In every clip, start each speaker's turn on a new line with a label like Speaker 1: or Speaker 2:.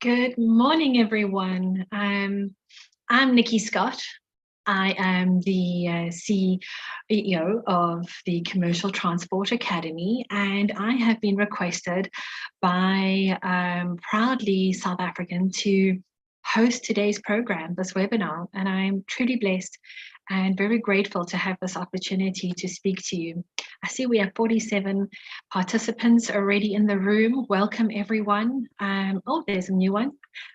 Speaker 1: Good morning, everyone. I'm Nikki Scott. I am the CEO of the Commercial Transport Academy, and I have been requested by Proudly South African to host today's program, this webinar, and I'm truly blessed and very grateful to have this opportunity to speak to you. I see we have 47 participants already in the room. Welcome, everyone. Oh, there's a new one.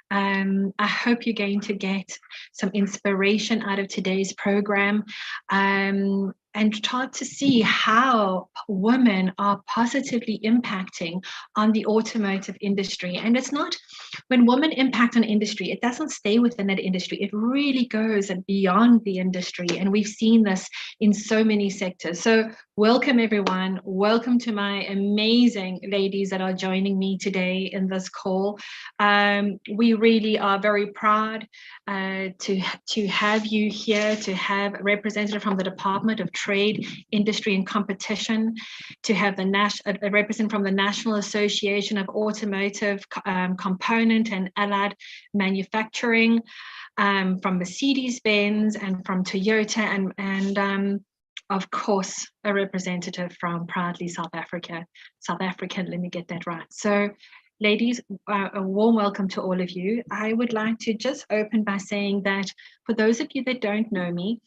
Speaker 1: I hope you're going to get some inspiration out of today's program and start to see how women are positively impacting on the automotive industry. And it's not, when women impact on industry, it doesn't stay within that industry. It really goes beyond the industry. And we've seen this in so many sectors. So welcome, everyone. Welcome to my amazing ladies that are joining me today in this call. We really are very proud to have you here, to have a representative from the Department of Trade, Industry and Competition, to have a representative from the National Association of Automotive Component and Allied Manufacturing, from Mercedes-Benz and from Toyota, and of course, a representative from Proudly South African, let me get that right. So ladies, a warm welcome to all of you. I would like to just open by saying that for those of you that don't know me,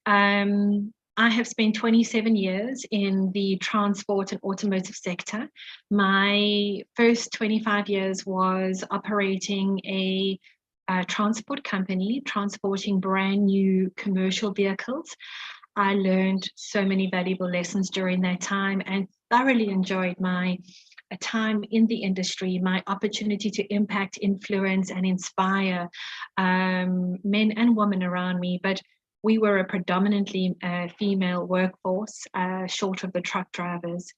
Speaker 1: I have spent 27 years in the transport and automotive sector. My first 25 years was operating a transport company, transporting brand new commercial vehicles. I learned so many valuable lessons during that time and thoroughly enjoyed my time in the industry, my opportunity to impact, influence, and inspire men and women around me. But we were a predominantly female workforce, short of the truck drivers.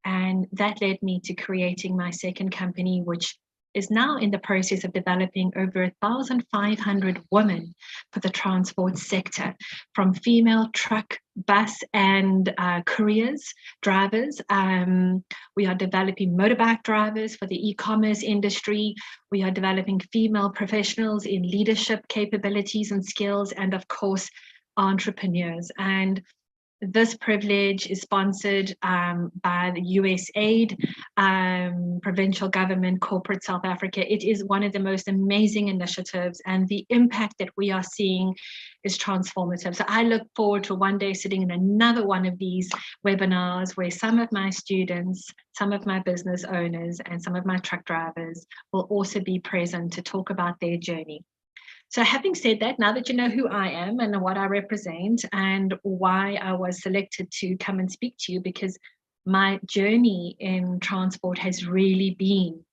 Speaker 1: And that led me to creating my second company, which is now in the process of developing over 1,500 women for the transport sector, from female truck, bus, and couriers, drivers. We are developing motorbike drivers for the e-commerce industry. We are developing female professionals in leadership capabilities and skills, and of course, entrepreneurs. And this privilege is sponsored by the USAID, provincial government, corporate South Africa. It is one of the most amazing initiatives, and the impact that we are seeing is transformative. So I look forward to one day sitting in another one of these webinars where some of my students, some of my business owners, and some of my truck drivers will also be present to talk about their journey. So having said that, now that you know who I am and what I represent and why I was selected to come and speak to you, because my journey in transport has really been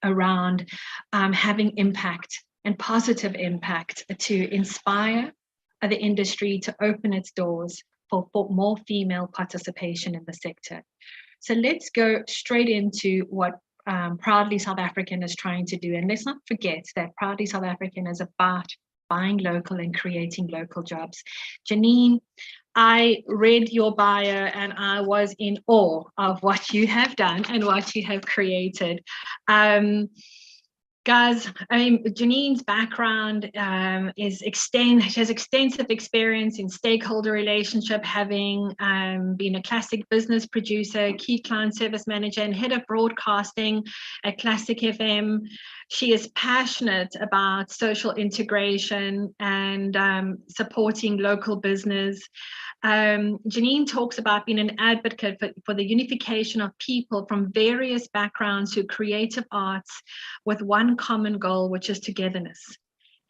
Speaker 1: around having impact and positive impact to inspire the industry to open its doors for more female participation in the sector. So let's go straight into what Proudly South African is trying to do. And let's not forget that Proudly South African is about buying local and creating local jobs. Janine, I read your bio and I was in awe of what you have done and what you have created. Guys, I mean, Janine's background she has extensive experience in stakeholder relationship, having been a classic business producer, key client service manager, and head of broadcasting at Classic FM. She is passionate about social integration and supporting local business. Janine talks about being an advocate for the unification of people from various backgrounds through creative arts with one common goal, which is togetherness.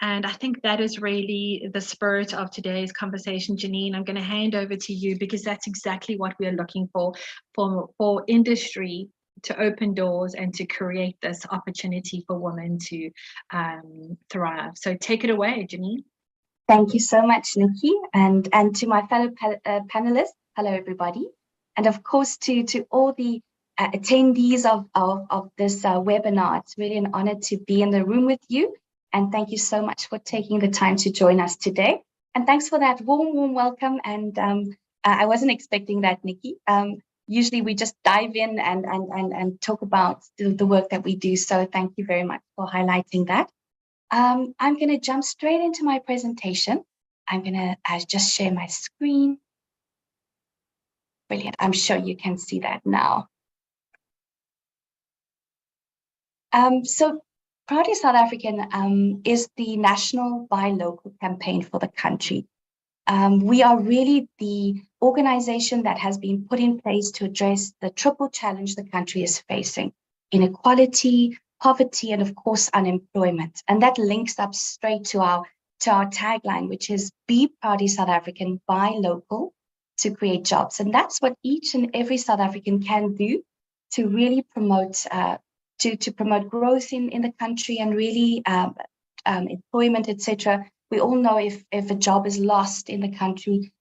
Speaker 1: And I think that is really the spirit of today's conversation. Janine, I'm going to hand over to you because that's exactly what we are looking for industry to open doors and to create this opportunity for women to thrive. So take it away, Janine.
Speaker 2: Thank you so much, Nikki, and to my fellow panelists. Hello, everybody, and of course to all the attendees of this webinar. It's really an honor to be in the room with you, and thank you so much for taking the time to join us today. And thanks for that warm welcome. And I wasn't expecting that, Nikki. usually we just dive in and talk about the work that we do. So thank you very much for highlighting that. I'm going to jump straight into my presentation. I'm going to just share my screen. Brilliant. I'm sure you can see that now. So Proudly South African is the national Buy Local campaign for the country. We are really the organization that has been put in place to address the triple challenge the country is facing: inequality, poverty, and of course, unemployment. And that links up straight to our tagline, which is Be Proudly South African, Buy Local to create jobs. And that's what each and every South African can do to really promote to promote growth in the country and really employment, etc. We all know if a job is lost in the country,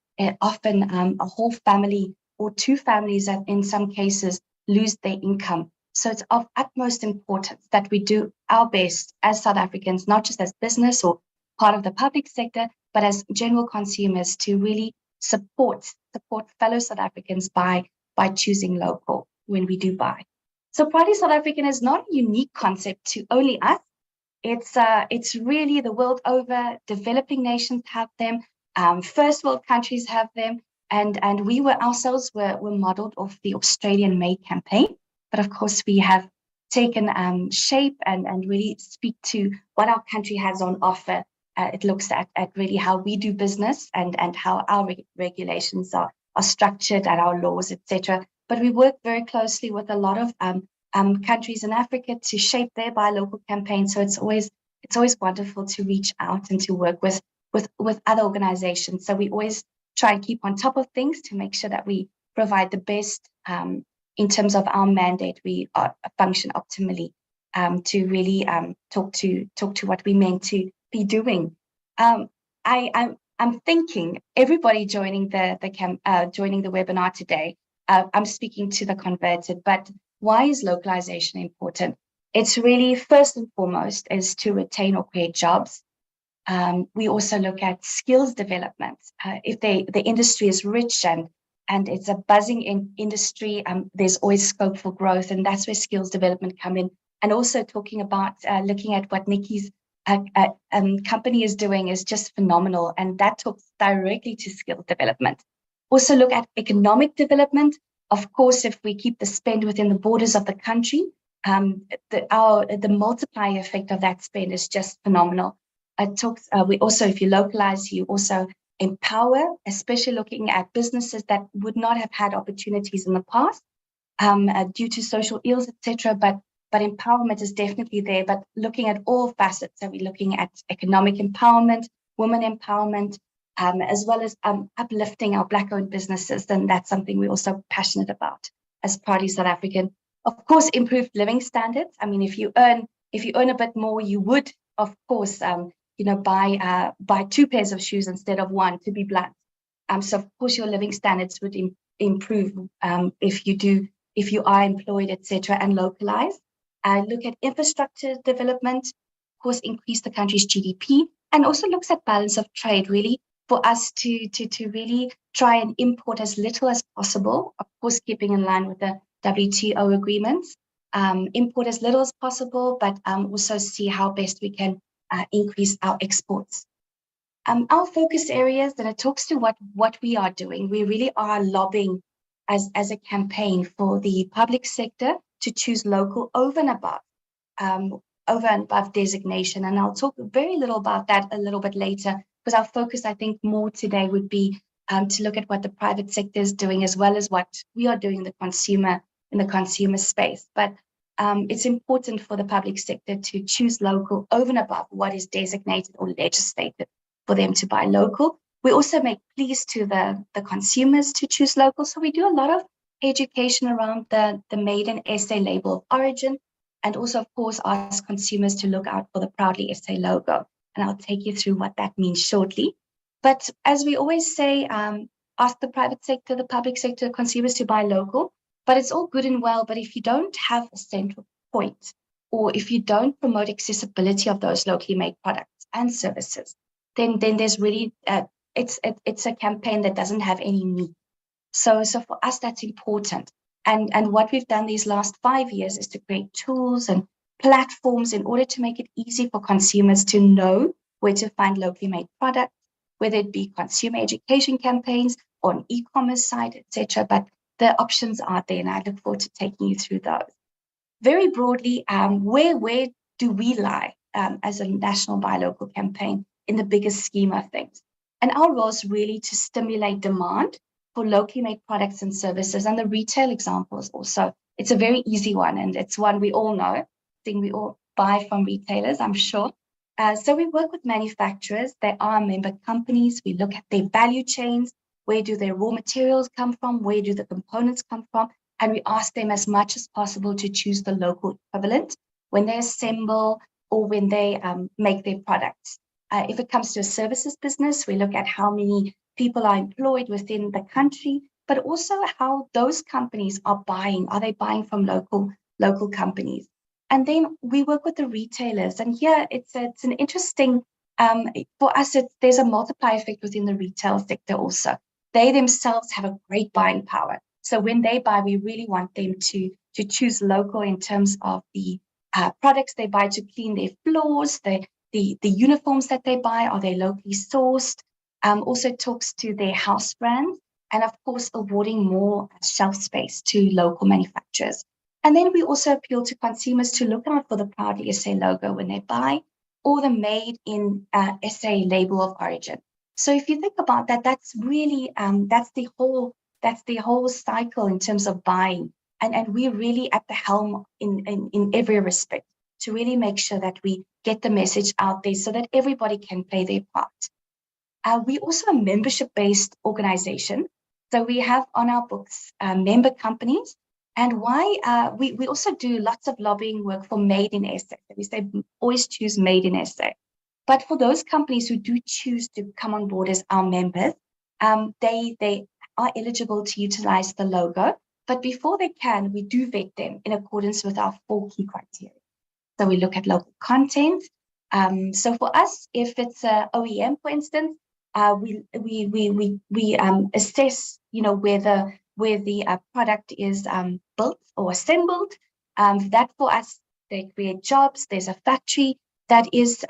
Speaker 2: often a whole family or two families in some cases lose their income. So it's of utmost importance that we do our best as South Africans, not just as business or part of the public sector, but as general consumers, to really support fellow South Africans by choosing local when we do buy. So Proudly South African is not a unique concept to only us. It's really the world over. Developing nations have them, first world countries have them, and we ourselves were modeled off the Australian Made campaign. But of course, we have taken shape and really speak to what our country has on offer. It looks at really how we do business and how our regulations are structured and our laws, etc. But we work very closely with a lot of countries in Africa to shape their buy local campaign. So it's always wonderful to reach out and to work with other organizations. So we always try and keep on top of things to make sure that we provide the best in terms of our mandate. We function optimally to really talk to what we meant to be doing. I'm thinking everybody joining the webinar today. I'm speaking to the converted, but why is localization important? It's really first and foremost is to retain or create jobs. We also look at skills development. If the industry is rich and it's a buzzing industry, there's always scope for growth, and that's where skills development come in. And also talking about looking at what Nikki's company is doing is just phenomenal, and that talks directly to skills development. Also look at economic development. Of course, if we keep the spend within the borders of the country, the multiplier effect of that spend is just phenomenal. It talks. We also, if you localize, you also empower, especially looking at businesses that would not have had opportunities in the past due to social ills, etc. But empowerment is definitely there. But looking at all facets, so we're looking at economic empowerment, women empowerment, as well as uplifting our Black-owned businesses, then that's something we're also passionate about as Proudly South African. Of course, improved living standards. I mean, if you earn a bit more, you would, of course, buy two pairs of shoes instead of one, to be blunt. So of course, your living standards would improve if you are employed, etc., and localize. Look at infrastructure development. Of course, increase the country's GDP, and also looks at balance of trade, really, for us to really try and import as little as possible, of course, keeping in line with the WTO agreements, import as little as possible, but also see how best we can increase our exports. Our focus areas, and it talks to what we are doing. We really are lobbying as a campaign for the public sector to choose local over and above designation. And I'll talk very little about that a little bit later, because our focus, I think, more today would be to look at what the private sector is doing, as well as what we are doing in the consumer space. But it's important for the public sector to choose local over and above what is designated or legislated for them to buy local. We also make pleas to the consumers to choose local. So we do a lot of education around the Made in SA label of origin, and also, of course, ask consumers to look out for the Proudly SA logo. And I'll take you through what that means shortly. But as we always say, ask the private sector, the public sector, consumers to buy local. But it's all good and well, but if you don't have a central point, or if you don't promote accessibility of those locally made products and services, then there's really, it's a campaign that doesn't have any meat. So for us, that's important. And what we've done these last 5 years is to create tools and platforms in order to make it easy for consumers to know where to find locally made products, whether it be consumer education campaigns or an e-commerce site, etc. But the options are there, and I look forward to taking you through those. Very broadly, where do we lie as a national buy local campaign in the biggest scheme of things? And our role is really to stimulate demand for locally made products and services. And the retail example is also, it's a very easy one, and it's one we all know. I think we all buy from retailers, I'm sure. So we work with manufacturers. They are member companies. We look at their value chains. Where do their raw materials come from? Where do the components come from? And we ask them as much as possible to choose the local equivalent when they assemble or when they make their products. If it comes to a services business, we look at how many people are employed within the country, but also how those companies are buying. Are they buying from local companies? And then we work with the retailers. And here it's an interesting, for us, there's a multiplier effect within the retail sector also. They themselves have a great buying power. So when they buy, we really want them to choose local in terms of the products they buy to clean their floors, the uniforms that they buy, are they locally sourced? Also talks to their house brands, and of course, awarding more shelf space to local manufacturers. And then we also appeal to consumers to look out for the Proudly SA logo when they buy, or the Made in SA label of origin. So if you think about that, that's really that's the whole cycle in terms of buying, and we're really at the helm in every respect to really make sure that we get the message out there so that everybody can play their part. We're also a membership-based organization, so we have on our books member companies. And why we also do lots of lobbying work for Made in SA. We say always choose Made in SA. But for those companies who do choose to come on board as our members, they are eligible to utilize the logo. But before they can, we do vet them in accordance with our 4 key criteria. So we look at local content. So for us, if it's a OEM, for instance, we assess, where the product is built or assembled. That for us, they create jobs. There's a factory that is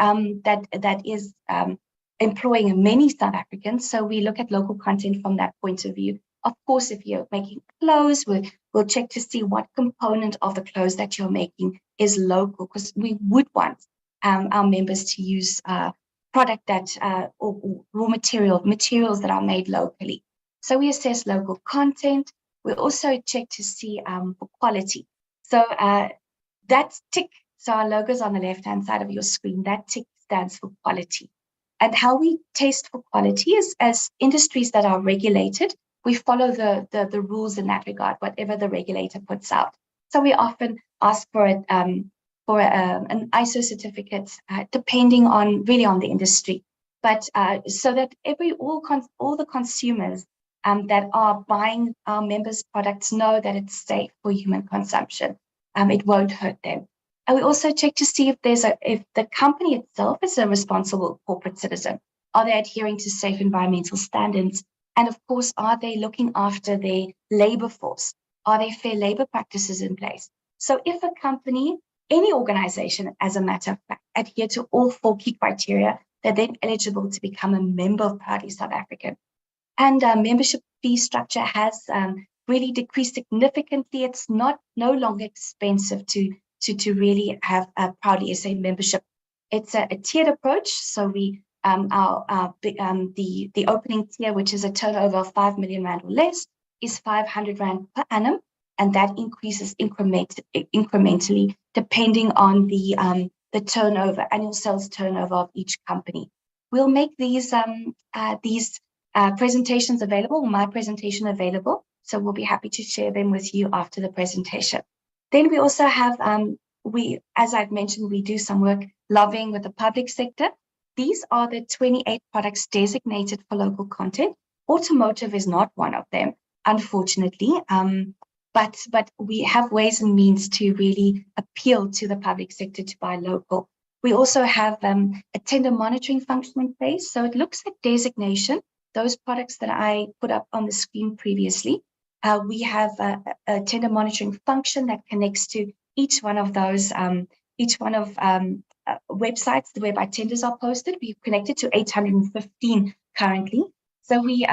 Speaker 2: employing many South Africans. So we look at local content from that point of view. Of course, if you're making clothes, we'll check to see what component of the clothes that you're making is local, because we would want our members to use product that or raw materials that are made locally. So we assess local content. We also check to see for quality. So that tick, so our logo's on the left-hand side of your screen, that tick stands for quality. And how we test for quality is, as industries that are regulated, we follow the rules in that regard, whatever the regulator puts out. So we often ask for an ISO certificate, depending on the industry. But so that all the consumers that are buying our members' products know that it's safe for human consumption. It won't hurt them. And we also check to see if the company itself is a responsible corporate citizen. Are they adhering to safe environmental standards? And of course, are they looking after their labor force? Are there fair labor practices in place? So if a company, any organization, as a matter of fact, adhere to all 4 key criteria, they're then eligible to become a member of Proudly South African. And membership fee structure has really decreased significantly. It's no longer expensive to really have a Proudly SA membership. It's a tiered approach. So we the opening tier, which is a turnover of 5 million rand or less, is 500 rand per annum, and that increases incrementally depending on the turnover, annual sales turnover of each company. We'll make these presentations available, my presentation available, so we'll be happy to share them with you after the presentation. Then we also have, as I've mentioned, we do some work lobbying with the public sector. These are the 28 products designated for local content. Automotive is not one of them, unfortunately, but we have ways and means to really appeal to the public sector to buy local. We also have a tender monitoring function in place. So it looks at designation, those products that I put up on the screen previously. We have a tender monitoring function that connects to each one of those, websites whereby tenders are posted. We've connected to 815 currently. So we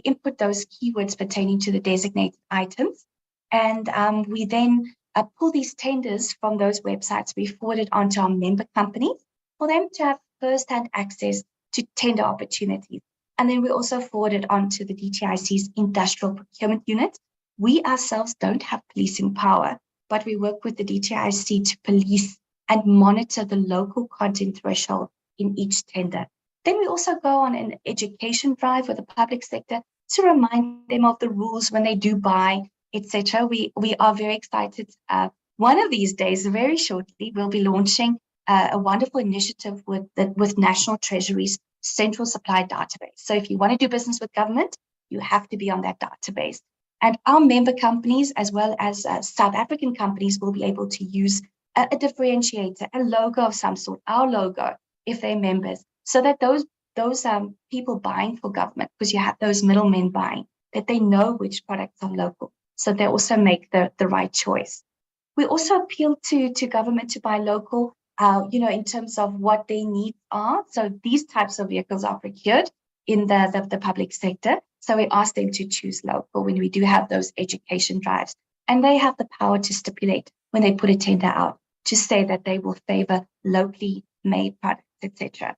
Speaker 2: input those keywords pertaining to the designated items, and we then pull these tenders from those websites. We forward it onto our member companies for them to have first-hand access to tender opportunities. And then we also forward it on to the DTIC's industrial procurement unit. We ourselves don't have policing power, but we work with the DTIC to police and monitor the local content threshold in each tender. Then we also go on an education drive with the public sector to remind them of the rules when they do buy, etc. We are very excited. One of these days, very shortly, we'll be launching a wonderful initiative with National Treasury's Central Supply Database. So if you want to do business with government, you have to be on that database. And our member companies, as well as South African companies, will be able to use a differentiator, a logo of some sort, our logo, if they're members, so that those people buying for government, because you have those middlemen buying, that they know which products are local, so they also make the right choice. We also appeal to government to buy local, in terms of what their needs are. So these types of vehicles are procured in the public sector. So we ask them to choose local when we do have those education drives. And they have the power to stipulate when they put a tender out to say that they will favor locally made products, etc.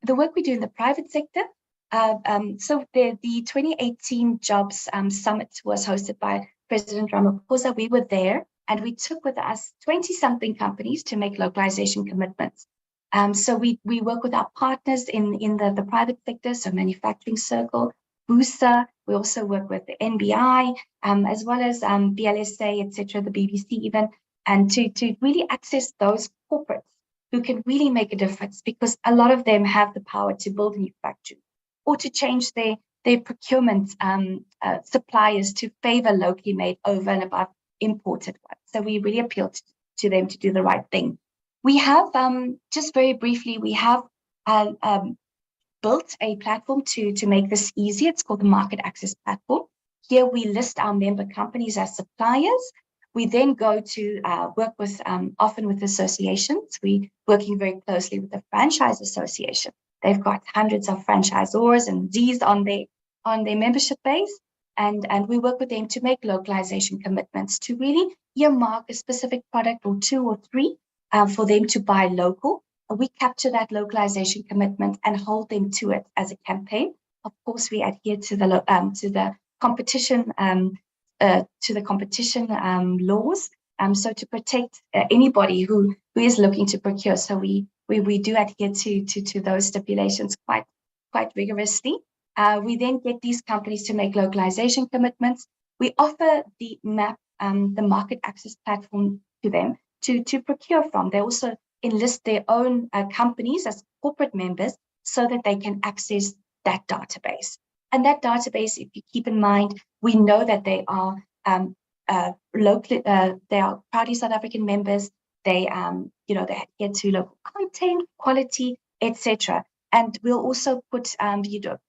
Speaker 2: The work we do in the private sector, so the 2018 Jobs Summit was hosted by President Ramaphosa. We were there, and we took with us 20-something companies to make localization commitments. So we work with our partners in the private sector, so Manufacturing Circle, BUSA. We also work with the NBI, as well as BLSA, etc., the BBC even, and to really access those corporates who can really make a difference, because a lot of them have the power to build new factories or to change their procurement suppliers to favor locally made over and above imported ones. So we really appeal to them to do the right thing. We have, just very briefly, we have built a platform to make this easy. It's called the Market Access Platform. Here we list our member companies as suppliers. We then go to work with, often with associations. We're working very closely with the Franchise Association. They've got hundreds of franchisors and Z's on their membership base. And we work with them to make localization commitments to really earmark a specific product or two or three for them to buy local. We capture that localization commitment and hold them to it as a campaign. Of course, we adhere to the competition laws, so to protect anybody who is looking to procure. So we do adhere to those stipulations quite rigorously. We then get these companies to make localization commitments. We offer the MAP, the Market Access Platform, to them to procure from. They also enlist their own companies as corporate members so that they can access that database. And that database, if you keep in mind, we know that they are locally, they are proudly South African members. They they adhere to local content, quality, etc. And we'll also put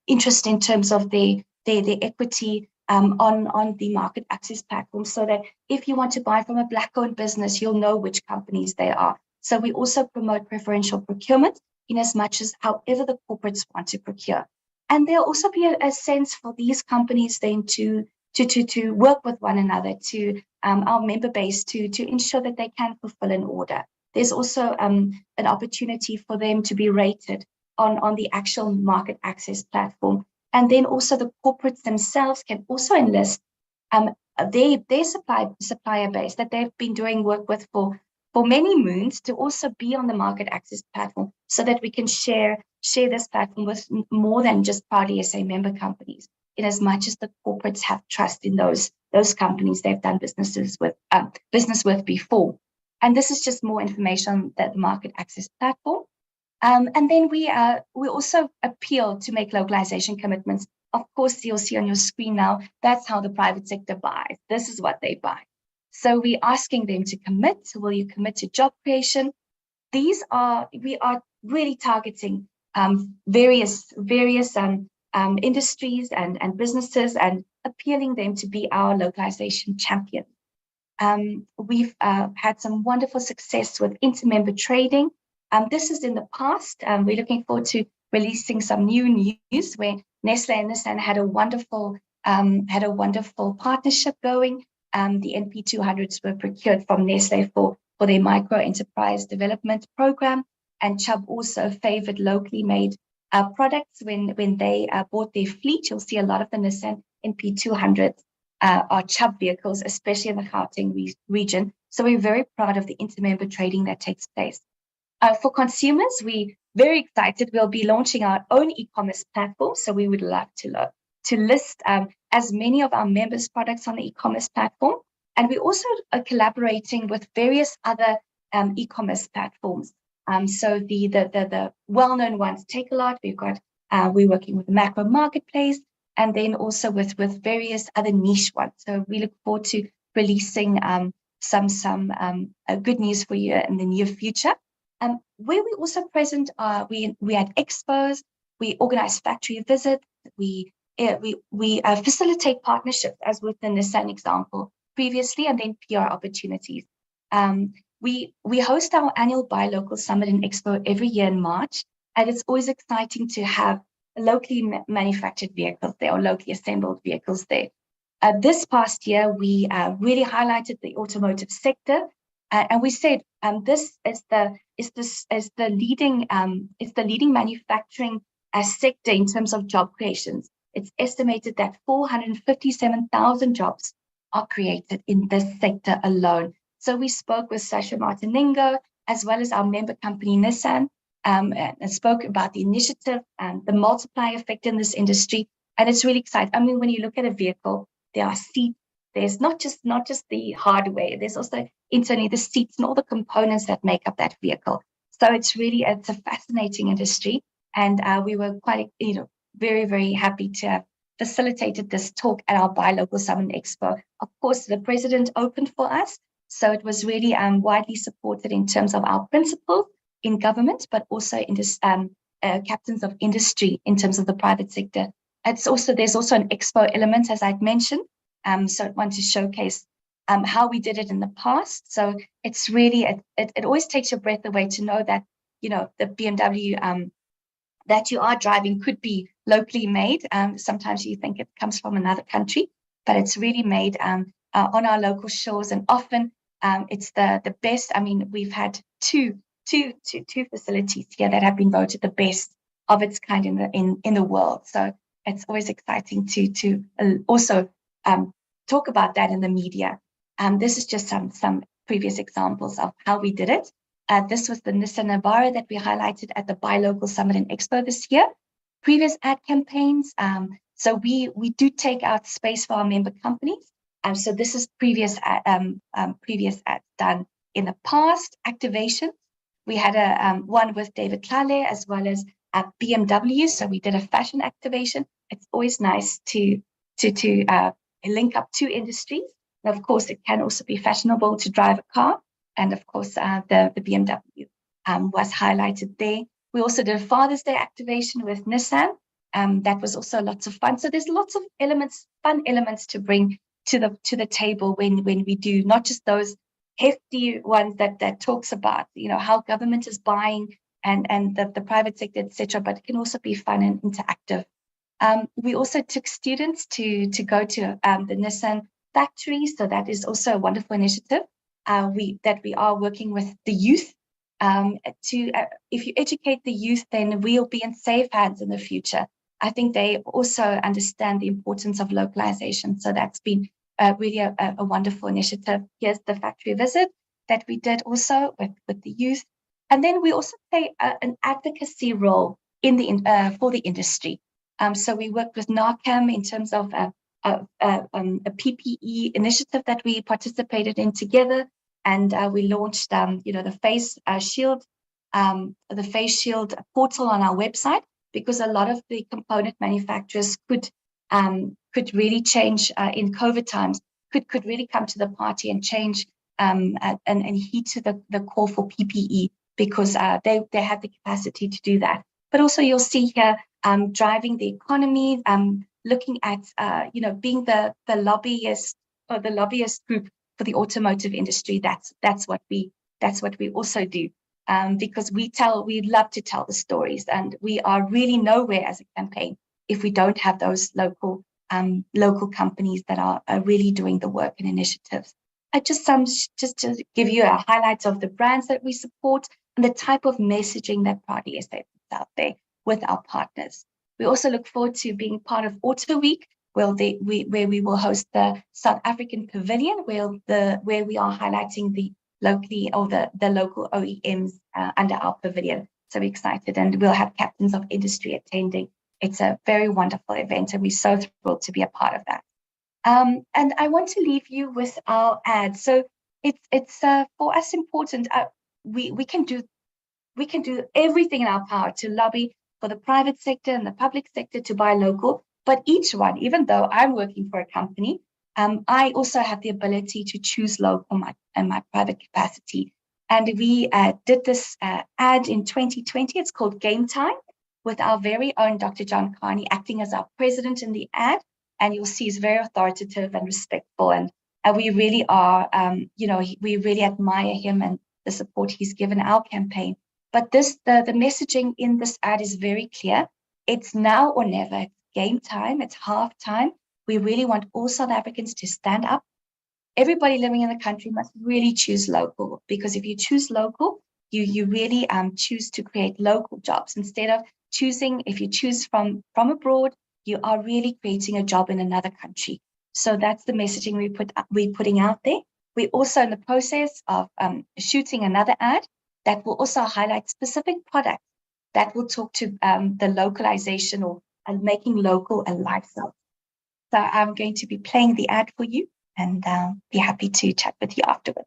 Speaker 2: interest in terms of their equity on the Market Access Platform, so that if you want to buy from a Black-owned business, you'll know which companies they are. So we also promote preferential procurement in as much as however the corporates want to procure. And there'll also be a sense for these companies then to work with one another, to our member base, to ensure that they can fulfill an order. There's also an opportunity for them to be rated on the actual Market Access Platform. And then also the corporates themselves can also enlist their supplier base that they've been doing work with for many moons to also be on the Market Access Platform, so that we can share this platform with more than just Proudly SA member companies, in as much as the corporates have trust in those companies they've done business with before. And this is just more information on the Market Access Platform. And then we also appeal to make localization commitments. Of course, you'll see on your screen now, that's how the private sector buys. This is what they buy. So we're asking them to commit. So will you commit to job creation? We are really targeting various industries and businesses and appealing them to be our localization champions. We've had some wonderful success with inter-member trading. This is in the past. We're looking forward to releasing some new news where Nestle and Nissan had a wonderful partnership going. The NP200s were procured from Nestle for their micro enterprise development program, and Chubb also favored locally made products when they bought their fleet. You'll see a lot of the Nissan NP200s are Chubb vehicles, especially in the Gauteng region. So we're very proud of the inter-member trading that takes place. For consumers, we're very excited. We'll be launching our own e-commerce platform. So we would love to list as many of our members' products on the e-commerce platform. And we're also collaborating with various other e-commerce platforms. So the well-known ones take a lot. We're working with the Macro Marketplace, and then also with various other niche ones. So we look forward to releasing some good news for you in the near future. Where we also present, we had expos, we organize factory visits, we facilitate partnerships, as with the Nissan example previously, and then PR opportunities. We host our annual Buy Local Summit and Expo every year in March, and it's always exciting to have locally manufactured vehicles there or locally assembled vehicles there. This past year, we really highlighted the automotive sector, and we said this is the leading manufacturing sector in terms of job creations. It's estimated that 457,000 jobs are created in this sector alone. So we spoke with Sasha Martiningo, as well as our member company Nissan, and spoke about the initiative and the multiplier effect in this industry. And it's really exciting. I mean, when you look at a vehicle, there are seats. There's not just the hardware. There's also internally the seats and all the components that make up that vehicle. So it's a fascinating industry. And we were quite, very, very happy to have facilitated this talk at our Buy Local Summit Expo. Of course, the president opened for us. So it was really widely supported in terms of our principles in government, but also in this captains of industry in terms of the private sector. There's also an expo element, as I'd mentioned. So I want to showcase how we did it in the past. So it's really, it always takes your breath away to know that, the BMW that you are driving could be locally made. Sometimes you think it comes from another country, but it's really made on our local shores, and often it's the best. I mean, we've had two facilities here that have been voted the best of its kind in the world. So it's always exciting to also talk about that in the media. This is just some previous examples of how we did it. This was the Nissan Navara that we highlighted at the Buy Local Summit and Expo this year. Previous ad campaigns. So we do take out space for our member companies. So this is previous ads done in the past. Activation. We had one with David Tlale as well as BMW. So we did a fashion activation. It's always nice to link up two industries. And of course, it can also be fashionable to drive a car. And of course, the BMW was highlighted there. We also did a Father's Day activation with Nissan. That was also lots of fun. So there's lots of fun elements to bring to the table when we do not just those hefty ones that talks about how government is buying and the private sector, etc. But it can also be fun and interactive. We also took students to go to the Nissan factory, so that is also a wonderful initiative. We are working with the youth if you educate the youth, then we'll be in safe hands in the future. I think they also understand the importance of localization. So that's been really a wonderful initiative. Here's the factory visit that we did also with the youth. And then we also play an advocacy role for the industry. So we worked with NARCAM in terms of a PPE initiative that we participated in together. And we launched, the face shield portal on our website, because a lot of the component manufacturers could really change in COVID times, could really come to the party and change and heed to the call for PPE, because they have the capacity to do that. but also you'll see here driving the economy, looking at being the lobbyist or the lobbyist group for the automotive industry. That's what we also do, because we love to tell the stories, and we are really nowhere as a campaign if we don't have those local companies that are really doing the work and initiatives. Just to give you a highlight of the brands that we support and the type of messaging that Proudly SA puts out there with our partners. We also look forward to being part of Auto Week, where we will host the South African Pavilion, where we are highlighting the local OEMs under our pavilion. So we're excited, and we'll have captains of industry attending. It's a very wonderful event, and we're so thrilled to be a part of that. And I want to leave you with our ad. So it's for us important. We can do everything in our power to lobby for the private sector and the public sector to buy local. But each one, even though I'm working for a company, I also have the ability to choose local in my private capacity. And we did this ad in 2020. It's called Game Time, with our very own Dr. John Carney acting as our president in the ad. And you'll see he's very authoritative and respectful. And we really are, we really admire him and the support he's given our campaign. But the messaging in this ad is very clear. It's now or never. It's game time. It's half time. We really want all South Africans to stand up. Everybody living in the country must really choose local, because if you choose local, you really choose to create local jobs instead of choosing. If you choose from abroad, you are really creating a job in another country. So that's the messaging we're putting out there. We're also in the process of shooting another ad that will also highlight specific products that will talk to the localization or making local a lifestyle. So I'm going to be playing the ad for you, and be happy to chat with you afterwards.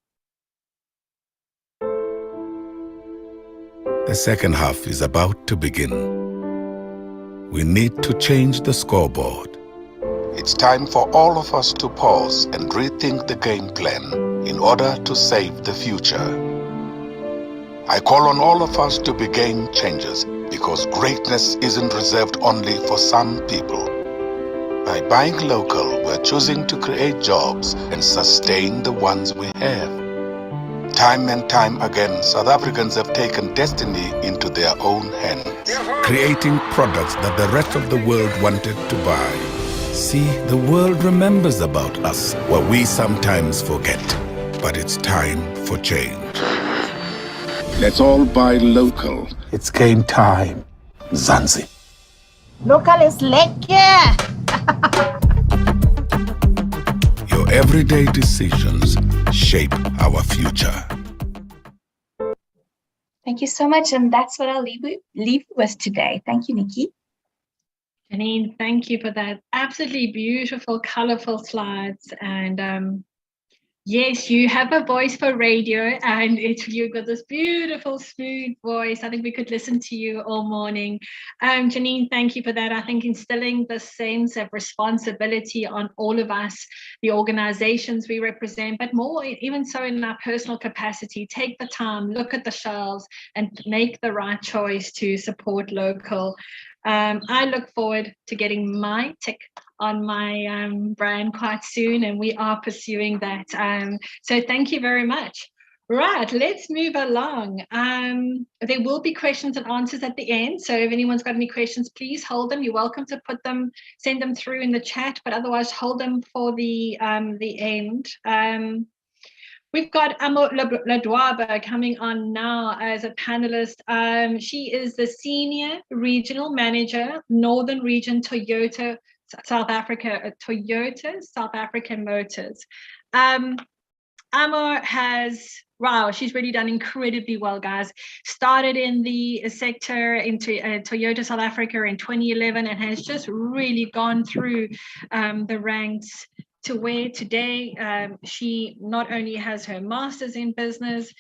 Speaker 3: The second half is about to begin. We need to change the scoreboard. It's time for all of us to pause and rethink the game plan in order to save the future. I call on all of us to be game changers, because greatness isn't reserved only for some people. By buying local, we're choosing to create jobs and sustain the ones we have. Time and time again, South Africans have taken destiny into their own hands, creating products that the rest of the world wanted to buy. See, the world remembers about us what we sometimes forget, but it's time for change. Let's all buy local. It's game time. Zanzi.
Speaker 4: Local is lekker.
Speaker 3: Your everyday decisions shape our future.
Speaker 2: Thank you so much, and that's what I'll leave you with today. Thank you, Nikki.
Speaker 1: Janine, thank you for that absolutely beautiful, colorful slides. And yes, you have a voice for radio, and you've got this beautiful, smooth voice. I think we could listen to you all morning. Janine, thank you for that. I think instilling the sense of responsibility on all of us, the organizations we represent, but more even so in our personal capacity, take the time, look at the shelves, and make the right choice to support local. I look forward to getting my tick on my brand quite soon, and we are pursuing that. So thank you very much. Right, let's move along. There will be questions and answers at the end. So if anyone's got any questions, please hold them. You're welcome to send them through in the chat, but otherwise hold them for the end. We've got Amo Ladwaba coming on now as a panelist. She is the Senior Regional Manager, Northern Region Toyota South Africa, Toyota South African Motors. Amo she's really done incredibly well, guys. Started in the sector into Toyota South Africa in 2011 and has just really gone through the ranks to where today she not only has her master's in business,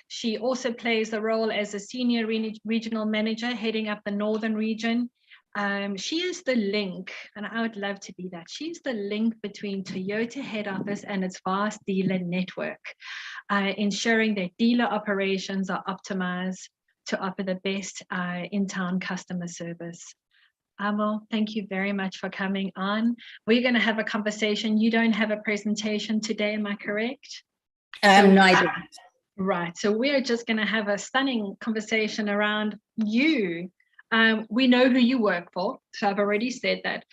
Speaker 1: she also plays the role as a senior regional manager heading up the northern region. She is the link, and I would love to be that. She's the link between Toyota head office and its vast dealer network, ensuring that dealer operations are optimized to offer the best in-town customer service. Amal, thank you very much for coming on. We're going to have a conversation. You don't have a presentation today, am I correct?
Speaker 5: No, I don't.
Speaker 1: Right, so we're just going to have a stunning conversation around you. We know who you work for, so I've already said that.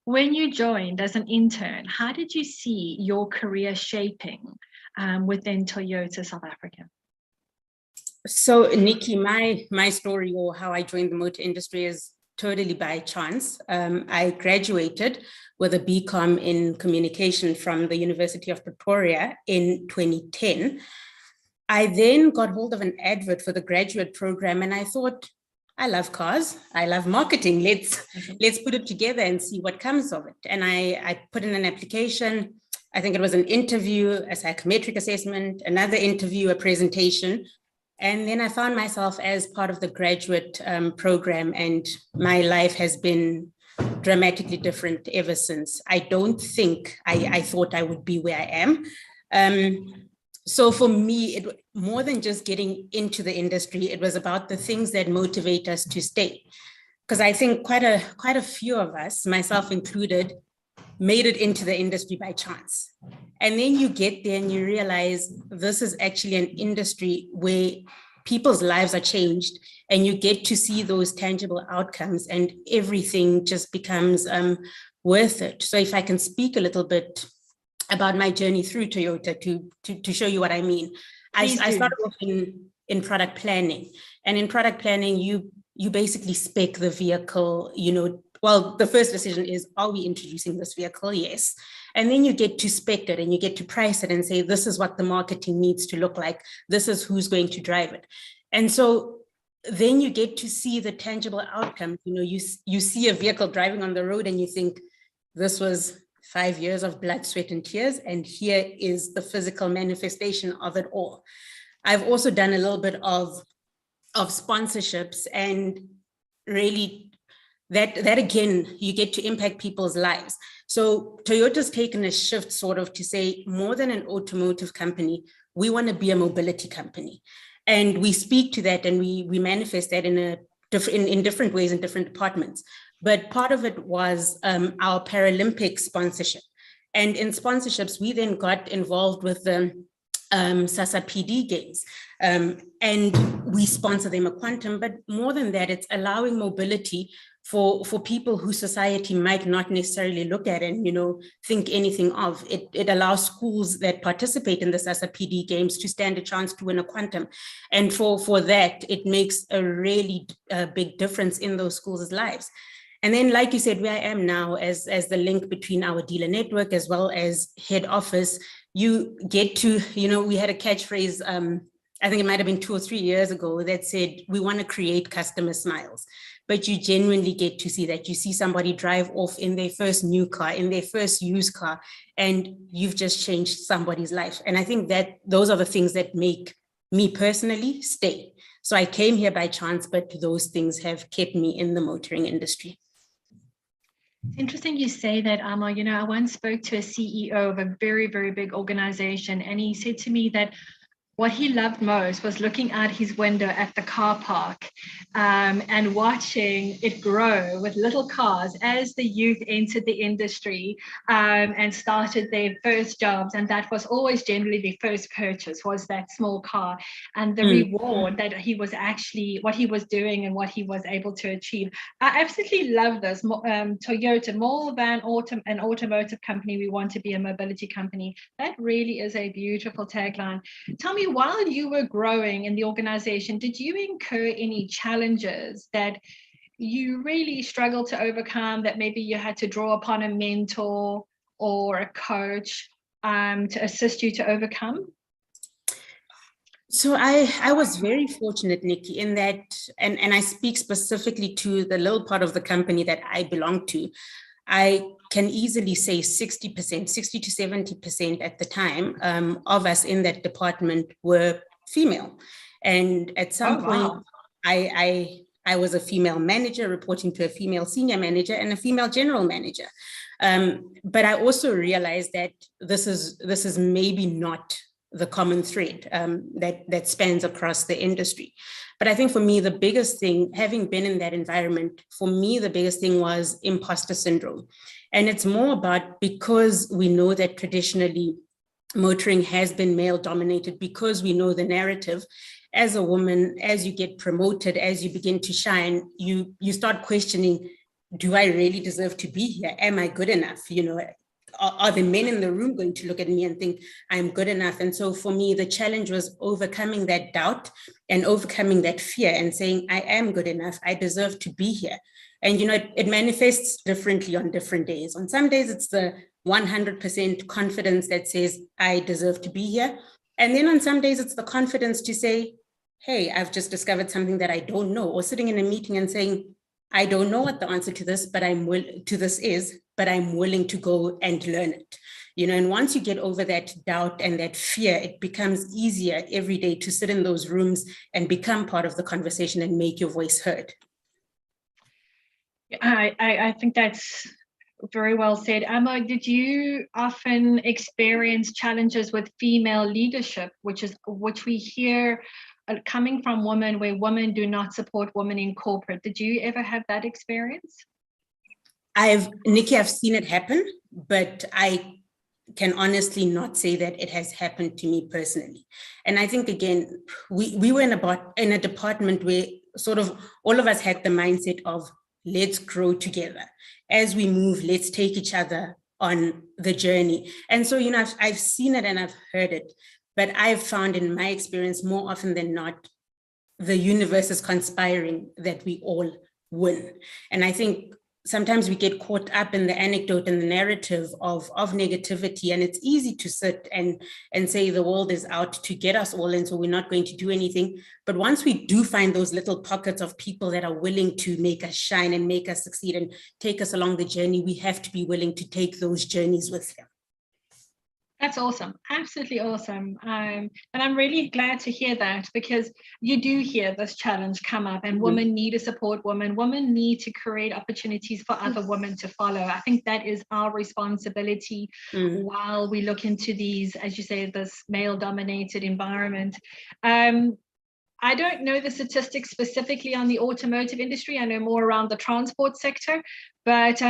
Speaker 1: When you joined as an intern, how did you see your career shaping within Toyota South Africa?
Speaker 5: So, Nikki, my story, or how I joined the motor industry, is totally by chance. I graduated with a BCom in communication from the University of Pretoria in 2010. I then got hold of an advert for the graduate program, and I thought, I love cars, I love marketing. Let's put it together and see what comes of it. And I put in an application. I think it was an interview, a psychometric assessment, another interview, a presentation. And then I found myself as part of the graduate program, and my life has been dramatically different ever since. I don't think I thought I would be where I am. So for me, it more than just getting into the industry, it was about the things that motivate us to stay. Because I think quite a few of us, myself included, made it into the industry by chance. And then you get there and you realize this is actually an industry where people's lives are changed, and you get to see those tangible outcomes, and everything just becomes worth it. So if I can speak a little bit about my journey through Toyota to show you what I mean. I started off in product planning, and in product planning, you basically spec the vehicle, well, the first decision is, are we introducing this vehicle? Yes. And then you get to spec it and you get to price it and say, this is what the marketing needs to look like. This is who's going to drive it. And so then you get to see the tangible outcomes. You see a vehicle driving on the road and you think, this was 5 years of blood, sweat, and tears, and here is the physical manifestation of it all. I've also done a little bit of sponsorships, and really that again, you get to impact people's lives. So Toyota's taken a shift sort of to say, more than an automotive company, we want to be a mobility company. And we speak to that and we manifest that in different ways in different departments. But part of it was our Paralympic sponsorship. And in sponsorships, we then got involved with the SASA PD games. And we sponsor them a quantum, but more than that, it's allowing mobility for people who society might not necessarily look at and, think anything of. It allows schools that participate in the SASA PD games to stand a chance to win a quantum. And for that, it makes a really big difference in those schools' lives. And then, like you said, where I am now as the link between our dealer network as well as head office, you get to, we had a catchphrase, I think it might have been 2 or 3 years ago, that said, we want to create customer smiles. But you genuinely get to see that. You see somebody drive off in their first new car, in their first used car, and you've just changed somebody's life. And I think that those are the things that make me personally stay. So I came here by chance, but those things have kept me in the motoring industry.
Speaker 1: It's interesting you say that, Amal. I once spoke to a CEO of a very, very big organization, and he said to me that what he loved most was looking out his window at the car park and watching it grow with little cars as the youth entered the industry and started their first jobs. And that was always generally the first purchase, was that small car, and the reward that he was actually, what he was doing and what he was able to achieve. I absolutely love this. Toyota, more than an automotive company, we want to be a mobility company. That really is a beautiful tagline. Tell me, while you were growing in the organization, did you incur any challenges that you really struggled to overcome, that maybe you had to draw upon a mentor or a coach to assist you to overcome?
Speaker 5: So I was very fortunate, Nikki, in that, and I speak specifically to the little part of the company that I belong to. I can easily say 60% to 70% at the time of us in that department were female. And at some point, I was a female manager reporting to a female senior manager and a female general manager. But I also realized that this is maybe not the common thread that spans across the industry. But I think for me, the biggest thing, having been in that environment, for me, the biggest thing was imposter syndrome. And it's more about, because we know that traditionally motoring has been male dominated, because we know the narrative, as a woman, as you get promoted, as you begin to shine, you start questioning, do I really deserve to be here? Am I good enough? You know, are the men in the room going to look at me and think I'm good enough? And so for me, the challenge was overcoming that doubt and overcoming that fear and saying, I am good enough. I deserve to be here. And, you know, it manifests differently on different days. On some days, it's the 100% confidence that says, I deserve to be here. And then on some days, it's the confidence to say, hey, I've just discovered something that I don't know, or sitting in a meeting and saying, I don't know what the answer to this, but I'm willing to go and learn it. You know, and once you get over that doubt and that fear, it becomes easier every day to sit in those rooms and become part of the conversation and make your voice heard.
Speaker 1: I think that's very well said. Emma, did you often experience challenges with female leadership, which we hear coming from women, where women do not support women in corporate? Did you ever have that experience?
Speaker 5: Nikki, I've seen it happen, but I can honestly not say that it has happened to me personally. And I think, again, we were in a department where sort of all of us had the mindset of, let's grow together. As we move, let's take each other on the journey. And so, you know, I've seen it and I've heard it. But I've found in my experience, more often than not, the universe is conspiring that we all win. And I think sometimes we get caught up in the anecdote and the narrative of negativity, and it's easy to sit and say the world is out to get us all, and so we're not going to do anything. But once we do find those little pockets of people that are willing to make us shine and make us succeed and take us along the journey, we have to be willing to take those journeys with them.
Speaker 1: That's awesome. Absolutely awesome. And I'm really glad to hear that, because you do hear this challenge come up, and women need to support women. Women need to create opportunities for other women to follow. I think that is our responsibility while we look into these, as you say, this male-dominated environment. I don't know the statistics specifically on the automotive industry. I know more around the transport sector, but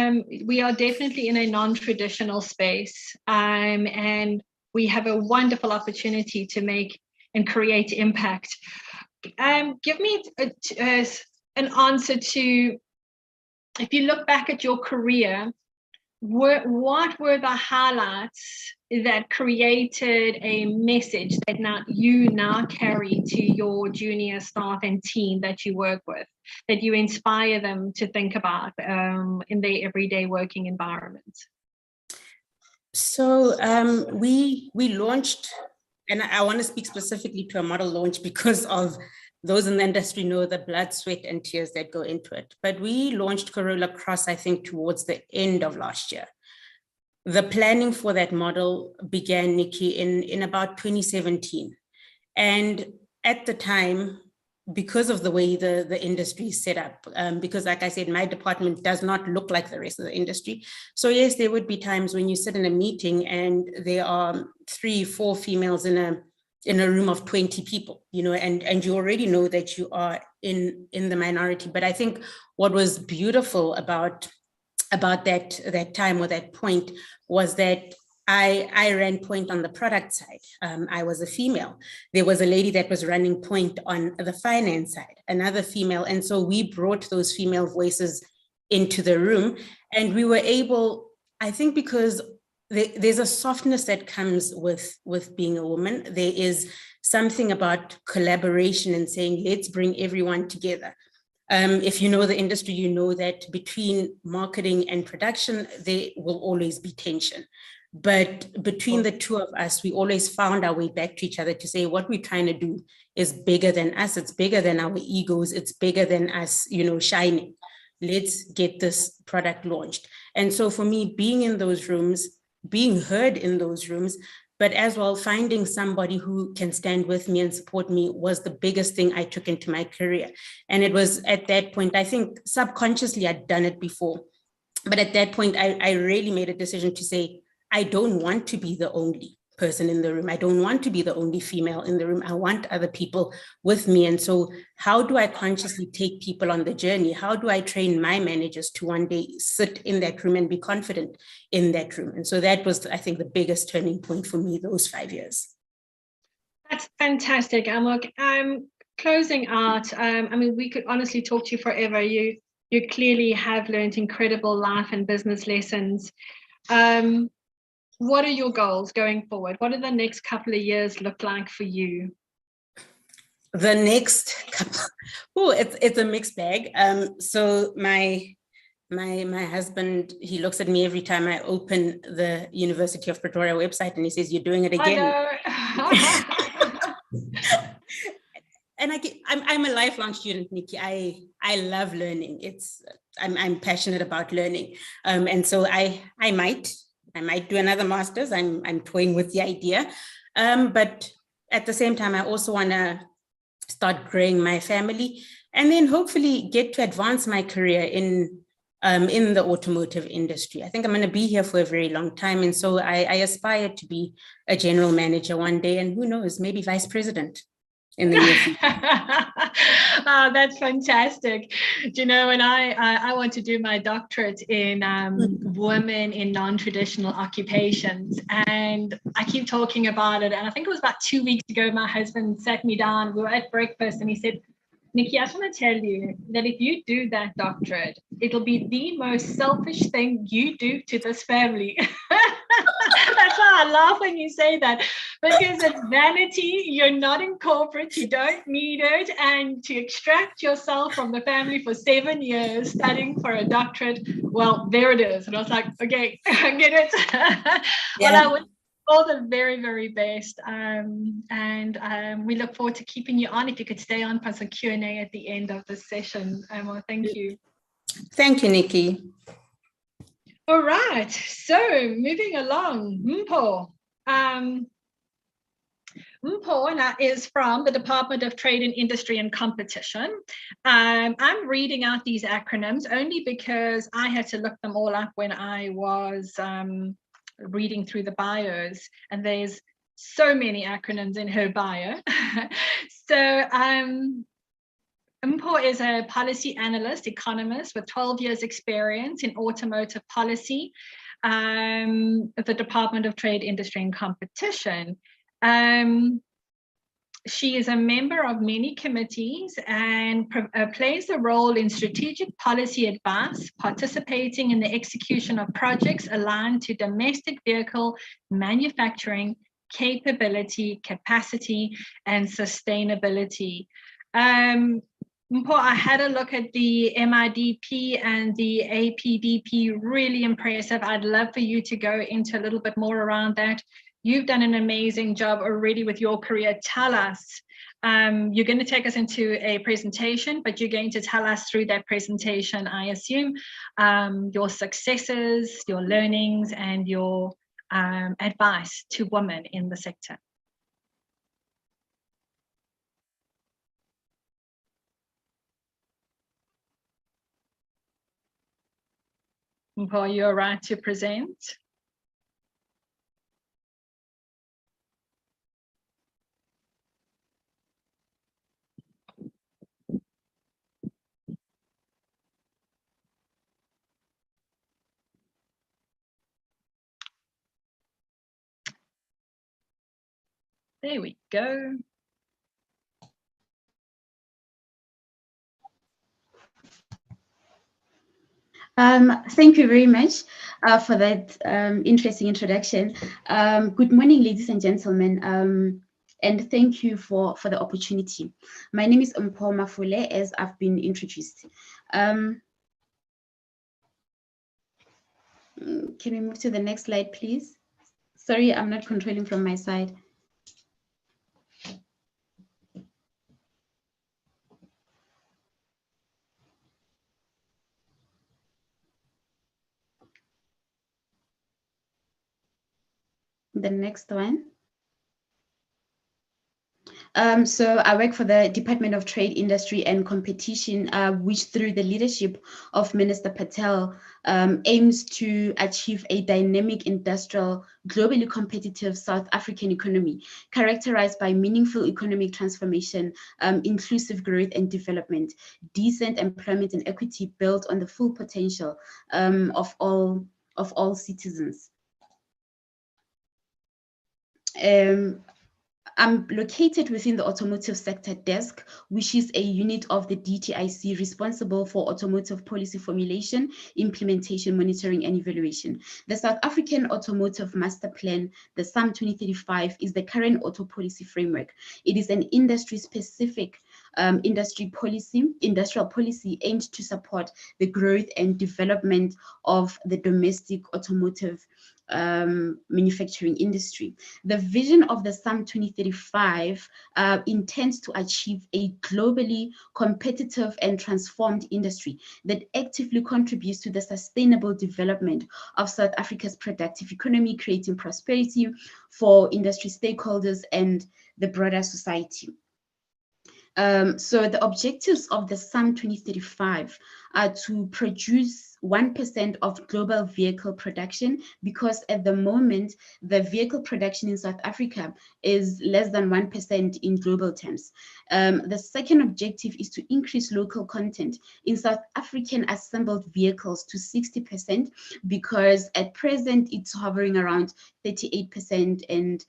Speaker 1: we are definitely in a non-traditional space, and we have a wonderful opportunity to make and create impact. Give me an answer to, if you look back at your career, what were the highlights that created a message that you now carry to your junior staff and team that you work with, that you inspire them to think about in their everyday working environment?
Speaker 5: So we launched, and I want to speak specifically to a model launch because of those in the industry know the blood, sweat, and tears that go into it. But we launched Corolla Cross, I think, towards the end of last year. The planning for that model began, Nikki, in about 2017. And at the time, because of the way the industry is set up, because like I said, my department does not look like the rest of the industry. So yes, there would be times when you sit in a meeting and there are 3-4 females in a room of 20 people, you know, and you already know that you are in the minority. But I think what was beautiful about that time or that point was that I ran point on the product side. I was a female. There was a lady that was running point on the finance side, another female. And so we brought those female voices into the room, and we were able, I think, because there's a softness that comes with being a woman. There is something about collaboration and saying, let's bring everyone together. If you know the industry, you know that between marketing and production, there will always be tension. But between the two of us, we always found our way back to each other to say what we're trying to do is bigger than us. It's bigger than our egos. It's bigger than us, you know, shining. Let's get this product launched. And so for me, being in those rooms, being heard in those rooms, but as well finding somebody who can stand with me and support me was the biggest thing I took into my career. And it was at that point, I think subconsciously I'd done it before, but at that point, I really made a decision to say, I don't want to be the only person in the room. I don't want to be the only female in the room. I want other people with me. And so how do I consciously take people on the journey? How do I train my managers to one day sit in that room and be confident in that room? And so that was, I think, the biggest turning point for me those 5 years.
Speaker 1: That's fantastic. And look, closing out, I mean, we could honestly talk to you forever. You clearly have learned incredible life and business lessons. What are your goals going forward? What do the next couple of years look like for you?
Speaker 5: The next couple, it's a mixed bag. So my husband, he looks at me every time I open the University of Pretoria website and he says, "You're doing it again." And I'm a lifelong student, Nikki. I love learning. I'm passionate about learning. And so I might do another master's. I'm toying with the idea. But at the same time, I also want to start growing my family and then hopefully get to advance my career in the automotive industry. I think I'm going to be here for a very long time. And so I aspire to be a general manager one day, and who knows, maybe vice president in the near future.
Speaker 1: Oh, that's fantastic. Do you know, and I want to do my doctorate in women in non-traditional occupations, and I keep talking about it. And I think it was about 2 weeks ago, my husband sat me down, we were at breakfast, and he said, "Nikki, I just want to tell you that if you do that doctorate, it'll be the most selfish thing you do to this family." That's why I laugh when you say that, because it's vanity. You're not in corporate, you don't need it, and to extract yourself from the family for 7 years studying for a doctorate, well, there it is. And I was like, okay, I get it. Well, I would all the very, very best, and we look forward to keeping you on. If you could stay on for some Q&A at the end of the session. Well, thank you.
Speaker 5: Thank you, Nikki.
Speaker 1: All right, so moving along, Mpho. Mpho is from the Department of Trade and Industry and Competition. I'm reading out these acronyms only because I had to look them all up when I was reading through the bios, and there's so many acronyms in her bio. So Mpho is a policy analyst, economist with 12 years experience in automotive policy at the Department of Trade, Industry and Competition. She is a member of many committees and plays a role in strategic policy advice, participating in the execution of projects aligned to domestic vehicle manufacturing, capability, capacity, and sustainability. Mpho, I had a look at the MIDP and the APDP, really impressive. I'd love for you to go into a little bit more around that. You've done an amazing job already with your career. Tell us, you're going to take us into a presentation, but you're going to tell us through that presentation, I assume, your successes, your learnings, and your advice to women in the sector. Mpho, you're right to present. There we go.
Speaker 6: Thank you very much for that interesting introduction. Good morning, ladies and gentlemen, and thank you for the opportunity. My name is Mpho Mafule, as I've been introduced. Can we move to the next slide, please? Sorry, I'm not controlling from my side. The next one. So I work for the Department of Trade, Industry and Competition, which through the leadership of Minister Patel aims to achieve a dynamic, industrial, globally competitive South African economy characterized by meaningful economic transformation, inclusive growth and development, decent employment and equity built on the full potential of all citizens. I'm located within the automotive sector desk, which is a unit of the DTIC responsible for automotive policy formulation, implementation, monitoring, and evaluation. The South African Automotive Master Plan, the SAM 2035, is the current auto policy framework. It is an industry-specific industrial policy aimed to support the growth and development of the domestic automotive manufacturing industry. The vision of the SAM 2035 intends to achieve a globally competitive and transformed industry that actively contributes to the sustainable development of South Africa's productive economy, creating prosperity for industry stakeholders and the broader society. So the objectives of the SAM 2035 are to produce 1% of global vehicle production, because at the moment, the vehicle production in South Africa is less than 1% in global terms. The second objective is to increase local content in South African assembled vehicles to 60%, because at present it's hovering around 38% and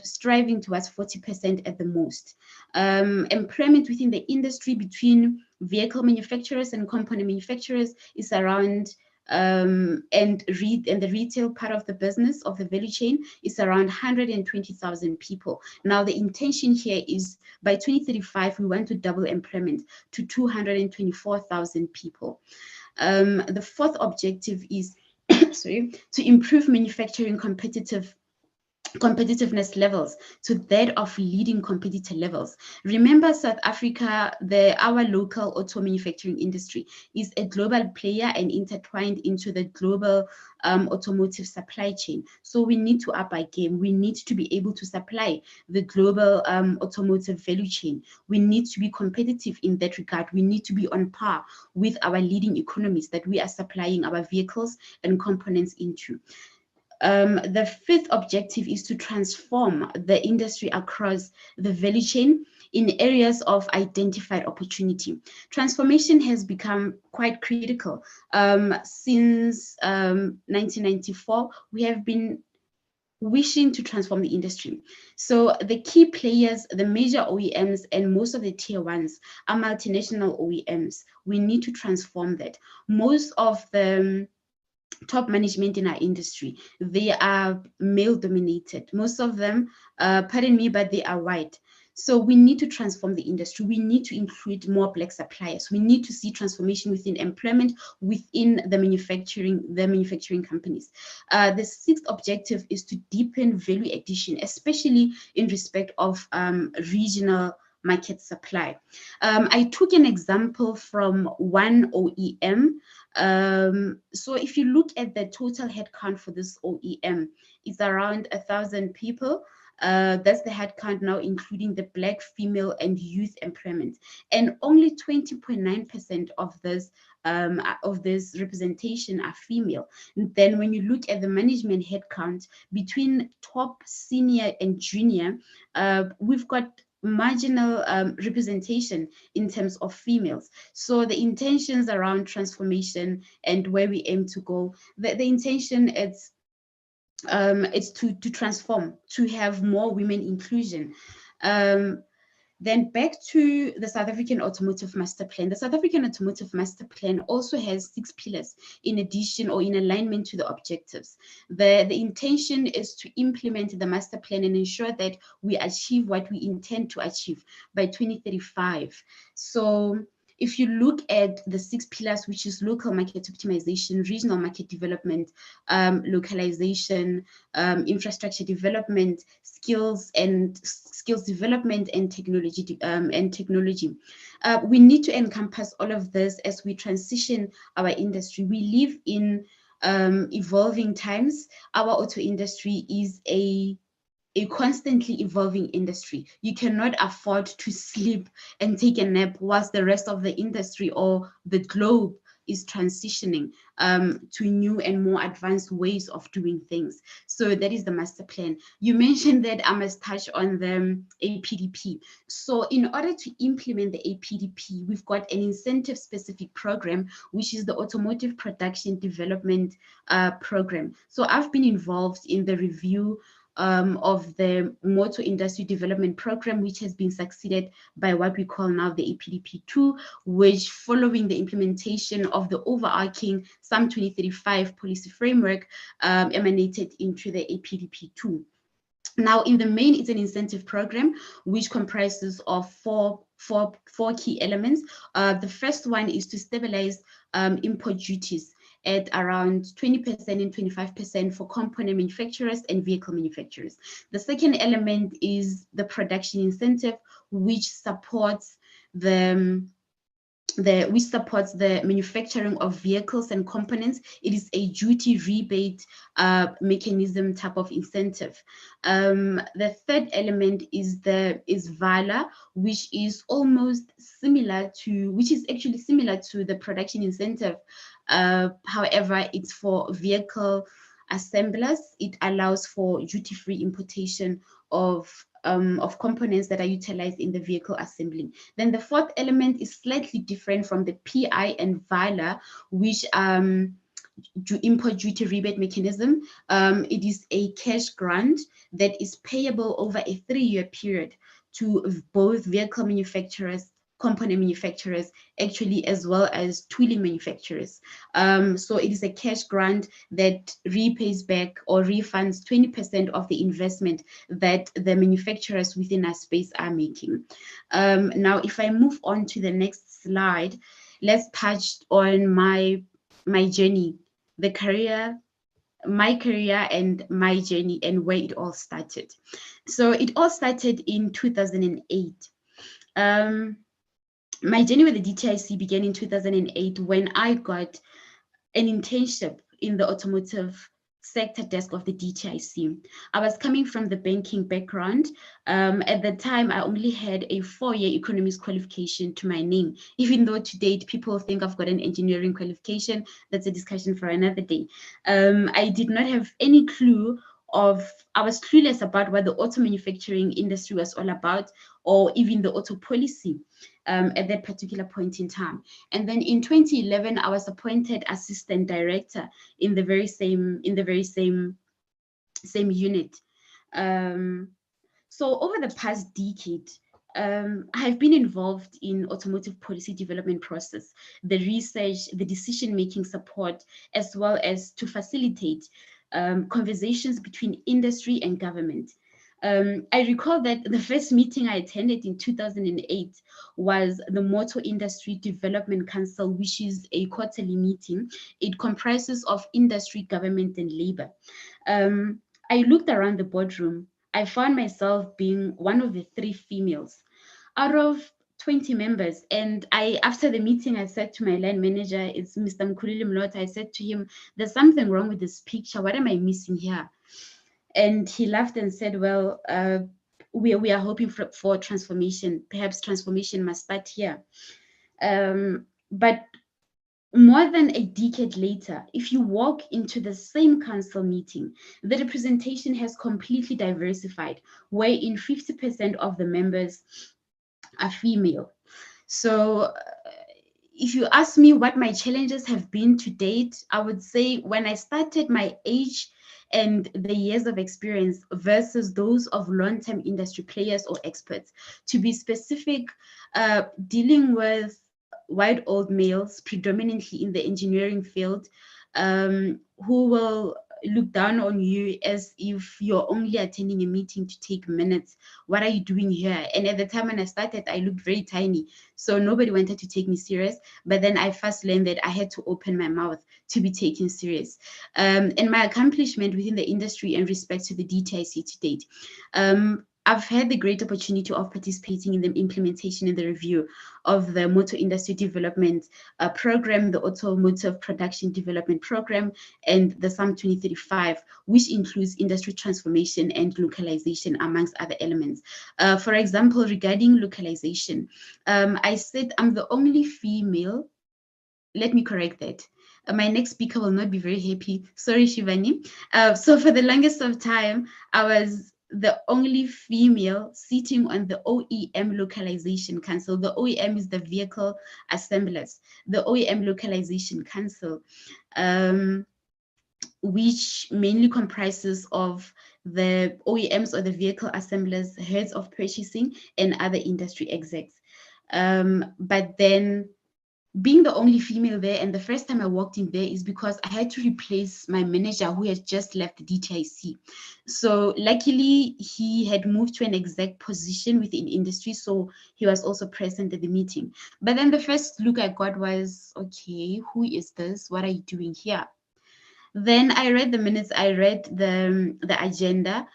Speaker 6: striving towards 40% at the most. Employment within the industry between vehicle manufacturers and component manufacturers is around, and the retail part of the business of the value chain is around 120,000 people. Now the intention here is by 2035, we want to double employment to 224,000 people. The fourth objective is to improve manufacturing competitiveness levels to that of leading competitor levels. Remember, South Africa, our local auto manufacturing industry is a global player and intertwined into the global automotive supply chain. So we need to up our game. We need to be able to supply the global automotive value chain. We need to be competitive in that regard. We need to be on par with our leading economies that we are supplying our vehicles and components into. The fifth objective is to transform the industry across the value chain in areas of identified opportunity. Transformation has become quite critical. Since 1994, we have been wishing to transform the industry. So the key players, the major OEMs and most of the tier ones are multinational OEMs. We need to transform that. Most of the top management in our industry, they are male dominated. Most of them, pardon me, but they are white. So we need to transform the industry. We need to include more Black suppliers. We need to see transformation within employment, within the manufacturing companies. The sixth objective is to deepen value addition, especially in respect of regional market supply. I took an example from one OEM. So if you look at the total headcount for this OEM, it's around 1,000 people. That's the headcount now, including the Black, female, and youth employment. And only 20.9% of this representation are female. And then when you look at the management headcount between top, senior, and junior, we've got marginal representation in terms of females. So the intentions around transformation and where we aim to go, the intention is to transform, to have more women inclusion. Then back to the South African Automotive Master Plan. The South African Automotive Master Plan also has 6 pillars in addition or in alignment to the objectives. The intention is to implement the master plan and ensure that we achieve what we intend to achieve by 2035. So if you look at the 6 pillars, which is local market optimization, regional market development, localization, infrastructure development, skills development, and technology. We need to encompass all of this as we transition our industry. We live in evolving times. Our auto industry is a a constantly evolving industry. You cannot afford to sleep and take a nap whilst the rest of the industry or the globe is transitioning to new and more advanced ways of doing things. So that is the master plan. You mentioned that I must touch on the APDP. So in order to implement the APDP, we've got an incentive specific program, which is the Automotive Production Development Program. So I've been involved in the review of the Motor Industry Development Program, which has been succeeded by what we call now the APDP2, which, following the implementation of the overarching SAM 2035 policy framework, emanated into the APDP2. Now, in the main, it's an incentive program which comprises of four key elements. The first one is to stabilize import duties at around 20% and 25% for component manufacturers and vehicle manufacturers. The second element is the production incentive, which supports the manufacturing of vehicles and components. It is a duty rebate mechanism type of incentive. The third element is VALA, which is actually similar to the production incentive. However, it's for vehicle assemblers. It allows for duty-free importation of components that are utilized in the vehicle assembling. Then the fourth element is slightly different from the PI and VALA, which import duty rebate mechanism. It is a cash grant that is payable over a 3-year period to both vehicle manufacturers, component manufacturers, actually, as well as tooling manufacturers. So it is a cash grant that repays back or refunds 20% of the investment that the manufacturers within our space are making. Now, if I move on to the next slide, let's touch on my journey, my career and my journey and where it all started. So it all started in 2008. My journey with the DTIC began in 2008 when I got an internship in the automotive sector desk of the DTIC. I was coming from the banking background. At the time, I only had a 4-year economics qualification to my name, even though to date people think I've got an engineering qualification. That's a discussion for another day. I did not have any clue I was clueless about what the auto manufacturing industry was all about, or even the auto policy at that particular point in time. And then in 2011, I was appointed assistant director in the very same unit. So over the past decade, I've been involved in automotive policy development process, the research, the decision-making support, as well as to facilitate conversations between industry and government. I recall that the first meeting I attended in 2008 was the Motor Industry Development Council, which is a quarterly meeting. It comprises of industry, government, and labor. I looked around the boardroom. I found myself being one of the 3 females out of 20 members. And after the meeting, I said to my line manager, it's Mr. Mkhululi Mlota, I said to him, there's something wrong with this picture. What am I missing here? And he laughed and said, well, we are hoping for transformation. Perhaps transformation must start here. But more than a decade later, if you walk into the same council meeting, the representation has completely diversified, wherein 50% of the members are female. So if you ask me what my challenges have been to date, I would say when I started, my age and the years of experience versus those of long-term industry players or experts. To be specific, dealing with white old males, predominantly in the engineering field, who will look down on you as if you're only attending a meeting to take minutes. What are you doing here? And at the time when I started, I looked very tiny, so nobody wanted to take me serious. But then I first learned that I had to open my mouth to be taken serious. And my accomplishment within the industry in respect to the DTIC to date. I've had the great opportunity of participating in the implementation and the review of the motor industry development program, the automotive production development program, and the SAM 2035, which includes industry transformation and localization, amongst other elements. For example, regarding localization, I said I'm the only female. Let me correct that. My next speaker will not be very happy. Sorry, Shivani. So for the longest of time, I was the only female sitting on the OEM Localization Council. The OEM is the Vehicle Assemblers, the OEM Localization Council, which mainly comprises of the OEMs or the vehicle assemblers, heads of purchasing, and other industry execs. But then, being the only female there, and the first time I walked in there is because I had to replace my manager who had just left the DTIC. So luckily he had moved to an exec position within industry, so he was also present at the meeting. But then the first look I got was, okay, who is this? What are you doing here? Then I read the minutes, I read the agenda.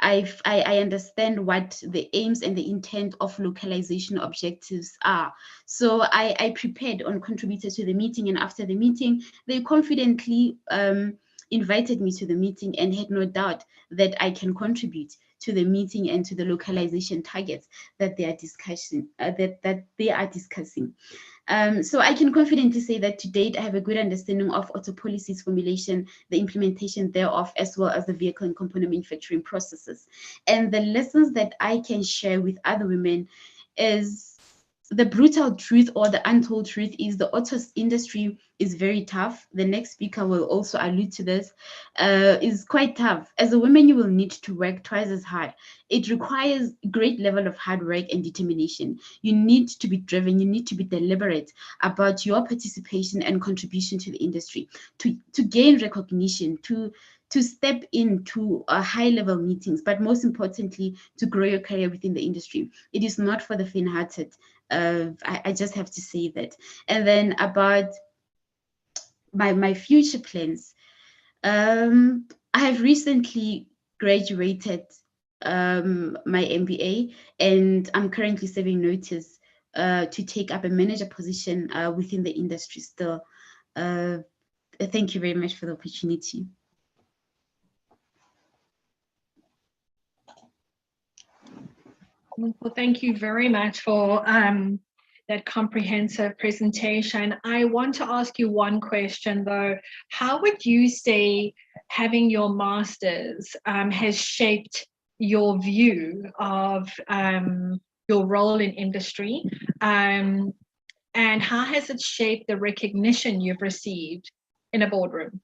Speaker 6: I understand what the aims and the intent of localization objectives are. So I prepared on contributed to the meeting, and after the meeting, they confidently invited me to the meeting and had no doubt that I can contribute to the meeting and to the localization targets that they are discussing. So I can confidently say that to date, I have a good understanding of auto policies formulation, the implementation thereof, as well as the vehicle and component manufacturing processes. And the lessons that I can share with other women is the brutal truth, or the untold truth, is the auto industry is very tough. The next speaker will also allude to this, is quite tough. As a woman, you will need to work twice as hard. It requires a great level of hard work and determination. You need to be driven, you need to be deliberate about your participation and contribution to the industry, to gain recognition, to step into high-level meetings, but most importantly, to grow your career within the industry. It is not for the faint-hearted. I just have to say that. And then about my future plans. I have recently graduated my MBA, and I'm currently serving notice to take up a manager position within the industry still. Thank you very much for the opportunity.
Speaker 1: Well, thank you very much for that comprehensive presentation. I want to ask you one question though. How would you say having your master's has shaped your view of your role in industry? And how has it shaped the recognition you've received in a boardroom?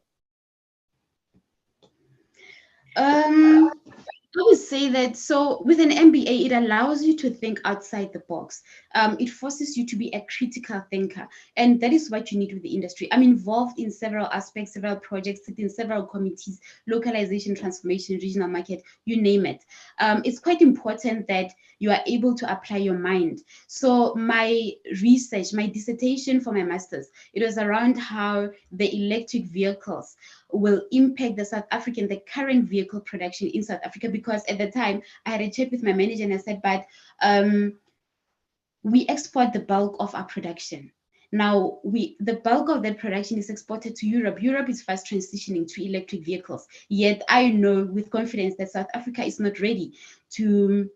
Speaker 6: I would say that, so with an MBA, it allows you to think outside the box. It forces you to be a critical thinker, and that is what you need with the industry. I'm involved in several aspects, several projects, sit in several committees, localization, transformation, regional market, you name it. It's quite important that you are able to apply your mind. So my research, my dissertation for my master's, it was around how the electric vehicles will impact the current vehicle production in South Africa, because at the time I had a chat with my manager and I said, but we export the bulk of our production. Now, the bulk of that production is exported to Europe. Europe is fast transitioning to electric vehicles. Yet I know with confidence that South Africa is not ready to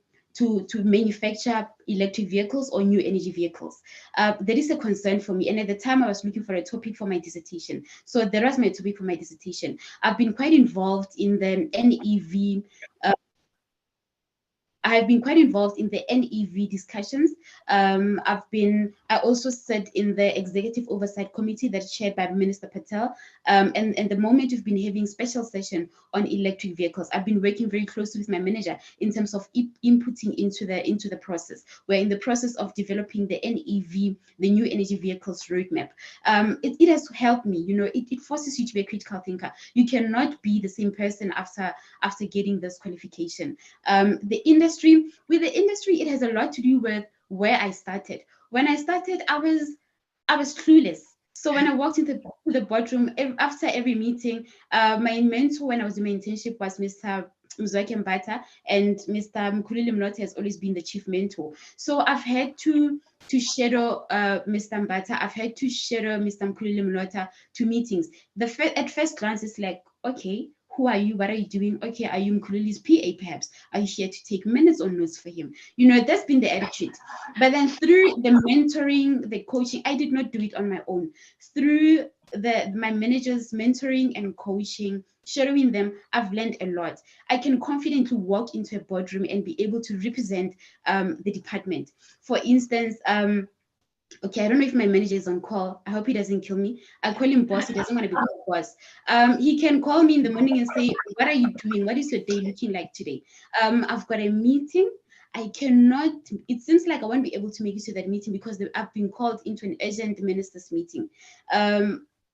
Speaker 6: manufacture electric vehicles or new energy vehicles. That is a concern for me. And at the time I was looking for a topic for my dissertation. So that was my topic for my dissertation. I've been quite involved in the NEV I've been quite involved in the NEV discussions. I also sit in the Executive Oversight Committee that's chaired by Minister Patel. And the moment we've been having special session on electric vehicles, I've been working very closely with my manager in terms of inputting into the process. We're in the process of developing the NEV, the new energy vehicles roadmap. It has helped me, it forces you to be a critical thinker. You cannot be the same person after getting this qualification. With the industry, it has a lot to do with where I started. When I started, I was clueless. So when I walked into the boardroom, after every meeting, my mentor when I was in my internship was Mr. Mzwake Mbata, and Mr. Mkhululi Mnotha has always been the chief mentor. So I've had to shadow Mr. Mbata. I've had to shadow Mr. Mkhululi Mnotha to meetings. At first glance, it's like, okay, who are you? What are you doing? Okay, are you Mkhululi's PA perhaps? Are you here to take minutes or notes for him? You know, that's been the attitude. But then through the mentoring, the coaching, I did not do it on my own. Through my managers mentoring and coaching, shadowing them, I've learned a lot. I can confidently walk into a boardroom and be able to represent the department. For instance, okay, I don't know if my manager is on call. I hope he doesn't kill me. I call him boss. He doesn't want to be called boss. He can call me in the morning and say, what are you doing? What is your day looking like today? I've got a meeting. I cannot, it seems like I won't be able to make it to that meeting because I've been called into an urgent ministers meeting.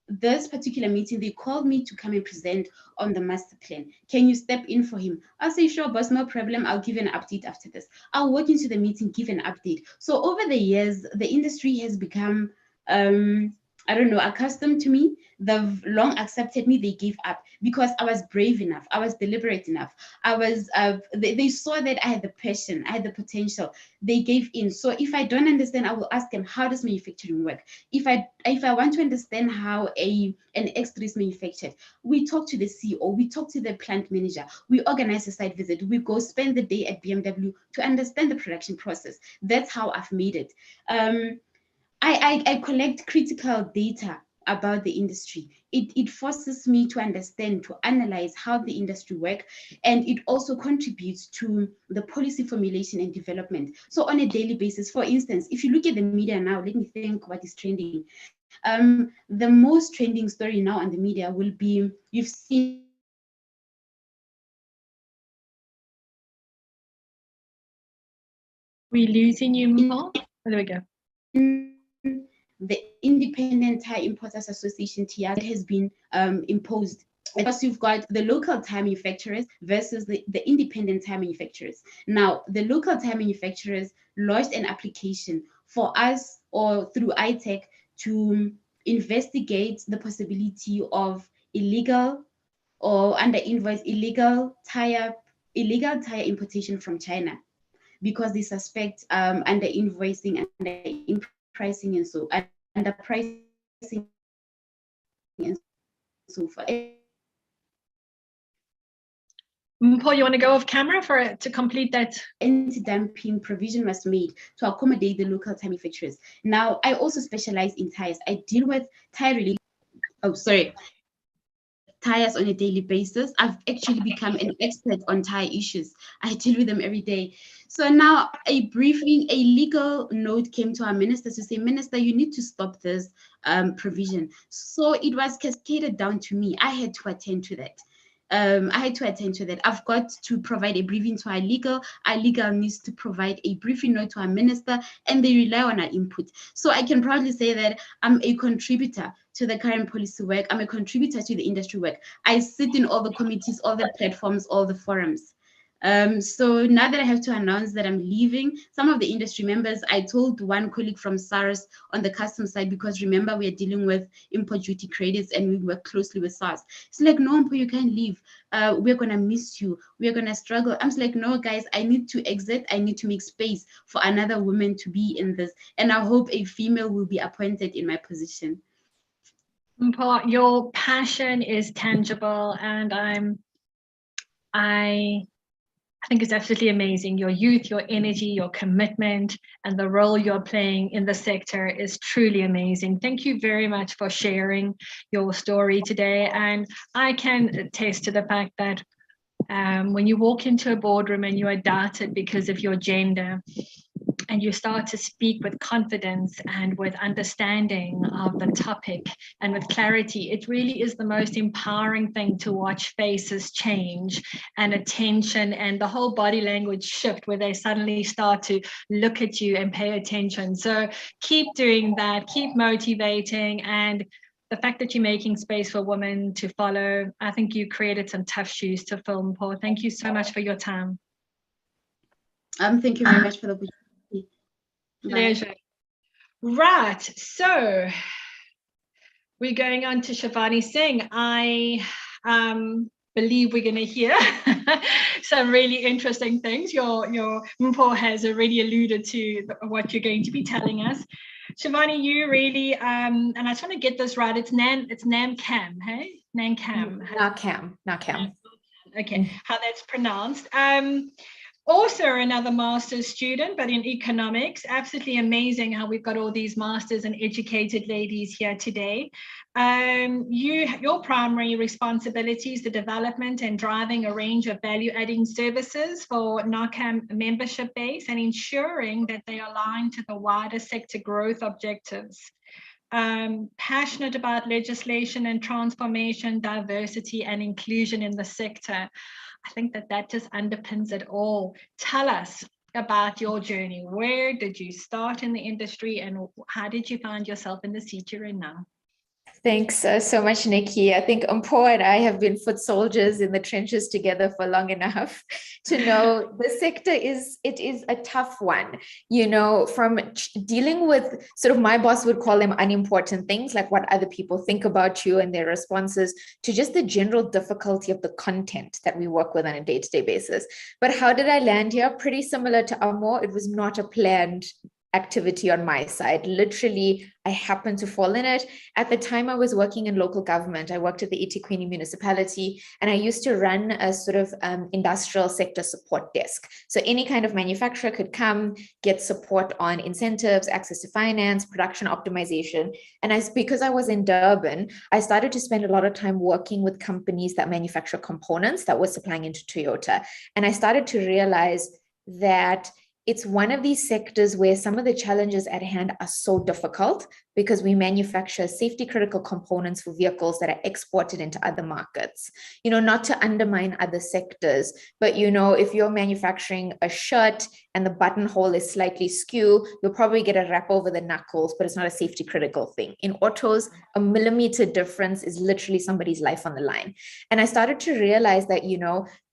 Speaker 6: This particular meeting, they called me to come and present on the master plan. Can you step in for him? I'll say, sure, boss, no problem. I'll give you an update after this. I'll walk into the meeting, give an update. So over the years, the industry has become, I don't know, accustomed to me. They've long accepted me. They gave up because I was brave enough. I was deliberate enough. I was, they saw that I had the passion, I had the potential. They gave in. So if I don't understand, I will ask them, how does manufacturing work? If I want to understand how an X3 is manufactured, we talk to the CEO, we talk to the plant manager, we organize a site visit, we go spend the day at BMW to understand the production process. That's how I've made it. I collect critical data about the industry. It forces me to understand, to analyze how the industry works, and it also contributes to the policy formulation and development. So on a daily basis, for instance, if you look at the media now, let me think what is trending. The most trending story now on the media will be, you've seen
Speaker 1: We're losing you, Mpho. Oh, there we go.
Speaker 6: The Independent Tire Importers Association TIA that has been imposed. Because you've got the local tire manufacturers versus the independent tire manufacturers. Now, the local tire manufacturers lodged an application for us or through ITEC to investigate the possibility of illegal or under invoice illegal tire importation from China, because they suspect under invoicing, under pricing, and so under pricing and so forth.
Speaker 1: Mpho, you want to go off camera for it to complete that?
Speaker 6: Anti-dumping provision was made to accommodate the local tire manufacturers. Now, I also specialize in tires. I deal with tires on a daily basis. I've actually become an expert on tire issues. I deal with them every day. So now a legal note came to our minister to say, Minister, you need to stop this provision. So it was cascaded down to me. I had to attend to that. I've got to provide a briefing to our legal. Our legal needs to provide a briefing note to our minister, and they rely on our input. So I can proudly say that I'm a contributor to the current policy work. I'm a contributor to the industry work. I sit in all the committees, all the platforms, all the forums. So now that I have to announce that I'm leaving, some of the industry members, I told one colleague from SARS on the customs side, because remember, we are dealing with import duty credits and we work closely with SARS. It's like, no, Mpho, you can't leave. We're going to miss you. We're going to struggle. I'm like, no, guys, I need to exit. I need to make space for another woman to be in this. And I hope a female will be appointed in my position.
Speaker 1: Mpho, your passion is tangible, and I think it's absolutely amazing. Your youth, your energy, your commitment, and the role you're playing in the sector is truly amazing. Thank you very much for sharing your story today. And I can attest to the fact that when you walk into a boardroom and you are doubted because of your gender, and you start to speak with confidence and with understanding of the topic and with clarity, it really is the most empowering thing to watch faces change and attention and the whole body language shift, where they suddenly start to look at you and pay attention. So keep doing that, keep motivating, and the fact that you're making space for women to follow, I think you created some tough shoes to fill, Mpho. Thank you so much for your time.
Speaker 6: Thank you very much for the opportunity.
Speaker 1: Pleasure. Right, so We're going on to Shivani Singh. I believe we're going to hear some really interesting things. Your Mpho has already alluded to what you're going to be telling us. Shivani, you really, and I just want to get this right. It's NamCam, hey? NamCam.
Speaker 7: NamCam.
Speaker 1: Okay, how that's pronounced. Also another master's student, but in economics. Absolutely amazing how we've got all these masters and educated ladies here today. Your primary responsibility is the development and driving a range of value-adding services for NACAM membership base and ensuring that they align to the wider sector growth objectives. Passionate about legislation and transformation, diversity and inclusion in the sector. I think that just underpins it all. Tell us about your journey. Where did you start in the industry and how did you find yourself in the seat you're in now?
Speaker 7: Thanks so much, Nikki. I think Mpho and I have been foot soldiers in the trenches together for long enough to know the sector is a tough one, from dealing with sort of, my boss would call them unimportant things like what other people think about you and their responses, to just the general difficulty of the content that we work with on a day-to-day basis. But how did I land here? Pretty similar to Amo. It was not a planned activity on my side. Literally, I happened to fall in it. At the time I was working in local government, I worked at the eThekwini municipality, and I used to run a sort of industrial sector support desk. So any kind of manufacturer could come, get support on incentives, access to finance, production optimization. And because I was in Durban, I started to spend a lot of time working with companies that manufacture components that were supplying into Toyota. And I started to realize that it's one of these sectors where some of the challenges at hand are so difficult because we manufacture safety critical components for vehicles that are exported into other markets. Not to undermine other sectors, but if you're manufacturing a shirt and the buttonhole is slightly skew, you'll probably get a wrap over the knuckles, but it's not a safety critical thing. In autos, a millimeter difference is literally somebody's life on the line. And I started to realize that,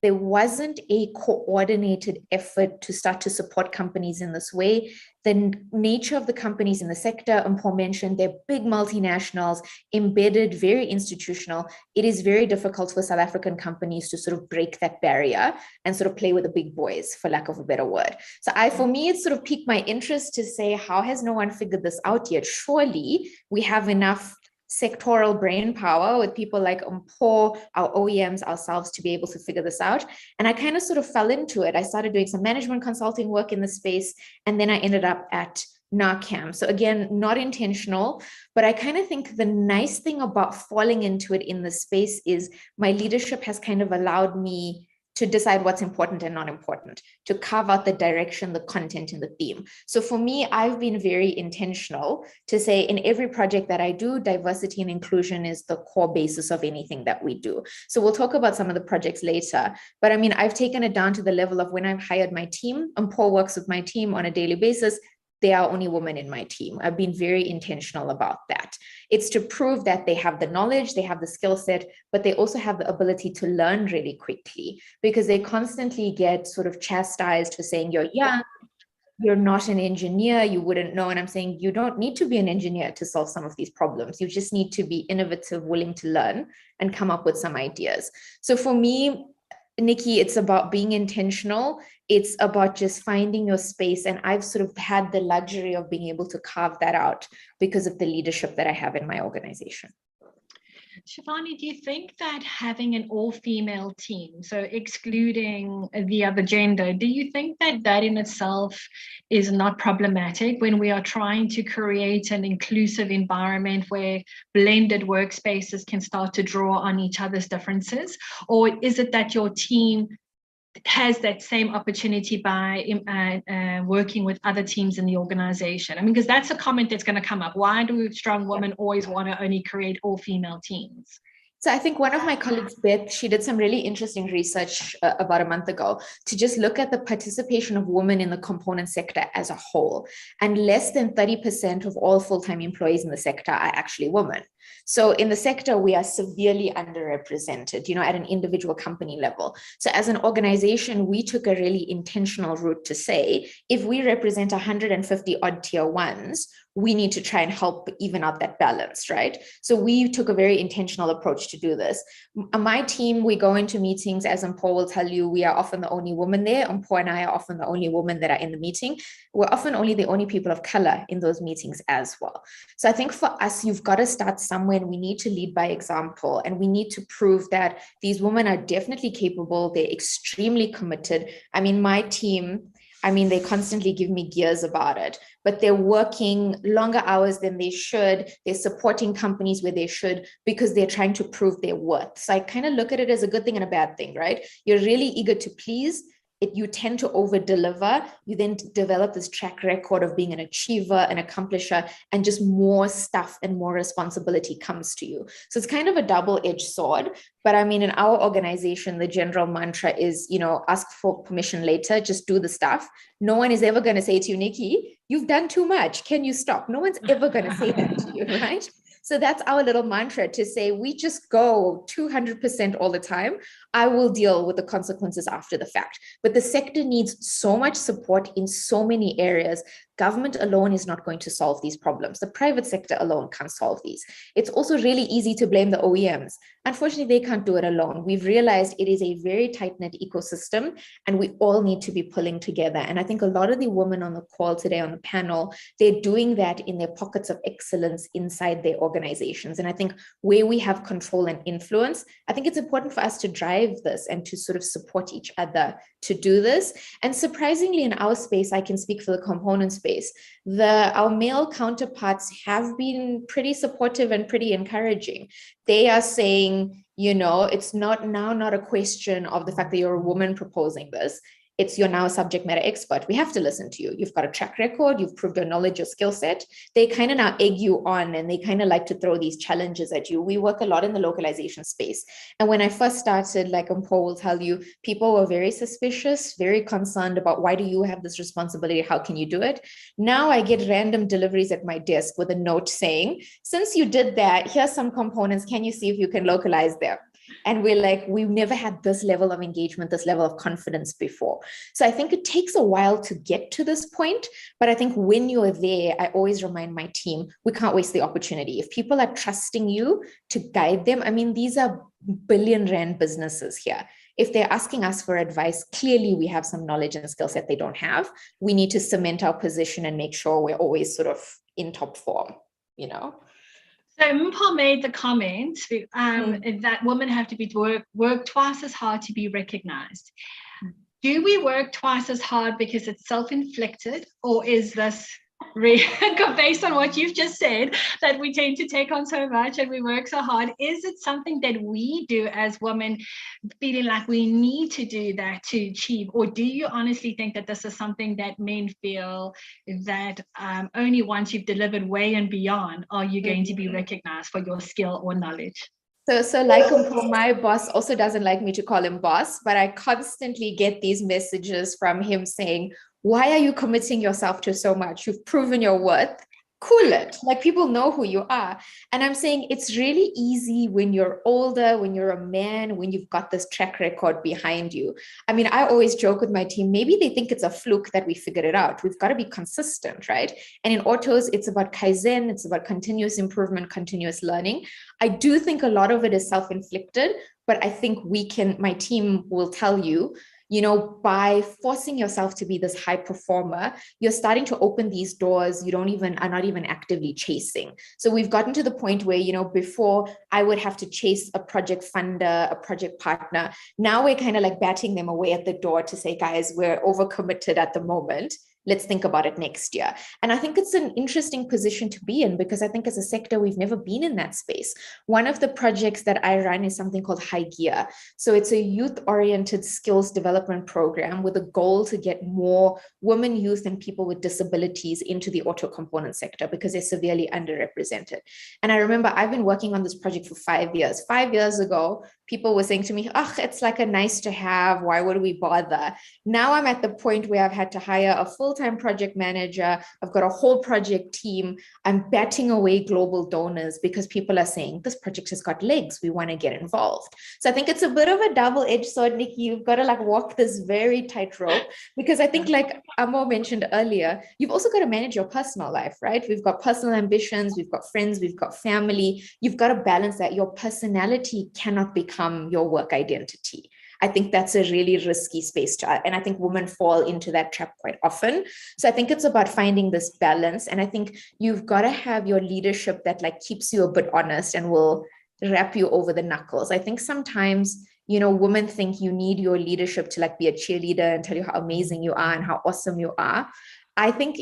Speaker 7: there wasn't a coordinated effort to start to support companies in this way. The nature of the companies in the sector, Mpho mentioned, they're big multinationals, embedded, very institutional. It is very difficult for South African companies to sort of break that barrier and sort of play with the big boys, for lack of a better word. So for me, it sort of piqued my interest to say, how has no one figured this out yet? Surely we have enough sectoral brain power with people like Mpho, our OEMs, ourselves, to be able to figure this out. And I kind of sort of fell into it. I started doing some management consulting work in the space, and then I ended up at NACAM. So again, not intentional, but I kind of think the nice thing about falling into it in the space is my leadership has kind of allowed me to decide what's important and not important, to carve out the direction, the content, and the theme. So for me, I've been very intentional to say in every project that I do, diversity and inclusion is the core basis of anything that we do. So we'll talk about some of the projects later, but I mean, I've taken it down to the level of when I've hired my team, and Paul works with my team on a daily basis, they are only women in my team. I've been very intentional about that. It's to prove that they have the knowledge, they have the skill set, but they also have the ability to learn really quickly, because they constantly get sort of chastised for saying, you're young, you're not an engineer, you wouldn't know. And I'm saying, you don't need to be an engineer to solve some of these problems. You just need to be innovative, willing to learn and come up with some ideas. So for me, Nikki, it's about being intentional. It's about just finding your space. And I've sort of had the luxury of being able to carve that out because of the leadership that I have in my organization.
Speaker 1: Shivani, do you think that having an all-female team, so excluding the other gender, do you think that that in itself is not problematic when we are trying to create an inclusive environment where blended workspaces can start to draw on each other's differences? Or is it that your team has that same opportunity by working with other teams in the organization? I mean, because that's a comment that's going to come up. Why do strong women always want to only create all-female teams?
Speaker 7: So I think one of my colleagues, Beth, she did some really interesting research about a month ago to just look at the participation of women in the component sector as a whole. And less than 30% of all full-time employees in the sector are actually women. So in the sector, we are severely underrepresented, at an individual company level. So as an organization, we took a really intentional route to say, if we represent 150 odd tier ones, we need to try and help even out that balance, right? So we took a very intentional approach to do this. My team, we go into meetings, as Mpho will tell you, we are often the only woman there. Mpho and I are often the only women that are in the meeting. We're often only the only people of color in those meetings as well. So I think for us, you've got to start somewhere, and we need to lead by example, and we need to prove that these women are definitely capable. They're extremely committed. I mean, my team, they constantly give me gears about it, but they're working longer hours than they should. They're supporting companies where they should, because they're trying to prove their worth. So I kind of look at it as a good thing and a bad thing, right? You're really eager to please. You tend to over deliver. You then develop this track record of being an achiever, an accomplisher, and just more stuff and more responsibility comes to you. So it's kind of a double-edged sword. But in our organization, the general mantra is, ask for permission later, just do the stuff. No one is ever going to say to you, Nikki, you've done too much. Can you stop? No one's ever going to say that to you, right? So that's our little mantra, to say, we just go 200% all the time. I will deal with the consequences after the fact. But the sector needs so much support in so many areas. Government alone is not going to solve these problems. The private sector alone can't solve these. It's also really easy to blame the OEMs. Unfortunately, they can't do it alone. We've realized it is a very tight-knit ecosystem, and we all need to be pulling together. And I think a lot of the women on the call today on the panel, they're doing that in their pockets of excellence inside their organizations. And I think where we have control and influence, I think it's important for us to drive this and to sort of support each other to do this. And surprisingly, in our space, I can speak for the component space, our male counterparts have been pretty supportive and pretty encouraging. They are saying, it's not a question of the fact that you're a woman proposing this. It's, you're now a subject matter expert. We have to listen to you. You've got a track record. You've proved your knowledge, your skill set. They kind of now egg you on, and they kind of like to throw these challenges at you. We work a lot in the localization space. And when I first started, like Mpho will tell you, people were very suspicious, very concerned about, why do you have this responsibility? How can you do it? Now I get random deliveries at my desk with a note saying, since you did that, here's some components. Can you see if you can localize them? And we're like, we've never had this level of engagement, this level of confidence before. So I think it takes a while to get to this point. But I think when you're there, I always remind my team, we can't waste the opportunity. If people are trusting you to guide them, these are billion-rand businesses here. If they're asking us for advice, clearly we have some knowledge and skill set they don't have. We need to cement our position and make sure we're always sort of in top form,
Speaker 1: So Mpho made the comment that women have to work twice as hard to be recognized. Do we work twice as hard because it's self-inflicted, or is this based on what you've just said, that we tend to take on so much and we work so hard? Is it something that we do as women, feeling like we need to do that to achieve? Or do you honestly think that this is something that men feel that only once you've delivered way and beyond are you going to be recognized for your skill or knowledge?
Speaker 7: So like my boss also doesn't like me to call him boss, but I constantly get these messages from him saying, why are you committing yourself to so much? You've proven your worth. Cool it. Like, people know who you are. And I'm saying it's really easy when you're older, when you're a man, when you've got this track record behind you. I always joke with my team, maybe they think it's a fluke that we figured it out. We've got to be consistent, right? And in autos, it's about Kaizen, it's about continuous improvement, continuous learning. I do think a lot of it is self-inflicted, but I think my team will tell you, by forcing yourself to be this high performer, you're starting to open these doors are not even actively chasing. So we've gotten to the point where, before I would have to chase a project funder, a project partner. Now we're kind of like batting them away at the door to say, guys, we're overcommitted at the moment. Let's think about it next year. And I think it's an interesting position to be in, because I think as a sector, we've never been in that space. One of the projects that I run is something called High Gear. So it's a youth-oriented skills development program with a goal to get more women, youth, and people with disabilities into the auto component sector, because they're severely underrepresented. And I remember I've been working on this project for 5 years. 5 years ago, people were saying to me, oh, it's like a nice to have. Why would we bother? Now I'm at the point where I've had to hire a full-time project manager. I've got a whole project team. I'm batting away global donors because people are saying this project has got legs. We want to get involved. So I think it's a bit of a double-edged sword, Nikki. You've got to like walk this very tight rope, because I think like Amo mentioned earlier, you've also got to manage your personal life, right? We've got personal ambitions, we've got friends, we've got family. You've got to balance that. Your personality cannot become your work identity. I think that's a really risky space to, and I think women fall into that trap quite often. So I think it's about finding this balance. And I think you've got to have your leadership that like keeps you a bit honest and will wrap you over the knuckles. I think sometimes, you know, women think you need your leadership to like be a cheerleader and tell you how amazing you are and how awesome you are. I think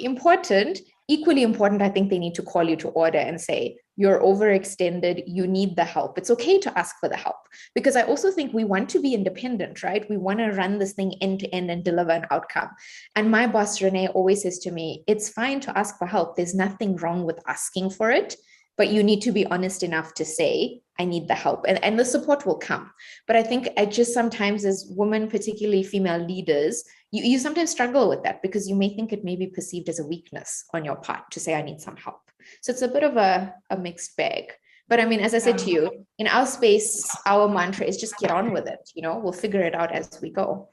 Speaker 7: equally important, I think they need to call you to order and say, you're overextended, you need the help. It's okay to ask for the help, because I also think we want to be independent, right? We want to run this thing end to end and deliver an outcome. And my boss, Renee, always says to me, it's fine to ask for help. There's nothing wrong with asking for it, but you need to be honest enough to say, I need the help, and the support will come. But I think I just sometimes as women, particularly female leaders, you sometimes struggle with that because you may think it may be perceived as a weakness on your part to say, I need some help. So it's a bit of a mixed bag. But I mean, as I said to you, in our space, our mantra is just get on with it. You know, we'll figure it out as we go.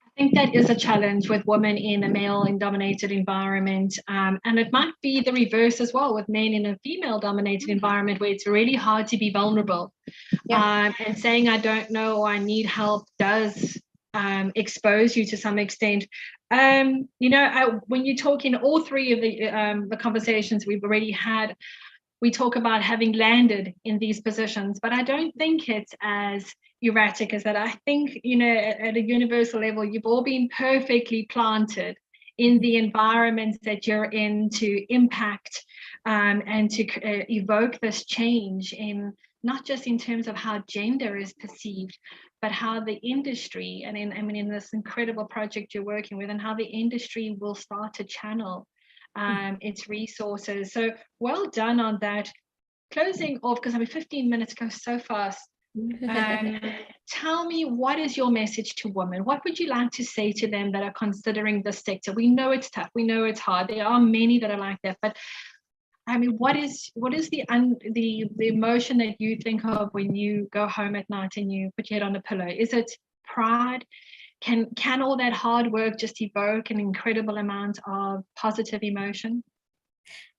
Speaker 1: I think that is a challenge with women in a male-dominated environment. And it might be the reverse as well with men in a female-dominated environment where it's really hard to be vulnerable. Yeah. And saying, I don't know, or I need help does expose you to some extent. You know, when you talk in all three of the conversations we've already had, we talk about having landed in these positions, but I don't think it's as erratic as that. I think, you know, at a universal level, you've all been perfectly planted in the environments that you're in to impact and to evoke this change in not just in terms of how gender is perceived, but how the industry, and in this incredible project you're working with, and how the industry will start to channel its resources. So well done on that. Closing off, because I mean 15 minutes go so fast. Tell me, what is your message to women? What would you like to say to them that are considering this sector? We know it's tough, we know it's hard, there are many that are like that, but I mean, what is the emotion that you think of when you go home at night and you put your head on a pillow? Is it pride? Can all that hard work just evoke an incredible amount of positive emotion?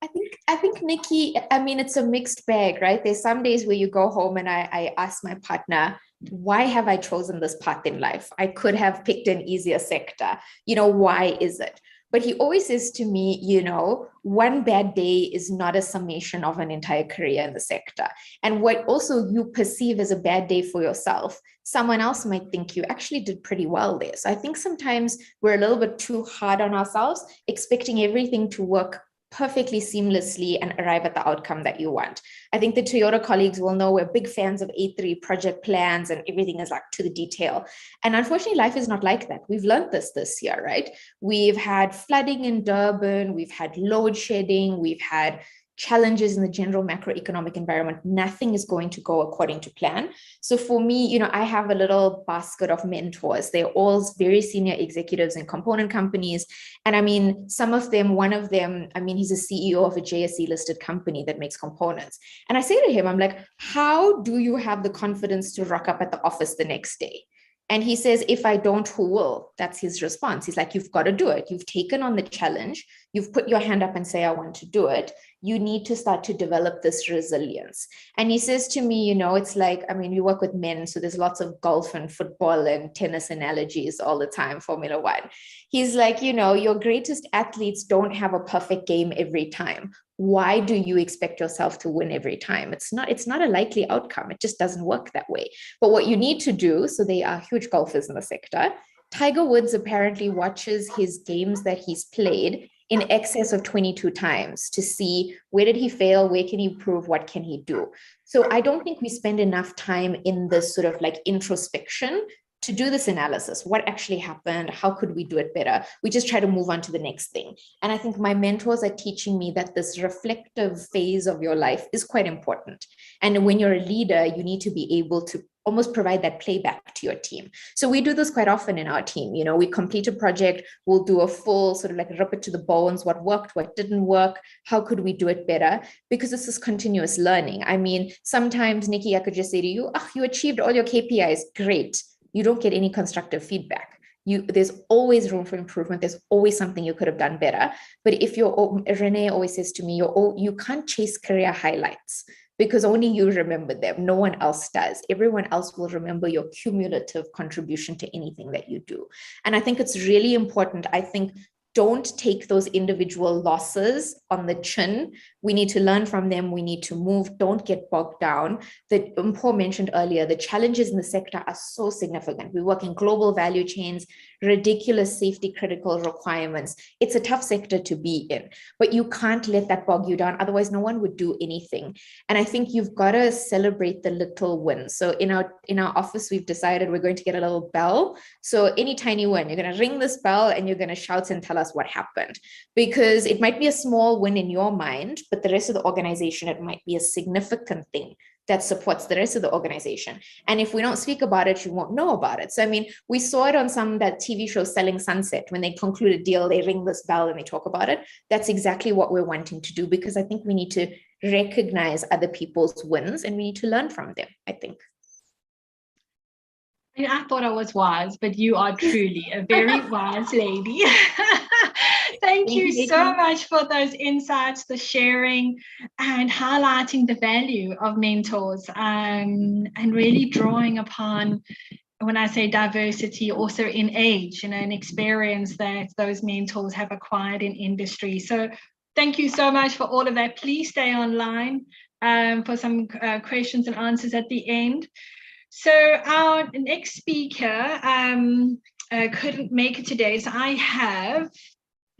Speaker 7: I think, Nikki, I mean, it's a mixed bag, right? There's some days where you go home and I ask my partner, why have I chosen this path in life? I could have picked an easier sector. You know, why is it? But he always says to me, you know, one bad day is not a summation of an entire career in the sector. And what also you perceive as a bad day for yourself, someone else might think you actually did pretty well there. So I think sometimes we're a little bit too hard on ourselves, expecting everything to work perfectly seamlessly and arrive at the outcome that you want. I think the Toyota colleagues will know we're big fans of A3 project plans and everything is like to the detail. And unfortunately, life is not like that. We've learned this year, right? We've had flooding in Durban, we've had load shedding, we've had challenges in the general macroeconomic environment. Nothing is going to go according to plan. So for me, you know, I have a little basket of mentors. They're all very senior executives in component companies. And I mean, some of them, one of them, I mean, he's a CEO of a JSE listed company that makes components. And I say to him, I'm like, how do you have the confidence to rock up at the office the next day? And he says, if I don't, who will? That's his response. He's like, you've got to do it. You've taken on the challenge. You've put your hand up and say, I want to do it. You need to start to develop this resilience. And he says to me, you know, it's like, I mean, we work with men, so there's lots of golf and football and tennis analogies all the time, Formula One. He's like, you know, your greatest athletes don't have a perfect game every time. Why do you expect yourself to win every time? It's not a likely outcome. It just doesn't work that way. But what you need to do, so they are huge golfers in the sector. Tiger Woods apparently watches his games that he's played in excess of 22 times to see where did he fail, where can he improve, what can he do. So I don't think we spend enough time in this sort of like introspection to do this analysis. What actually happened? How could we do it better? We just try to move on to the next thing. And I think my mentors are teaching me that this reflective phase of your life is quite important. And when you're a leader, you need to be able to almost provide that playback to your team. So we do this quite often in our team. You know, we complete a project, we'll do a full sort of like rip it to the bones, what worked, what didn't work, how could we do it better? Because it's this continuous learning. I mean, sometimes, Nikki, I could just say to you, oh, you achieved all your KPIs, great. You don't get any constructive feedback. There's always room for improvement. There's always something you could have done better. But if Renee always says to me, you can't chase career highlights, because only you remember them. No one else does. Everyone else will remember your cumulative contribution to anything that you do. And I think it's really important. I think don't take those individual losses on the chin. We need to learn from them. We need to move. Don't get bogged down. That Mpho mentioned earlier, the challenges in the sector are so significant. We work in global value chains, ridiculous safety critical requirements. It's a tough sector to be in, but you can't let that bog you down. Otherwise, no one would do anything. And I think you've got to celebrate the little wins. So in our office, we've decided we're going to get a little bell. So any tiny win, you're going to ring this bell and you're going to shout and tell us what happened, because it might be a small win in your mind, but the rest of the organization, it might be a significant thing that supports the rest of the organization. And if we don't speak about it, you won't know about it. So, I mean, we saw it on that TV show Selling Sunset. When they conclude a deal, they ring this bell and they talk about it. That's exactly what we're wanting to do, because I think we need to recognize other people's wins and we need to learn from them, I think.
Speaker 1: I thought I was wise, but you are truly a very wise lady. Thank you so much for those insights, the sharing, and highlighting the value of mentors, and really drawing upon, when I say diversity, also in age, and experience that those mentors have acquired in industry. So thank you so much for all of that. Please stay online for some questions and answers at the end. So our next speaker couldn't make it today, so I have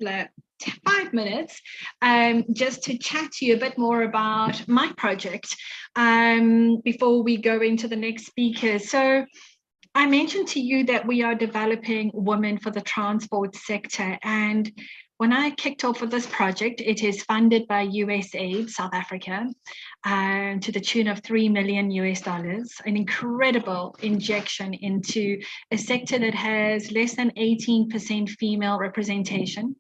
Speaker 1: 5 minutes just to chat to you a bit more about my project before we go into the next speaker. So I mentioned to you that we are developing women for the transport sector, and when I kicked off with this project, it is funded by USAID South Africa to the tune of $3 million, an incredible injection into a sector that has less than 18% female representation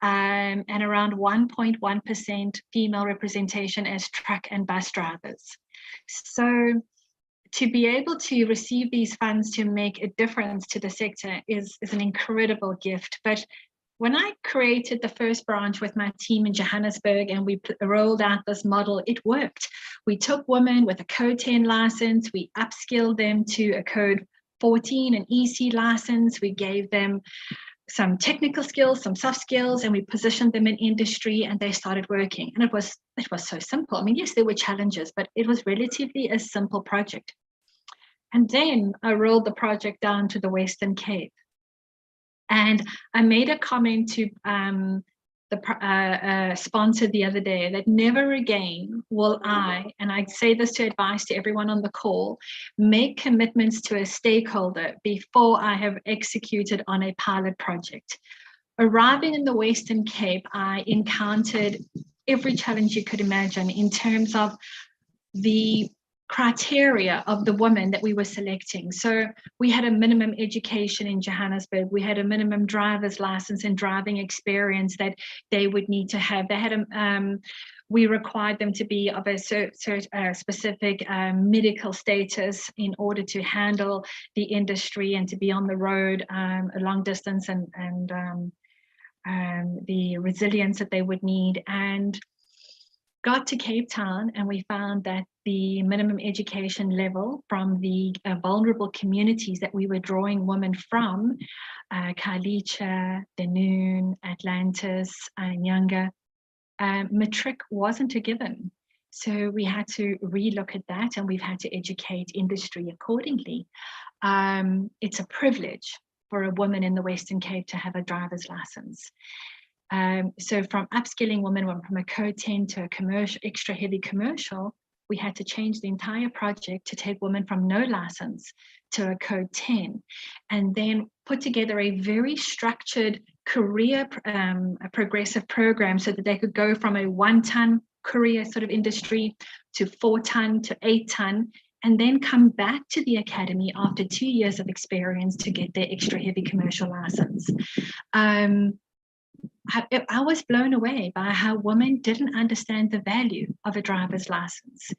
Speaker 1: and around 1.1% female representation as truck and bus drivers. So to be able to receive these funds to make a difference to the sector is an incredible gift. But when I created the first branch with my team in Johannesburg and we rolled out this model, it worked. We took women with a Code 10 license, we upskilled them to a Code 14, an EC license, we gave them some technical skills, some soft skills, and we positioned them in industry and they started working. And it was so simple. I mean, yes, there were challenges, but it was relatively a simple project. And then I rolled the project down to the Western Cape. And I made a comment to the sponsor the other day that never again will I, and I say this to advise to everyone on the call, make commitments to a stakeholder before I have executed on a pilot project. Arriving in the Western Cape, I encountered every challenge you could imagine in terms of the criteria of the women that we were selecting. So we had a minimum education in Johannesburg. We had a minimum driver's license and driving experience that they would need to have. They had we required them to be of a specific medical status in order to handle the industry and to be on the road a long distance and the resilience that they would need. And got to Cape Town and we found that the minimum education level from the vulnerable communities that we were drawing women from, Khayelitsha, Dunoon, Atlantis, Nyanga, matric wasn't a given. So we had to relook at that and we've had to educate industry accordingly. It's a privilege for a woman in the Western Cape to have a driver's license. So from upskilling women from a Code 10 to a commercial, extra heavy commercial, we had to change the entire project to take women from no license to a Code 10 and then put together a very structured career a progressive program so that they could go from a 1-ton career sort of industry to 4-ton to 8-ton and then come back to the academy after 2 years of experience to get their extra heavy commercial license. I was blown away by how women didn't understand the value of a driver's license,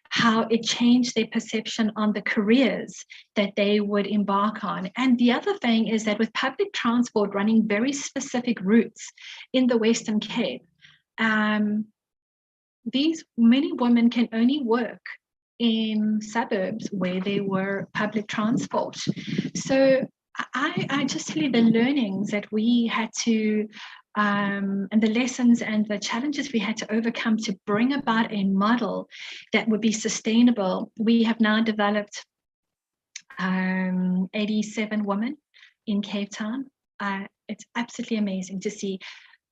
Speaker 1: how it changed their perception on the careers that they would embark on. And the other thing is that with public transport running very specific routes in the Western Cape, these many women can only work in suburbs where there were public transport. So I just tell you the learnings that we had to, and the lessons and the challenges we had to overcome to bring about a model that would be sustainable. We have now developed 87 women in Cape Town. It's absolutely amazing to see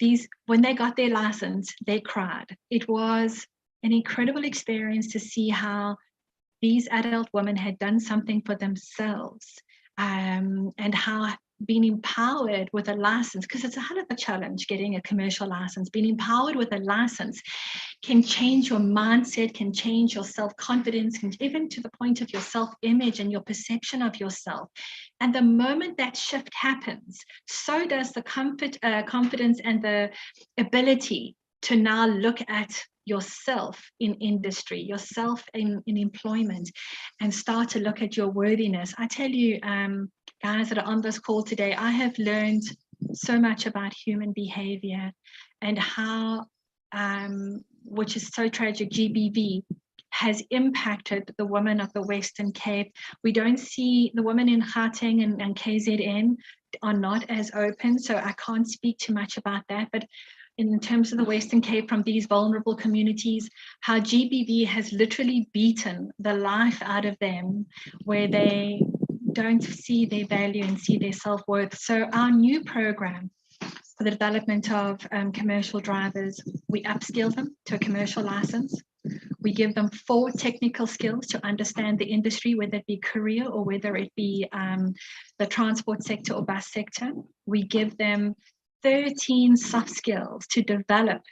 Speaker 1: these, when they got their license, they cried. It was an incredible experience to see how these adult women had done something for themselves, and how being empowered with a license, because it's a hell of a challenge getting a commercial license, being empowered with a license can change your mindset, can change your self-confidence, can even to the point of your self-image and your perception of yourself. And the moment that shift happens, so does the confidence and the ability to now look at yourself in industry, yourself in employment, and start to look at your worthiness. I tell you, guys that are on this call today, I have learned so much about human behavior and how, which is so tragic, GBV has impacted the women of the Western Cape. We don't see the women in Gauteng and KZN are not as open, so I can't speak too much about that. But in terms of the Western Cape, from these vulnerable communities, how GBV has literally beaten the life out of them, where they don't see their value and see their self-worth. So our new program for the development of commercial drivers, we upskill them to a commercial license. We give them 4 technical skills to understand the industry, whether it be courier or whether it be the transport sector or bus sector. We give them 13 soft skills to develop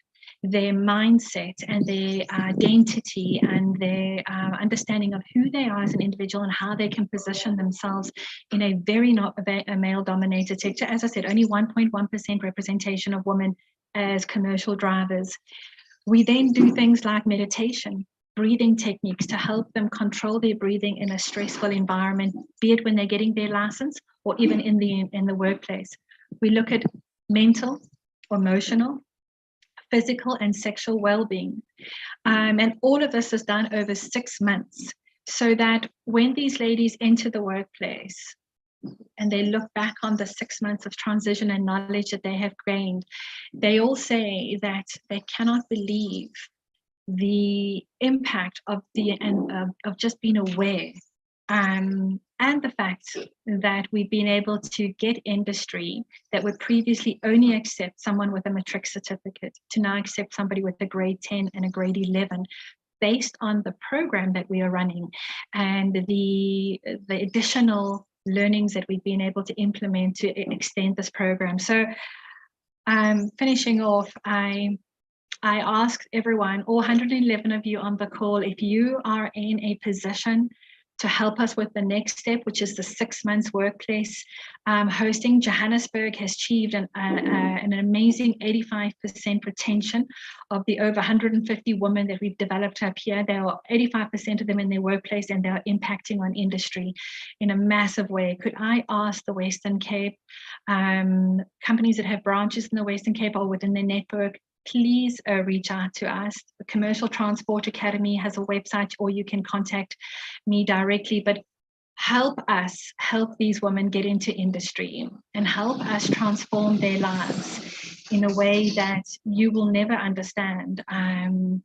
Speaker 1: their mindset and their identity and their understanding of who they are as an individual and how they can position themselves in a very not a male-dominated sector. As I said, only 1.1% representation of women as commercial drivers. We then do things like meditation, breathing techniques to help them control their breathing in a stressful environment, be it when they're getting their license or even in the workplace. We look at mental, emotional, physical, and sexual well-being. And all of this is done over 6 months, so that when these ladies enter the workplace and they look back on the 6 months of transition and knowledge that they have gained, they all say that they cannot believe the impact of of just being aware, and the fact that we've been able to get industry that would previously only accept someone with a matric certificate to now accept somebody with a grade 10 and a grade 11, based on the program that we are running and the additional learnings that we've been able to implement to extend this program. So finishing off, I ask everyone, all 111 of you on the call, if you are in a position to help us with the next step, which is the 6 months workplace hosting. Johannesburg has achieved an amazing 85% retention of the over 150 women that we've developed up here. There are 85% of them in their workplace, and they're impacting on industry in a massive way. Could I ask the Western Cape, companies that have branches in the Western Cape or within their network, please reach out to us. The Commercial Transport Academy has a website, or you can contact me directly, but help us help these women get into industry and help us transform their lives in a way that you will never understand, and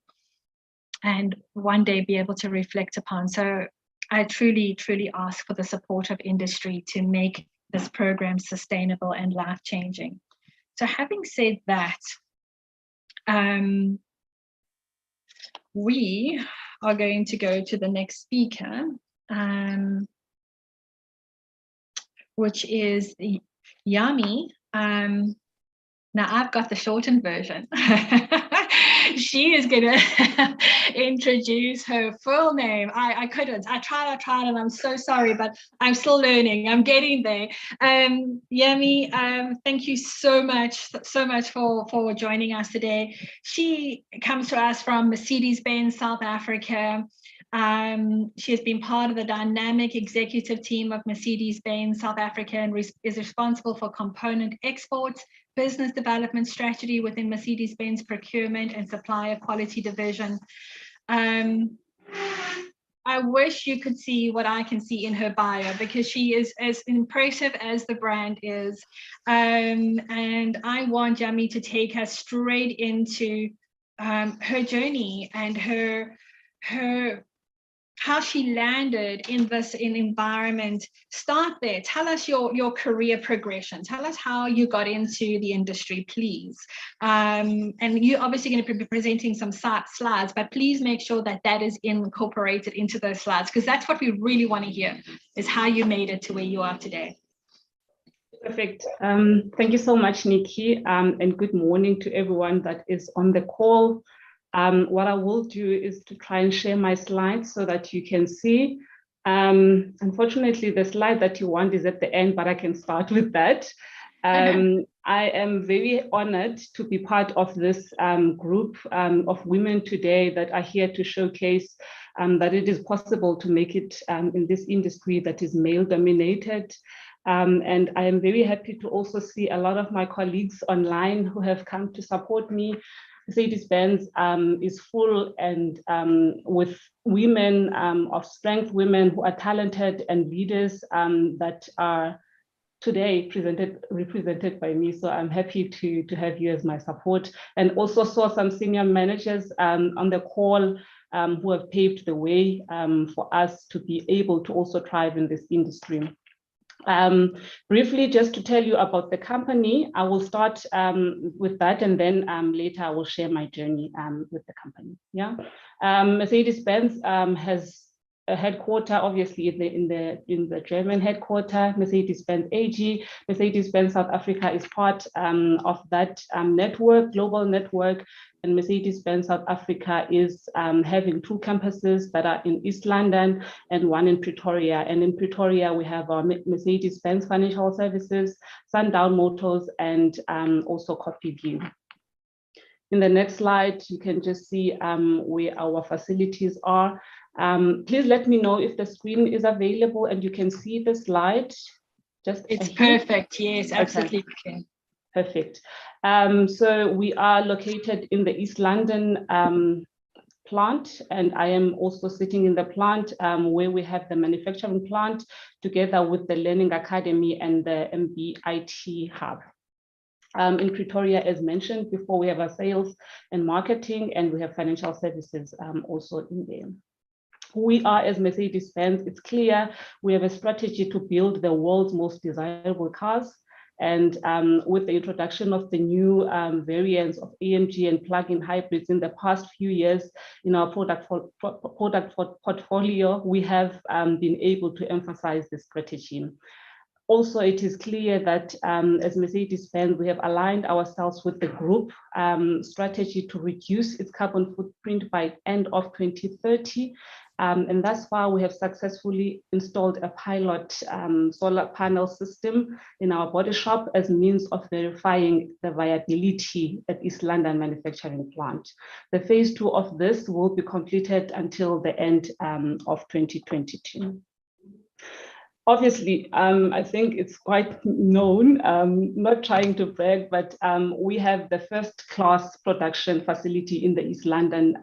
Speaker 1: one day be able to reflect upon. So I truly, truly ask for the support of industry to make this program sustainable and life-changing. So having said that, we are going to go to the next speaker, which is Yami. Now I've got the shortened version. she is going to introduce her full name. I couldn't. I tried, and I'm so sorry, but I'm still learning. I'm getting there. Yemi, thank you so much for joining us today. She comes to us from Mercedes-Benz South Africa. She has been part of the dynamic executive team of Mercedes-Benz South Africa and is responsible for component exports, business development strategy within Mercedes-Benz procurement and supplier quality division. I wish you could see what I can see in her bio, because she is as impressive as the brand is. And I want Yemi to take us straight into her journey and her how she landed in this environment. Start there. Tell us your career progression. Tell us how you got into the industry, please. And you're obviously going to be presenting some slides, but please make sure that is incorporated into those slides, because that's what we really want to hear, is how you made it to where you are today.
Speaker 8: Perfect. Thank you so much, Nikki, and good morning to everyone that is on the call. What I will do is to try and share my slides so that you can see. Unfortunately, the slide that you want is at the end, but I can start with that. I am very honored to be part of this group of women today that are here to showcase that it is possible to make it in this industry that is male dominated. And I am very happy to also see a lot of my colleagues online who have come to support me. Mercedes-Benz is full and with women of strength, women who are talented and leaders that are today represented by me. So I'm happy to have you as my support, and also saw some senior managers on the call who have paved the way for us to be able to also thrive in this industry. Briefly, just to tell you about the company, I will start with that, and then later I will share my journey with the company. Yeah, Mercedes-Benz has a headquarter, obviously in the German headquarter, Mercedes-Benz AG. Mercedes-Benz South Africa is part of that network, global network. And Mercedes-Benz South Africa is having 2 campuses that are in East London and 1 in Pretoria. And in Pretoria, we have our Mercedes-Benz Financial Services, Sundown Motors, and also Coffee View. In the next slide, you can just see where our facilities are. Please let me know if the screen is available and you can see the slide.
Speaker 1: It's perfect. Yes, absolutely. Okay.
Speaker 8: Perfect. So we are located in the East London plant, and I am also sitting in the plant where we have the manufacturing plant together with the Learning Academy and the MBIT Hub. In Pretoria, as mentioned before, we have our sales and marketing, and we have financial services also in there. Who we are as Mercedes-Benz, it's clear we have a strategy to build the world's most desirable cars. And with the introduction of the new variants of AMG and plug-in hybrids in the past few years in our product portfolio, we have been able to emphasize this strategy. Also, it is clear that as Mercedes-Benz, we have aligned ourselves with the group strategy to reduce its carbon footprint by end of 2030. And thus far, we have successfully installed a pilot solar panel system in our body shop as means of verifying the viability at East London manufacturing plant. The phase 2 of this will be completed until the end of 2022. Obviously, I think it's quite known, not trying to brag, but we have the first class production facility in the East London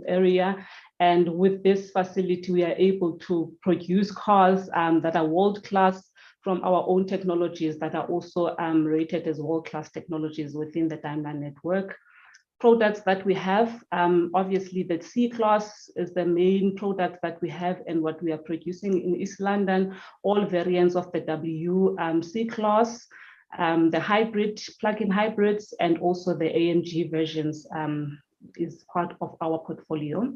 Speaker 8: area. And with this facility, we are able to produce cars that are world-class from our own technologies that are also rated as world-class technologies within the Daimler network. Products that we have, obviously the C-Class is the main product that we have and what we are producing in East London, all variants of the W C-Class, the hybrid, plug-in hybrids, and also the AMG versions is part of our portfolio.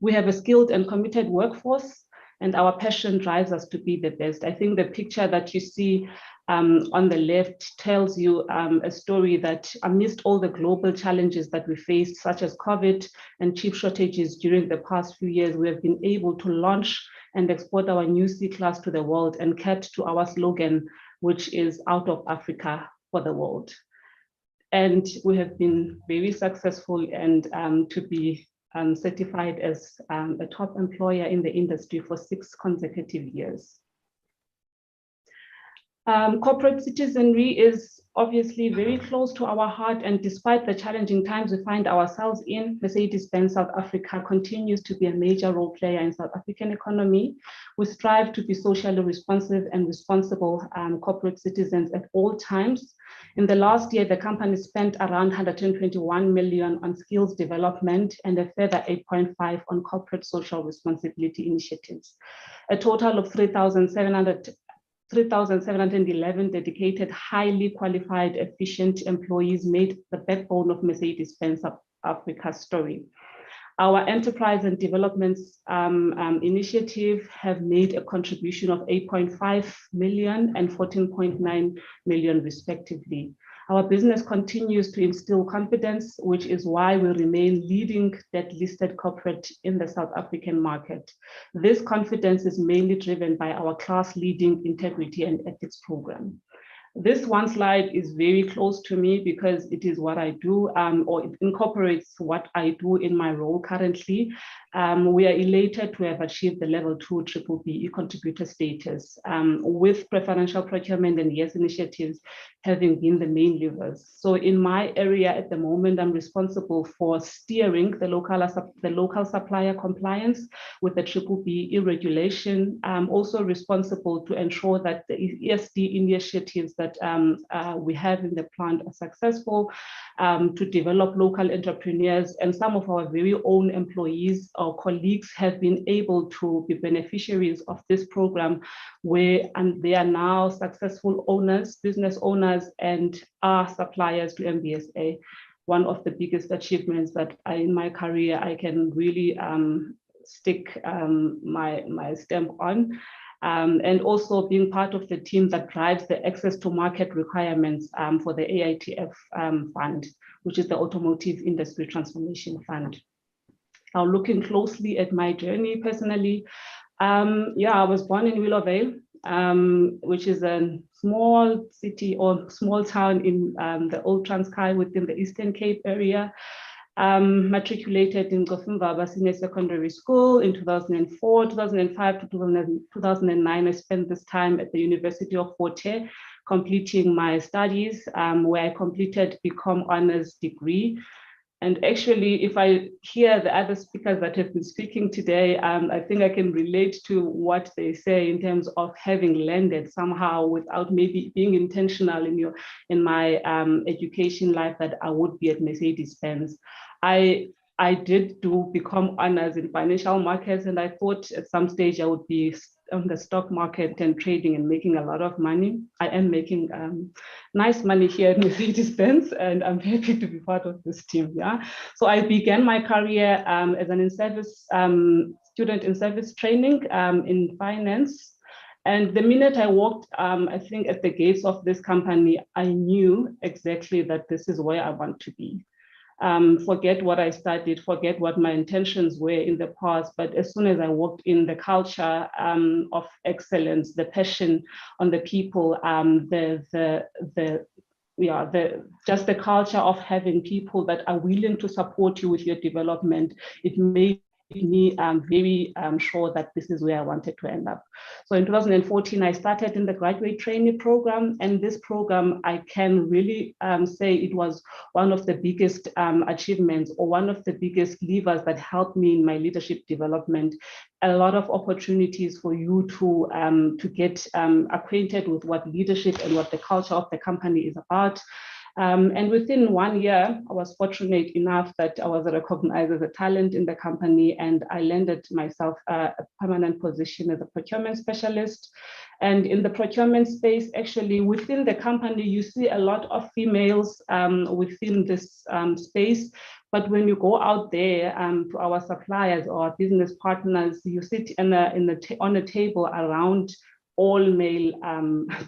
Speaker 8: We have a skilled and committed workforce, and our passion drives us to be the best. I think the picture that you see on the left tells you a story that amidst all the global challenges that we faced, such as COVID and chip shortages during the past few years, we have been able to launch and export our new C-Class to the world and kept to our slogan, which is out of Africa for the world. And we have been very successful, and to be certified as a top employer in the industry for 6 consecutive years. Corporate citizenry is obviously very close to our heart, and despite the challenging times we find ourselves in, Mercedes-Benz South Africa continues to be a major role player in South African economy. We strive to be socially responsive and responsible corporate citizens at all times. In the last year, the company spent around 121 million on skills development and a further 8.5 on corporate social responsibility initiatives. A total of 3,711 dedicated, highly qualified, efficient employees made the backbone of Mercedes-Benz South Africa's story. Our enterprise and developments initiative have made a contribution of 8.5 million and 14.9 million respectively. Our business continues to instill confidence, which is why we remain leading debt-listed corporate in the South African market. This confidence is mainly driven by our class-leading integrity and ethics program. This one slide is very close to me because it is what I do, or it incorporates what I do in my role currently. We are elated to have achieved the level 2 BBBE contributor status, with preferential procurement and YES initiatives having been the main levers. So in my area at the moment, I'm responsible for steering the local supplier compliance with the BBBE regulation. I'm also responsible to ensure that the ESD initiatives that we have in the plant are successful, to develop local entrepreneurs, and some of our very own employees or colleagues have been able to be beneficiaries of this program, and they are now successful owners, business owners, and are suppliers to MBSA. One of the biggest achievements that in my career I can really stick my stamp on. And also being part of the team that drives the access to market requirements for the AITF fund, which is the Automotive Industry Transformation Fund. Now, looking closely at my journey personally, I was born in Willowvale, which is a small city or small town in the Old Transkei within the Eastern Cape area. Matriculated in Gofimvaba Senior Secondary School in 2004, 2005 to 2009. I spent this time at the University of Fort Hare, completing my studies, where I completed BCom honors degree. And actually, if I hear the other speakers that have been speaking today, I think I can relate to what they say in terms of having landed somehow without maybe being intentional in my education life that I would be at Mercedes-Benz. I did do BCom honors in financial markets, and I thought at some stage I would be on the stock market and trading and making a lot of money. I am making nice money here at Mercedes-Benz, and I'm happy to be part of this team. Yeah, so I began my career as an in-service student in service training in finance. And the minute I walked, I think at the gates of this company, I knew exactly that this is where I want to be. Forget what I studied, forget what my intentions were in the past, but as soon as I walked in, the culture of excellence, the passion on the people, just the culture of having people that are willing to support you with your development, it made me very sure that this is where I wanted to end up. So in 2014, I started in the graduate trainee program, and this program, I can really say it was one of the biggest achievements or one of the biggest levers that helped me in my leadership development. A lot of opportunities for you to get acquainted with what leadership and what the culture of the company is about. And within 1 year, I was fortunate enough that I was recognized as a talent in the company, and I landed myself a permanent position as a procurement specialist. And in the procurement space, actually within the company, you see a lot of females within this space. But when you go out there to our suppliers or our business partners, you sit on a table around all male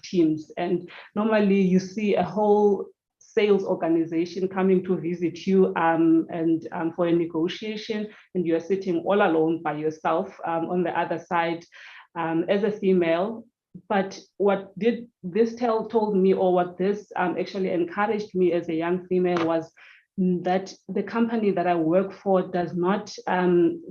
Speaker 8: teams. And normally you see a whole sales organization coming to visit you and for a negotiation, and you're sitting all alone by yourself on the other side as a female. But what did this told me, or what this actually encouraged me as a young female, was that the company that I work for does not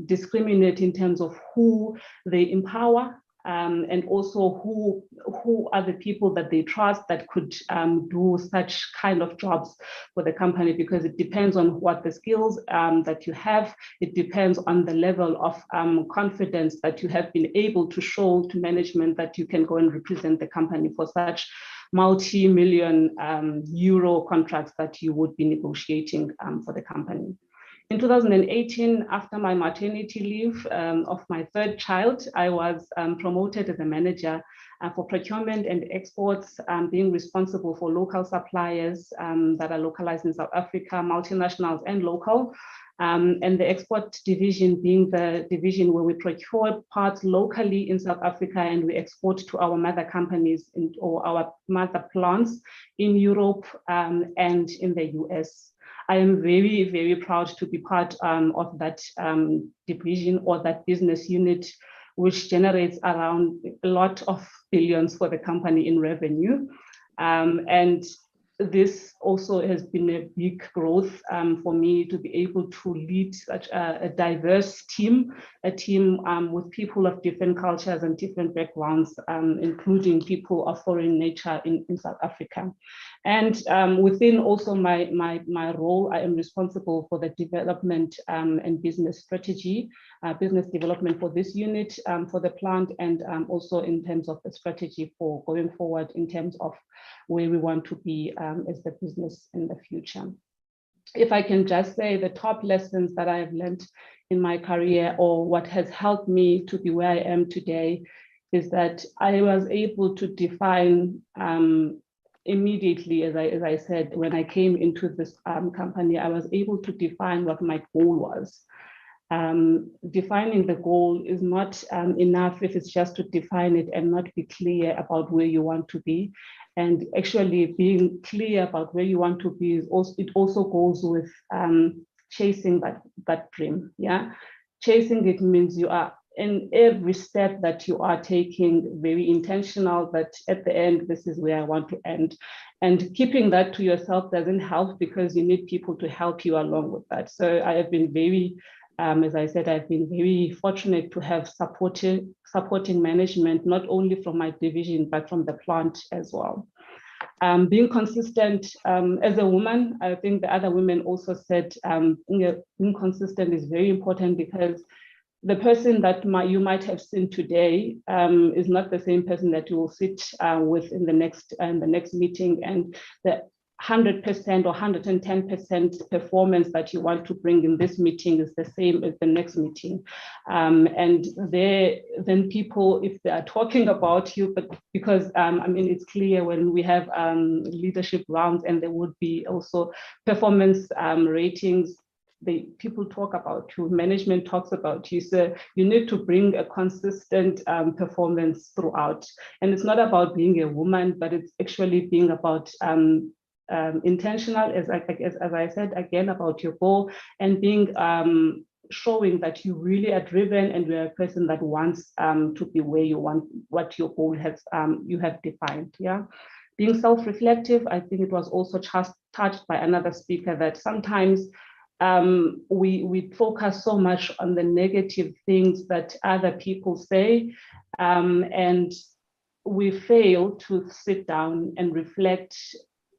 Speaker 8: discriminate in terms of who they empower, and also who are the people that they trust that could do such kind of jobs for the company, because it depends on what the skills that you have. It depends on the level of confidence that you have been able to show to management that you can go and represent the company for such multi-million euro contracts that you would be negotiating for the company. In 2018, after my maternity leave of my third child, I was promoted as a manager for procurement and exports, being responsible for local suppliers that are localized in South Africa, multinationals and local. And the export division being the division where we procure parts locally in South Africa and we export to our mother companies or our mother plants in Europe and in the US. I am very, very proud to be part of that division or that business unit, which generates around a lot of billions for the company in revenue. And this also has been a big growth for me to be able to lead such a diverse team, a team with people of different cultures and different backgrounds, including people of foreign nature in South Africa. And within also my role, I am responsible for the development and business strategy, business development for this unit, for the plant, and also in terms of the strategy for going forward in terms of where we want to be as the business in the future. If I can just say the top lessons that I have learned in my career, or what has helped me to be where I am today, is that I was able to define immediately, as I said, when I came into this company, I was able to define what my goal was. Defining the goal is not enough if it's just to define it and not be clear about where you want to be. And actually being clear about where you want to be is also, it also goes with chasing that dream. Yeah, chasing it means you are in every step that you are taking very intentional, that at the end, this is where I want to end. And keeping that to yourself doesn't help, because you need people to help you along with that. So I have been very, as I said, I've been very fortunate to have supporting management, not only from my division, but from the plant as well. Being consistent as a woman, I think the other women also said being consistent is very important, because the person that you might have seen today is not the same person that you will sit with in the next meeting, and the 100% or 110% performance that you want to bring in this meeting is the same as the next meeting. And then people, if they are talking about you, but because I mean, it's clear when we have leadership rounds, and there would be also performance ratings, people talk about you, management talks about you. So you need to bring a consistent performance throughout. And it's not about being a woman, but it's actually being about intentional, as I said, again, about your goal, and being showing that you really are driven and you're a person that wants to be where you want, what your goal has, you have defined. Yeah. Being self-reflective, I think it was also touched by another speaker, that sometimes we focus so much on the negative things that other people say, and we fail to sit down and reflect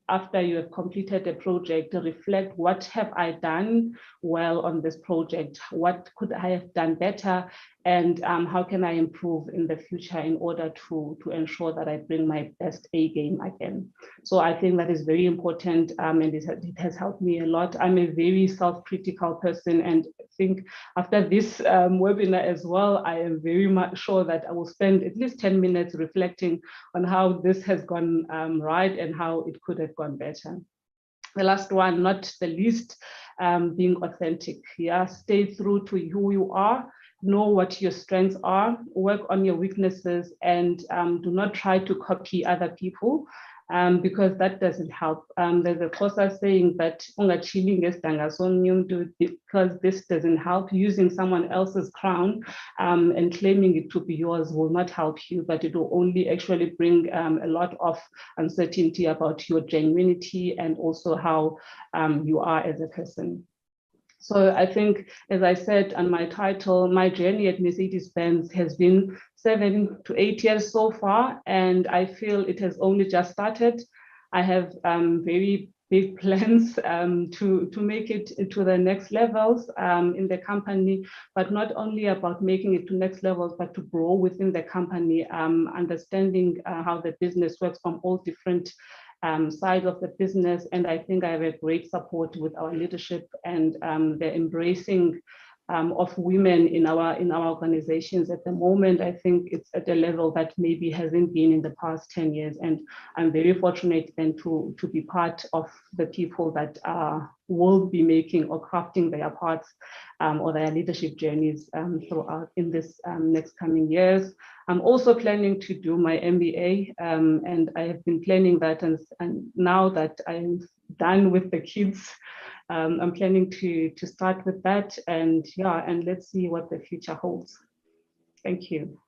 Speaker 8: after you have completed a project, reflect, what have I done well on this project? What could I have done better? And how can I improve in the future in order to ensure that I bring my best A game again? So I think that is very important, and it has helped me a lot. I'm a very self-critical person, and I think after this webinar as well, I am very much sure that I will spend at least 10 minutes reflecting on how this has gone right and how it could have gone better. The last one, not the least, being authentic. Yeah, stay true to who you are. Know what your strengths are, work on your weaknesses, and do not try to copy other people, because that doesn't help. There's a Xhosa saying that because this doesn't help. Using someone else's crown and claiming it to be yours will not help you, but it will only actually bring a lot of uncertainty about your genuinity and also how you are as a person. So I think, as I said on my title, my journey at Mercedes-Benz has been 7 to 8 years so far, and I feel it has only just started. I have very big plans to make it to the next levels in the company, but not only about making it to next levels, but to grow within the company, understanding how the business works from all different side of the business. And I think I have a great support with our leadership and the embracing of women in our organizations at the moment. I think it's at a level that maybe hasn't been in the past 10 years. And I'm very fortunate then to be part of the people that will be making or crafting their parts or their leadership journeys throughout in this next coming years. I'm also planning to do my MBA, and I have been planning that, and now that I'm done with the kids, I'm planning to start with that, and yeah, and let's see what the future holds. Thank you.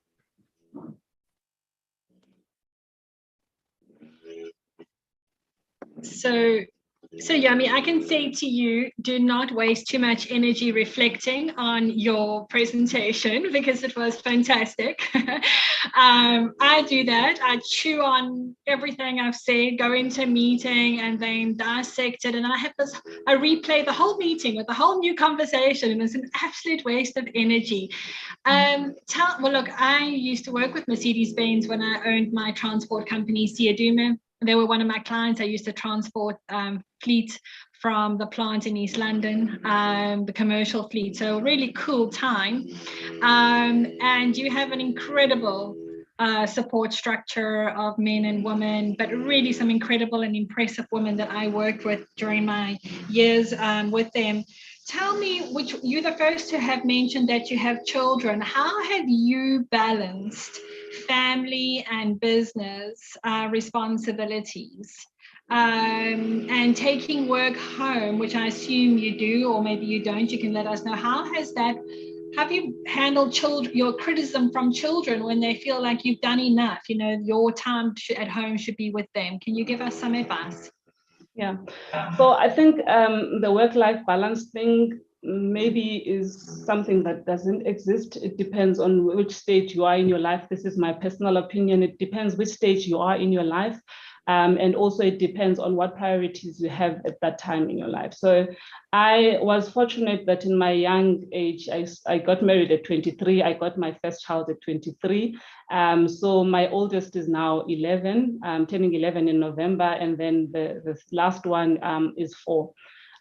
Speaker 1: So Yami, I can say to you, do not waste too much energy reflecting on your presentation because it was fantastic. I do that. I chew on everything I've said, go into a meeting and then dissect it. And I replay the whole meeting with a whole new conversation, and it's an absolute waste of energy. Well, look, I used to work with Mercedes-Benz when I owned my transport company, Siadume. They were one of my clients. I used to transport fleet from the plant in East London, the commercial fleet. So really cool time. And you have an incredible support structure of men and women, but really some incredible and impressive women that I worked with during my years with them. Tell me, which you're the first to have mentioned that you have children. How have you balanced family and business responsibilities and taking work home, which I assume you do, or maybe you don't? You can let us know. Have you handled your criticism from children when they feel like you've done enough? You know, your time at home should be with them. Can you give us some advice?
Speaker 8: Yeah, so I think the work-life balance thing maybe is something that doesn't exist. It depends on which stage you are in your life. This is my personal opinion. It depends which stage you are in your life. And also it depends on what priorities you have at that time in your life. So I was fortunate that in my young age, I got married at 23. I got my first child at 23. So my oldest is now 11, turning 11 in November. And then the last one is 4.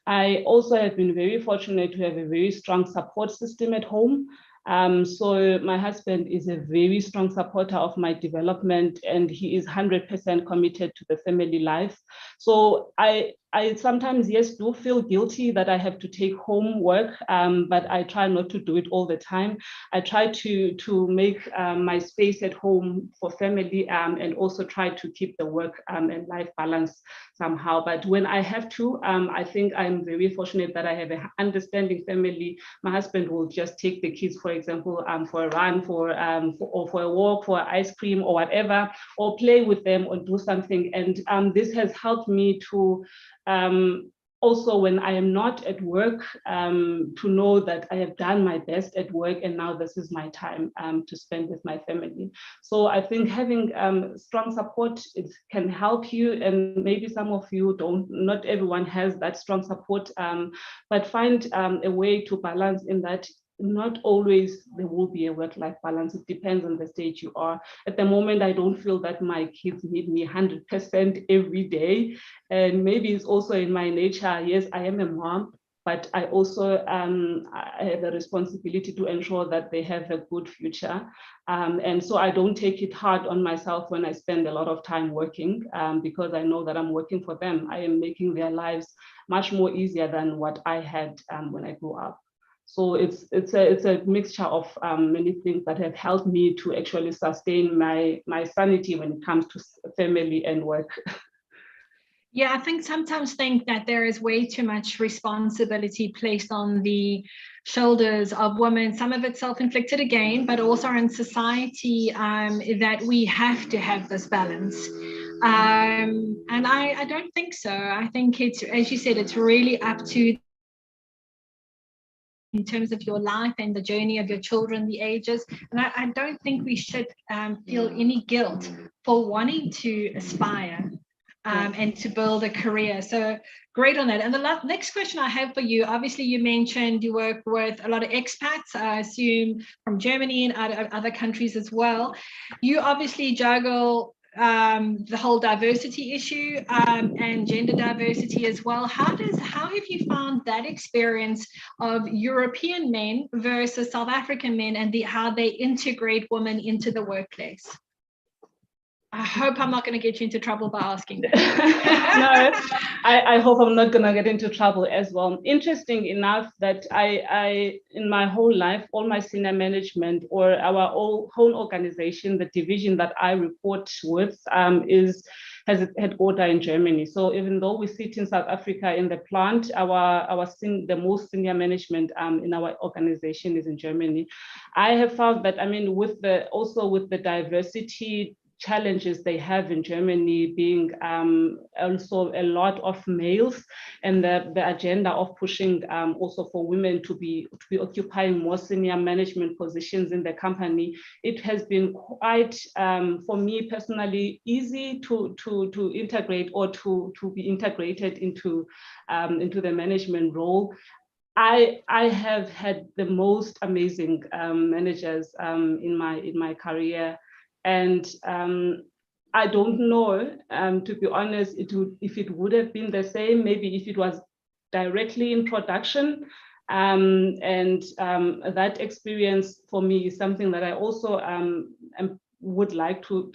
Speaker 8: I also have been very fortunate to have a very strong support system at home. So my husband is a very strong supporter of my development, and he is 100% committed to the family life. So I sometimes, yes, do feel guilty that I have to take home work, but I try not to do it all the time. I try to make my space at home for family and also try to keep the work and life balance somehow. But when I have to, I think I'm very fortunate that I have an understanding family. My husband will just take the kids, for example, for a run, or for a walk, for ice cream or whatever, or play with them or do something. And this has helped me to also when I am not at work, to know that I have done my best at work and now this is my time to spend with my family. So I think having strong support, it can help you, and maybe some of you don't, not everyone has that strong support, but find a way to balance in that. Not always there will be a work-life balance. It depends on the stage you are. At the moment, I don't feel that my kids need me 100% every day. And maybe it's also in my nature. Yes, I am a mom, but I also I have a responsibility to ensure that they have a good future. And so I don't take it hard on myself when I spend a lot of time working, because I know that I'm working for them. I am making their lives much more easier than what I had when I grew up. So it's a mixture of many things that have helped me to actually sustain my sanity when it comes to family and work.
Speaker 1: Yeah, I think sometimes think that there is way too much responsibility placed on the shoulders of women, some of it self-inflicted again, but also in society, that we have to have this balance. And I don't think so. I think it's, as you said, it's really up to in terms of your life and the journey of your children, the ages. And I don't think we should feel any guilt for wanting to aspire and to build a career. So great on that. And the next question I have for you, obviously you mentioned you work with a lot of expats, I assume from Germany and other countries as well. You obviously juggle the whole diversity issue and gender diversity as well. How have you found that experience of European men versus South African men and how they integrate women into the workplace? I hope I'm not going to get you into trouble by asking that.
Speaker 8: No, I hope I'm not going to get into trouble as well. Interesting enough that I in my whole life, all my senior management or our whole organization, the division that I report with has its headquarters in Germany. So even though we sit in South Africa in the plant, the most senior management in our organization is in Germany. I have found that, I mean, with the diversity challenges they have in Germany, being also a lot of males, and the agenda of pushing also for women to be occupying more senior management positions in the company, it has been quite for me personally easy to integrate or to be integrated into the management role. I have had the most amazing managers in my career. And I don't know, to be honest, if it would have been the same, maybe if it was directly in production. That experience for me is something that I also would like to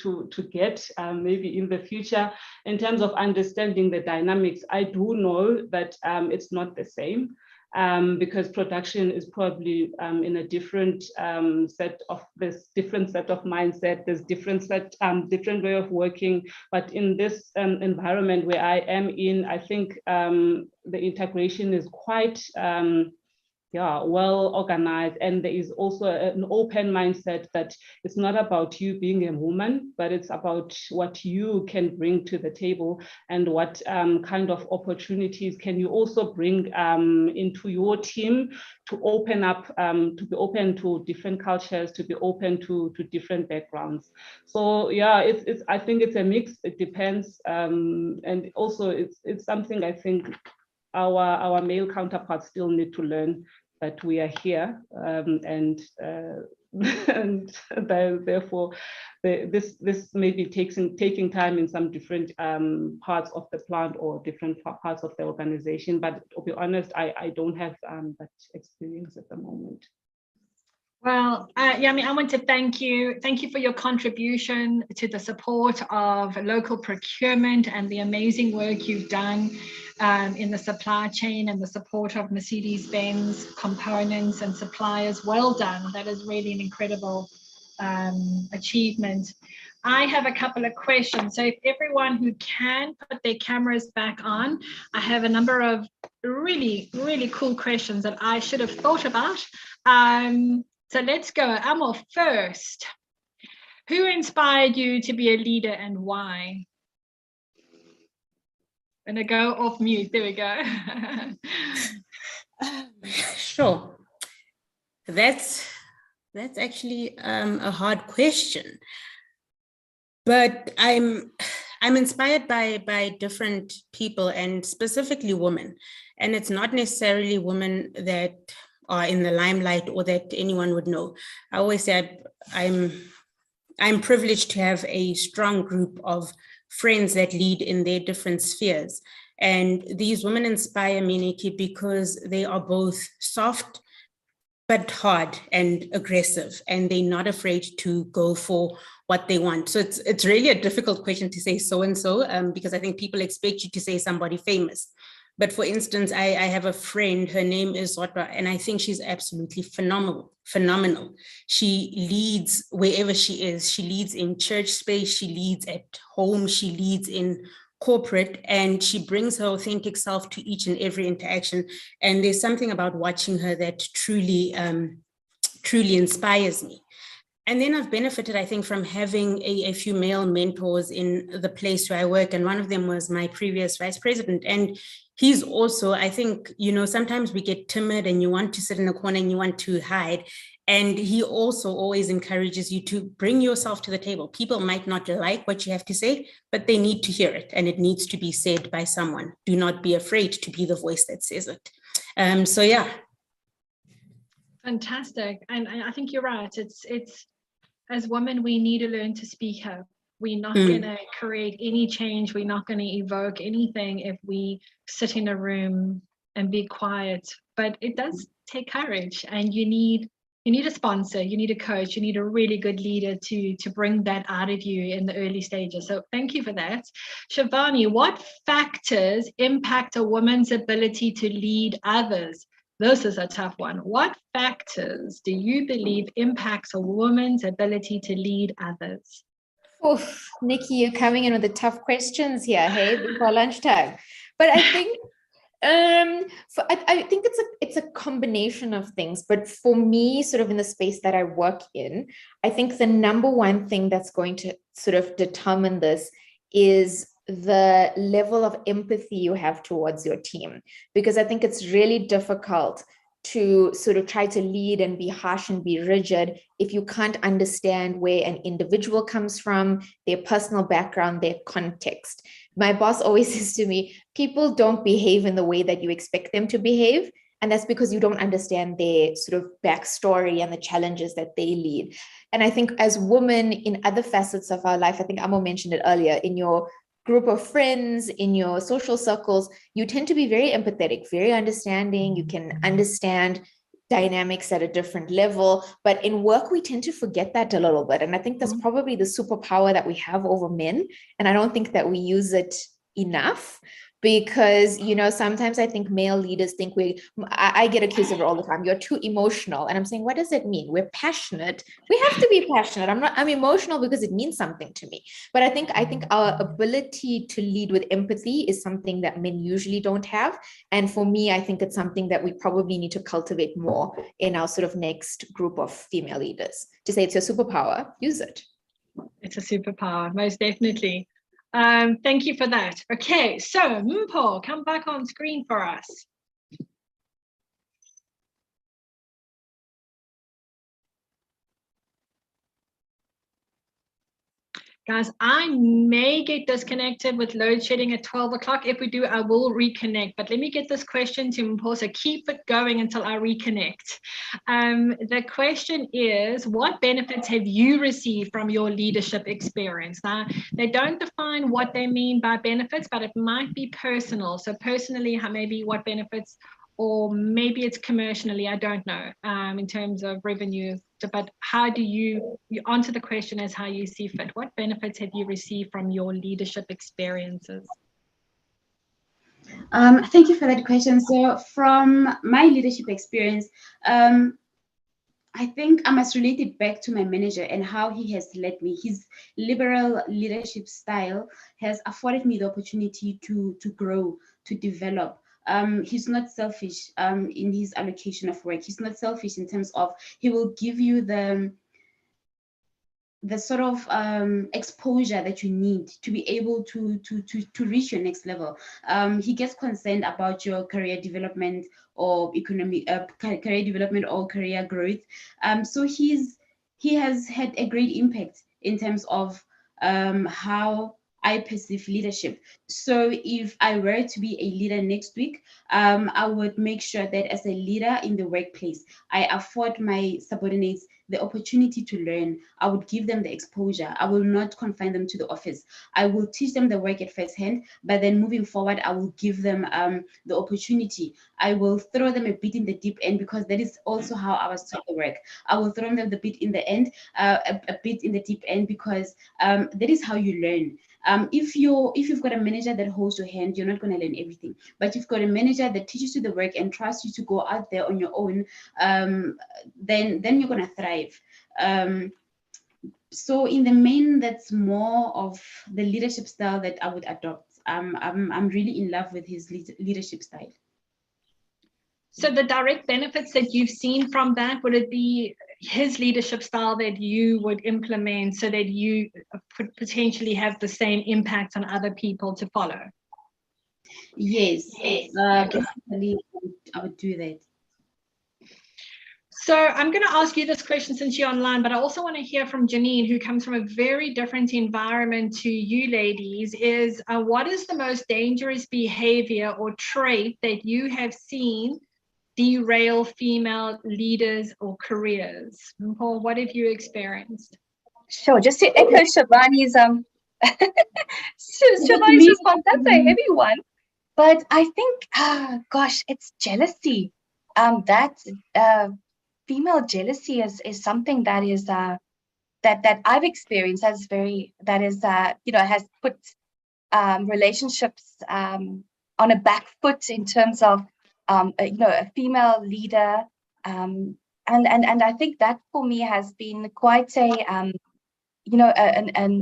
Speaker 8: get maybe in the future in terms of understanding the dynamics. I do know that it's not the same. Because production is probably in a different set of mindset. There's different way of working. But in this environment where I am in, I think the integration is quite well organized, and there is also an open mindset that it's not about you being a woman, but it's about what you can bring to the table and what kind of opportunities can you also bring into your team to open up, to be open to different cultures, to be open to different backgrounds. So yeah, I think it's a mix. It depends, and also it's something I think our male counterparts still need to learn, that we are here, and therefore this may be taking time in some different parts of the plant or different parts of the organization. But to be honest, I don't have that experience at the moment.
Speaker 1: Well, Yami, I want to thank you. Thank you for your contribution to the support of local procurement and the amazing work you've done in the supply chain and the support of Mercedes-Benz components and suppliers. Well done. That is really an incredible achievement. I have a couple of questions. So if everyone who can put their cameras back on, I have a number of really, really cool questions that I should have thought about. So let's go. Amor, first, who inspired you to be a leader and why? Gonna go off mute. There we go.
Speaker 5: Sure. That's actually a hard question, but I'm inspired by different people, and specifically women. And it's not necessarily women that are in the limelight or that anyone would know. I always say I'm privileged to have a strong group of friends that lead in their different spheres. And these women inspire me, Nikki, because they are both soft but hard and aggressive, and they're not afraid to go for what they want. So it's really a difficult question to say so-and-so, because I think people expect you to say somebody famous. But for instance, I have a friend, her name is Zotwa, and I think she's absolutely phenomenal. She leads wherever she is. She leads in church space, she leads at home, she leads in corporate, and she brings her authentic self to each and every interaction. And there's something about watching her that truly inspires me. And then I've benefited, I think, from having a few male mentors in the place where I work. And one of them was my previous vice president. And he's also, I think, sometimes we get timid and you want to sit in a corner and you want to hide. And he also always encourages you to bring yourself to the table. People might not like what you have to say, but they need to hear it, and it needs to be said by someone. Do not be afraid to be the voice that says it. So yeah.
Speaker 1: Fantastic. And I think you're right. It's as women, we need to learn to speak up. We're not going to create any change. We're not going to evoke anything if we sit in a room and be quiet. But it does take courage, and you need a sponsor, you need a coach, you need a really good leader to bring that out of you in the early stages. So thank you for that. Shivani, what factors impact a woman's ability to lead others? This is a tough one. What factors do you believe impacts a woman's ability to lead others?
Speaker 7: Oof, Nikki, you're coming in with the tough questions here, hey, before lunchtime. But I think I think it's a combination of things. But for me, sort of in the space that I work in, I think the number one thing that's going to sort of determine this is the level of empathy you have towards your team. Because I think it's really difficult to sort of try to lead and be harsh and be rigid if you can't understand where an individual comes from, their personal background, their context. My boss always says to me, people don't behave in the way that you expect them to behave. And that's because you don't understand their sort of backstory and the challenges that they lead. And I think as women in other facets of our life, I think Amo mentioned it earlier, in your group of friends, in your social circles, you tend to be very empathetic, very understanding. You can understand dynamics at a different level. But in work, we tend to forget that a little bit. And I think that's probably the superpower that we have over men. And I don't think that we use it enough. Because, sometimes I think male leaders think I get accused of it all the time. You're too emotional. And I'm saying, what does it mean? We're passionate. We have to be passionate. I'm emotional because it means something to me. But I think our ability to lead with empathy is something that men usually don't have. And for me, I think it's something that we probably need to cultivate more in our sort of next group of female leaders. To say it's your superpower, use it.
Speaker 1: It's a superpower, most definitely. Thank you for that. Okay, so Mpho, come back on screen for us. Guys, I may get disconnected with load shedding at 12 o'clock. If we do, I will reconnect. But let me get this question to Mpho, so keep it going until I reconnect. The question is, what benefits have you received from your leadership experience? Now, they don't define what they mean by benefits, but it might be personal. So personally, maybe what benefits, or maybe it's commercially, I don't know, in terms of revenue. But how do you answer the question as how you see fit? What benefits have you received from your leadership experiences?
Speaker 6: Thank you for that question. So from my leadership experience, I think I must relate it back to my manager and how he has led me. His liberal leadership style has afforded me the opportunity to grow, to develop. He's not selfish in his allocation of work. He's not selfish in terms of he will give you the the sort of exposure that you need to be able to reach your next level. He gets concerned about your career development or career development or career growth. So he has had a great impact in terms of how I perceive leadership. So if I were to be a leader next week, I would make sure that as a leader in the workplace, I afford my subordinates the opportunity to learn. I would give them the exposure. I will not confine them to the office. I will teach them the work at first hand, but then moving forward, I will give them the opportunity. I will throw them a bit in the deep end, because that is also how I was taught the work. I will throw them the bit in the end, a bit in the deep end, because that is how you learn. If you've got a manager that holds your hand, you're not going to learn everything. But you've got a manager that teaches you the work and trusts you to go out there on your own, then you're going to thrive. So in the main, that's more of the leadership style that I would adopt. I'm really in love with his leadership style.
Speaker 1: So the direct benefits that you've seen from that, would it be his leadership style that you would implement so that you could potentially have the same impact on other people to follow?
Speaker 6: Yes, definitely I would do that.
Speaker 1: So I'm going to ask you this question since you're online, but I also want to hear from Janine, who comes from a very different environment to you ladies, is what is the most dangerous behavior or trait that you have seen derail female leaders or careers? Paul, what have you experienced?
Speaker 2: Sure, just to echo Shivani's Shivani's response, that's a heavy one. But I think, gosh, it's jealousy. Female jealousy is something that is that I've experienced has put relationships on a back foot in terms of a female leader, and I think that for me has been quite an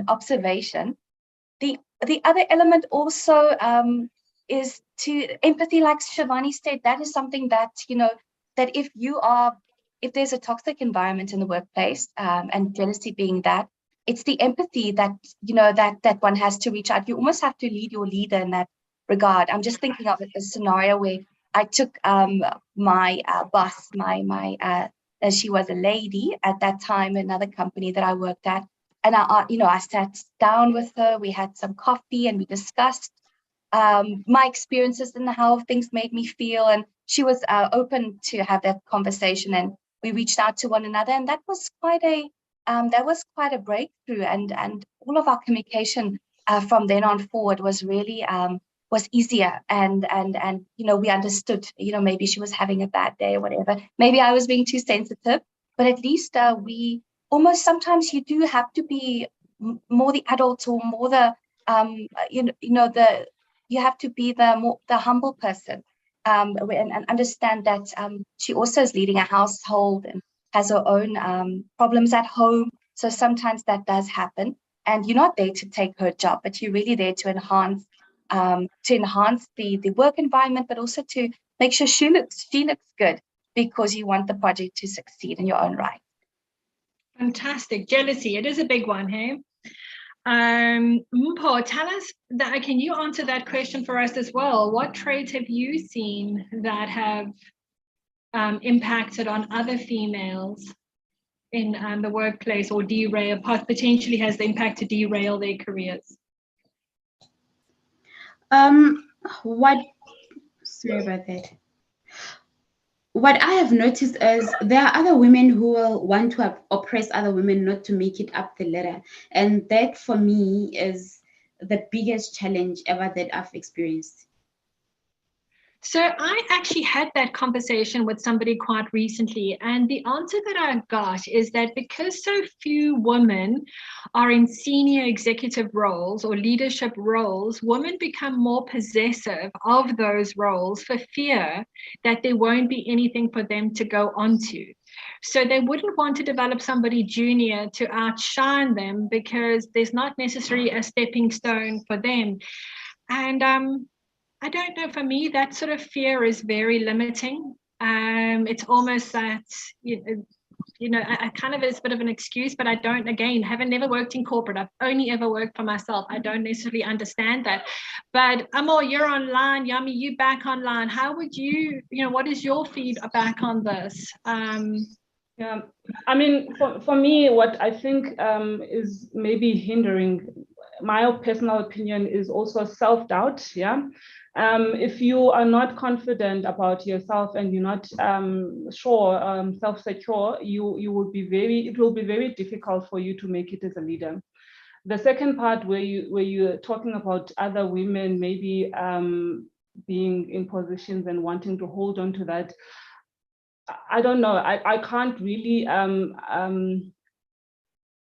Speaker 2: observation. The other element also is to empathy, like Shivani said. That is something that that if there's a toxic environment in the workplace, and jealousy being that, it's the empathy that that one has to reach out. You almost have to lead your leader in that regard. I'm just thinking of a scenario where I took my boss, she was a lady at that time, another company that I worked at, and I sat down with her. We had some coffee and we discussed my experiences and how things made me feel, and she was open to have that conversation, and we reached out to one another, and that was quite a breakthrough, and all of our communication from then on forward was really was easier, and we understood, maybe she was having a bad day or whatever, maybe I was being too sensitive, but at least we almost, sometimes you do have to be more the adult, or more the you have to be the humble person, and understand that she also is leading a household and has her own problems at home. So sometimes that does happen, and you're not there to take her job, but you're really there to enhance the work environment, but also to make sure she looks good, because you want the project to succeed in your own right.
Speaker 1: Fantastic. Jealousy, it is a big one, hey? Mpho, tell us that, can you answer that question for us as well? What traits have you seen that have impacted on other females in the workplace, or potentially has the impact to derail their careers?
Speaker 6: Sorry about that. What I have noticed is there are other women who will want to oppress other women not to make it up the ladder. And that for me is the biggest challenge ever that I've experienced.
Speaker 1: So I actually had that conversation with somebody quite recently, and the answer that I got is that because so few women are in senior executive roles or leadership roles, women become more possessive of those roles for fear that there won't be anything for them to go onto. So they wouldn't want to develop somebody junior to outshine them, because there's not necessarily a stepping stone for them. And I don't know, for me, that sort of fear is very limiting. It's almost that you know, I kind of, it's a bit of an excuse, but I don't, again, haven't never worked in corporate. I've only ever worked for myself. I don't necessarily understand that. But Amor, you're online. Yami, you back online. How would you, you know, what is your feedback on this?
Speaker 8: Yeah, I mean, for me, what I think is maybe hindering, my personal opinion, is also self-doubt. Yeah. If you are not confident about yourself and you're not sure, self-secure, it will be very difficult for you to make it as a leader. The second part where you're talking about other women maybe being in positions and wanting to hold on to that, I don't know. I can't really.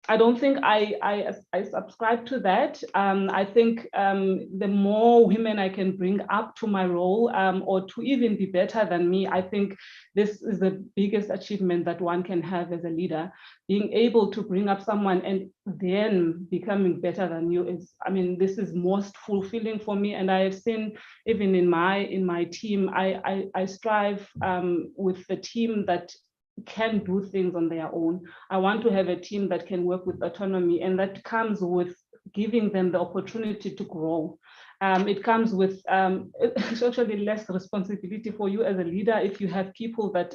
Speaker 8: I don't think I subscribe to that. I think the more women I can bring up to my role, or to even be better than me, I think this is the biggest achievement that one can have as a leader. Being able to bring up someone and then becoming better than you is, I mean, this is most fulfilling for me. And I have seen even in my team, I strive with the team that can do things on their own. I want to have a team that can work with autonomy, and that comes with giving them the opportunity to grow. It comes with it's actually less responsibility for you as a leader if you have people that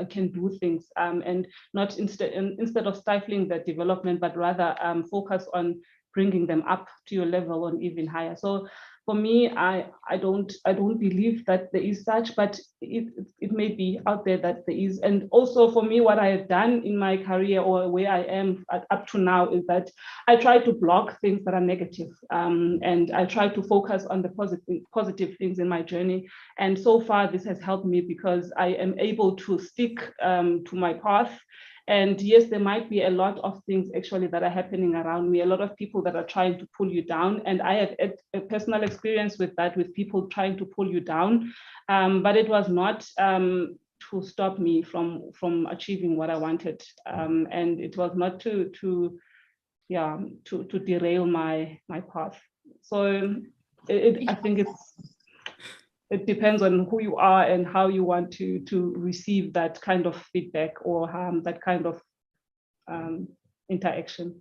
Speaker 8: can do things, and not instead of stifling their development, but rather focus on bringing them up to your level and even higher. So for me, I don't believe that there is such, but it may be out there that there is. And also for me, what I have done in my career, or where I am up to now, is that I try to block things that are negative, and I try to focus on the positive things in my journey. And so far, this has helped me because I am able to stick to my path. And yes, there might be a lot of things actually that are happening around me, a lot of people that are trying to pull you down. And I have a personal experience with that, with people trying to pull you down. But it was not to stop me from achieving what I wanted. And it was not to derail my path. So I think it depends on who you are and how you want to receive that kind of feedback, or that kind of interaction.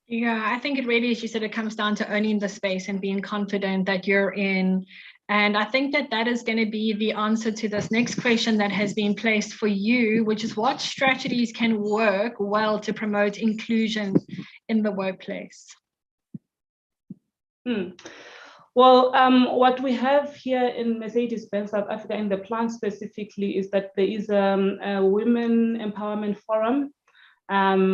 Speaker 1: Yeah, I think it really, as you said, it comes down to owning the space and being confident that you're in. And I think that is going to be the answer to this next question that has been placed for you, which is what strategies can work well to promote inclusion in the workplace?
Speaker 8: Well, what we have here in Mercedes-Benz South Africa, in the plant specifically, is that there is a Women Empowerment Forum,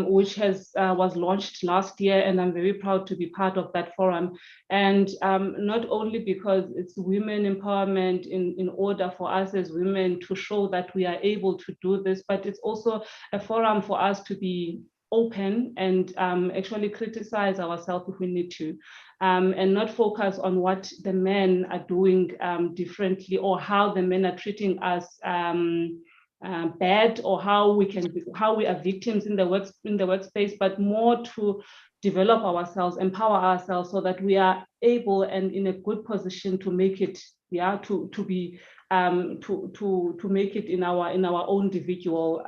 Speaker 8: which was launched last year, and I'm very proud to be part of that forum. And not only because it's women empowerment in order for us as women to show that we are able to do this, but it's also a forum for us to be open and actually criticize ourselves if we need to, and not focus on what the men are doing differently, or how the men are treating us bad, or how we are victims in the workspace, but more to develop ourselves, empower ourselves, so that we are able and in a good position to make it, to be to make it in our own individual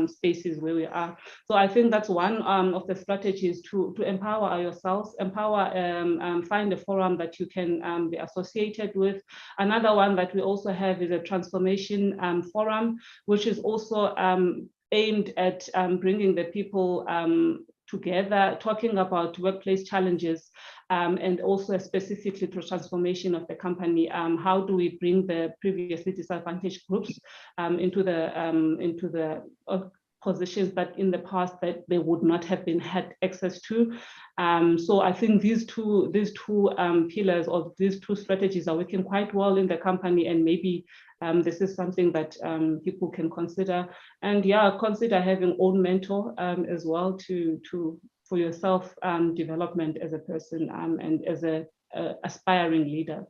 Speaker 8: spaces where we are. So I think that's one of the strategies to empower yourselves, find a forum that you can be associated with. Another one that we also have is a transformation forum, which is also aimed at bringing the people together, talking about workplace challenges, and also specifically to transformation of the company. How do we bring the previously disadvantaged groups into the positions that in the past that they would not have had access to? So I think these two pillars, or these two strategies, are working quite well in the company, and maybe this is something that people can consider. And consider having own mentor as well for yourself development as a person and as a aspiring leader.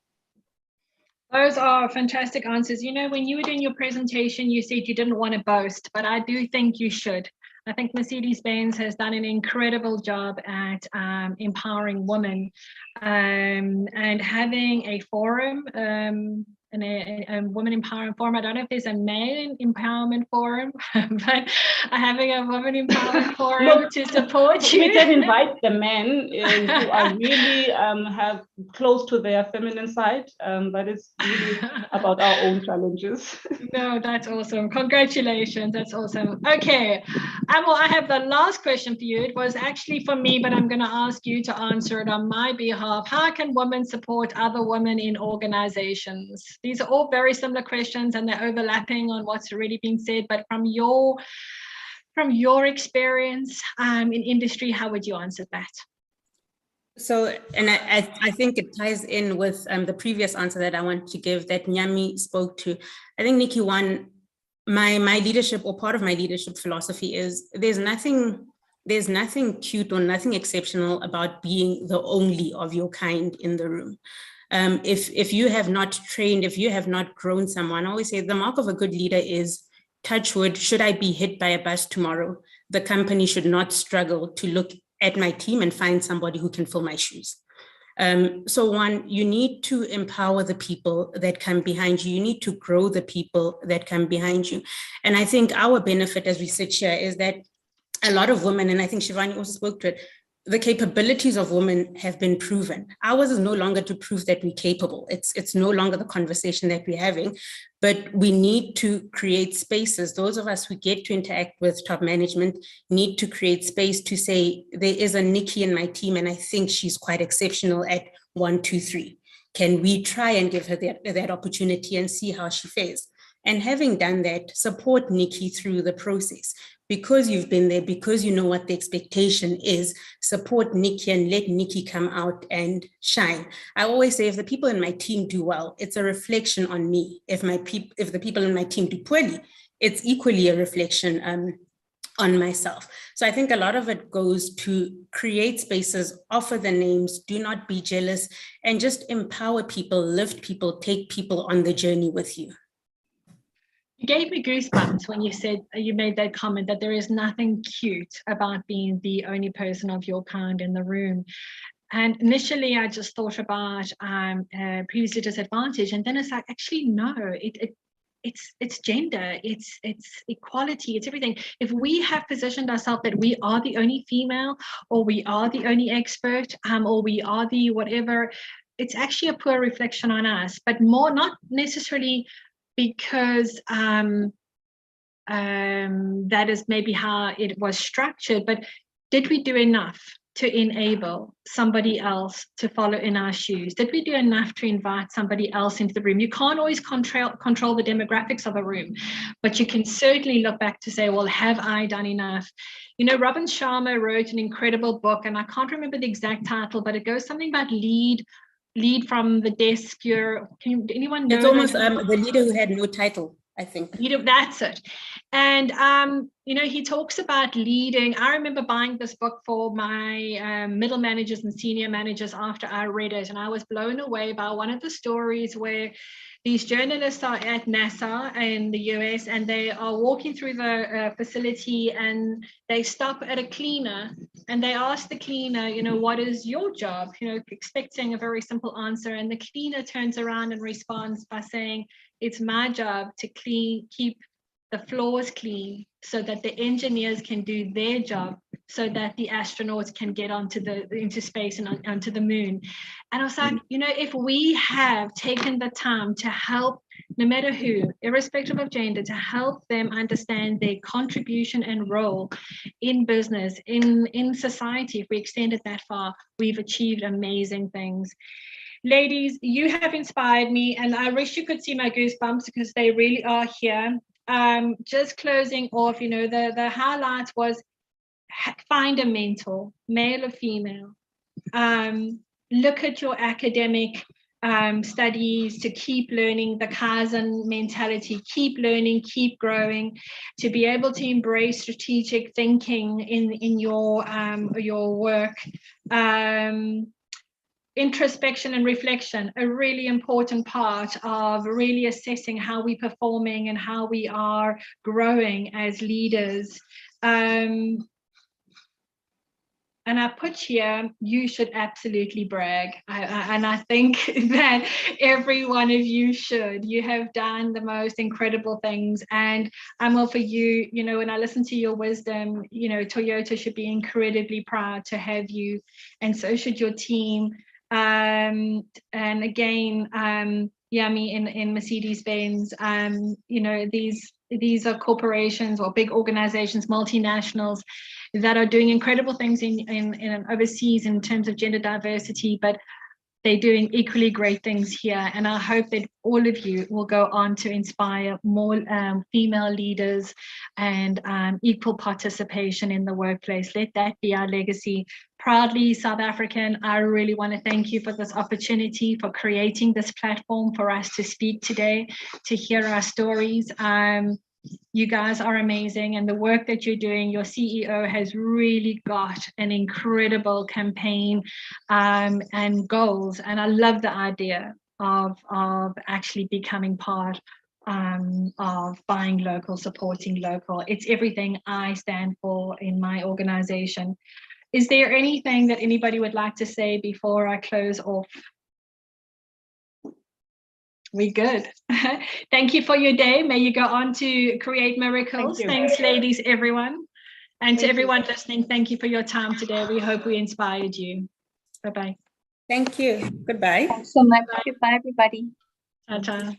Speaker 1: Those are fantastic answers. You know, when you were doing your presentation, you said you didn't want to boast, but I do think you should. I think Mercedes-Benz has done an incredible job at empowering women, and having a forum, a women empowerment forum. I don't know if there's a male empowerment forum, but having a women empowerment forum to support you.
Speaker 8: We can invite the men who are really have close to their feminine side, but it's really about our own challenges.
Speaker 1: No, that's awesome. Congratulations. That's awesome. Okay. Well, I have the last question for you. It was actually for me, but I'm going to ask you to answer it on my behalf. How can women support other women in organizations? These are all very similar questions and they're overlapping on what's already been said, but from your experience in industry, how would you answer that?
Speaker 5: So, and I think it ties in with the previous answer that I want to give that Nyami spoke to. I think, Nikki, my leadership, or part of my leadership philosophy is there's nothing cute or nothing exceptional about being the only of your kind in the room. If you have not trained, if you have not grown someone, I always say the mark of a good leader is, touch wood, should I be hit by a bus tomorrow, the company should not struggle to look at my team and find somebody who can fill my shoes. So one, you need to empower the people that come behind you. You need to grow the people that come behind you. And I think our benefit as we sit here is that a lot of women, and I think Shivani also spoke to it, the capabilities of women have been proven. Ours is no longer to prove that we're capable. It's no longer the conversation that we're having, but we need to create spaces. Those of us who get to interact with top management need to create space to say, there is a Nikki in my team, and I think she's quite exceptional at 1, 2, 3. Can we try and give her that opportunity and see how she fares? And having done that, support Nikki through the process. Because you've been there, because you know what the expectation is, support Nikki and let Nikki come out and shine. I always say, if the people in my team do well, it's a reflection on me. If the people in my team do poorly, it's equally a reflection on myself. So I think a lot of it goes to create spaces, offer the names, do not be jealous, and just empower people, lift people, take people on the journey with you.
Speaker 1: You gave me goosebumps when you made that comment that there is nothing cute about being the only person of your kind in the room. And initially I just thought about previously disadvantaged, and then it's like, actually no, it's gender, it's equality, it's everything. If we have positioned ourselves that we are the only female, or we are the only expert, or we are the whatever, it's actually a poor reflection on us, but more not necessarily because that is maybe how it was structured, but did we do enough to enable somebody else to follow in our shoes? Did we do enough to invite somebody else into the room? You can't always control the demographics of a room, but you can certainly look back to say, well, have I done enough? You know, Robin Sharma wrote an incredible book, and I can't remember the exact title, but it goes something about lead from the desk. Anyone know?
Speaker 5: It's almost the leader who had no title, I think.
Speaker 1: That's it. And he talks about leading. I remember buying this book for my middle managers and senior managers after I read it, and I was blown away by one of the stories where these journalists are at NASA in the US, and they are walking through the facility, and they stop at a cleaner, and they ask the cleaner, what is your job? Expecting a very simple answer. And the cleaner turns around and responds by saying, it's my job to keep the floors clean so that the engineers can do their job, so that the astronauts can get into space and onto the moon. And I was like, if we have taken the time to help, no matter who, irrespective of gender, to help them understand their contribution and role in business, in society, if we extend it that far, we've achieved amazing things. Ladies, you have inspired me, and I wish you could see my goosebumps because they really are here. Just closing off, the highlight was find a mentor, male or female. Look at your academic studies to keep learning, the Kaizen mentality, keep learning, keep growing, to be able to embrace strategic thinking in your work. Introspection and reflection, a really important part of really assessing how we're performing and how we are growing as leaders. and I put here, you should absolutely brag. And I think that every one of you should. You have done the most incredible things. And I'm all for you. You know, when I listen to your wisdom, you know, Toyota should be incredibly proud to have you. And so should your team. And again, Yami in Mercedes-Benz, you know, these are corporations or big organizations, multinationals, that are doing incredible things in overseas in terms of gender diversity, but they're doing equally great things here. And I hope that all of you will go on to inspire more female leaders and equal participation in the workplace. Let that be our legacy. Proudly South African, I really want to thank you for this opportunity, for creating this platform for us to speak today, to hear our stories. You guys are amazing, and the work that you're doing, your CEO has really got an incredible campaign and goals, and I love the idea of actually becoming part of buying local, supporting local. It's everything I stand for in my organization. Is there anything that anybody would like to say before I close off? We good. Thank you for your day. May you go on to create miracles. Thanks, ladies, everyone. And to everyone listening, thank you for your time today. We hope we inspired you. Bye-bye.
Speaker 5: Thank you. Goodbye.
Speaker 2: Thanks so much. Goodbye, everybody.
Speaker 1: Ta-ta.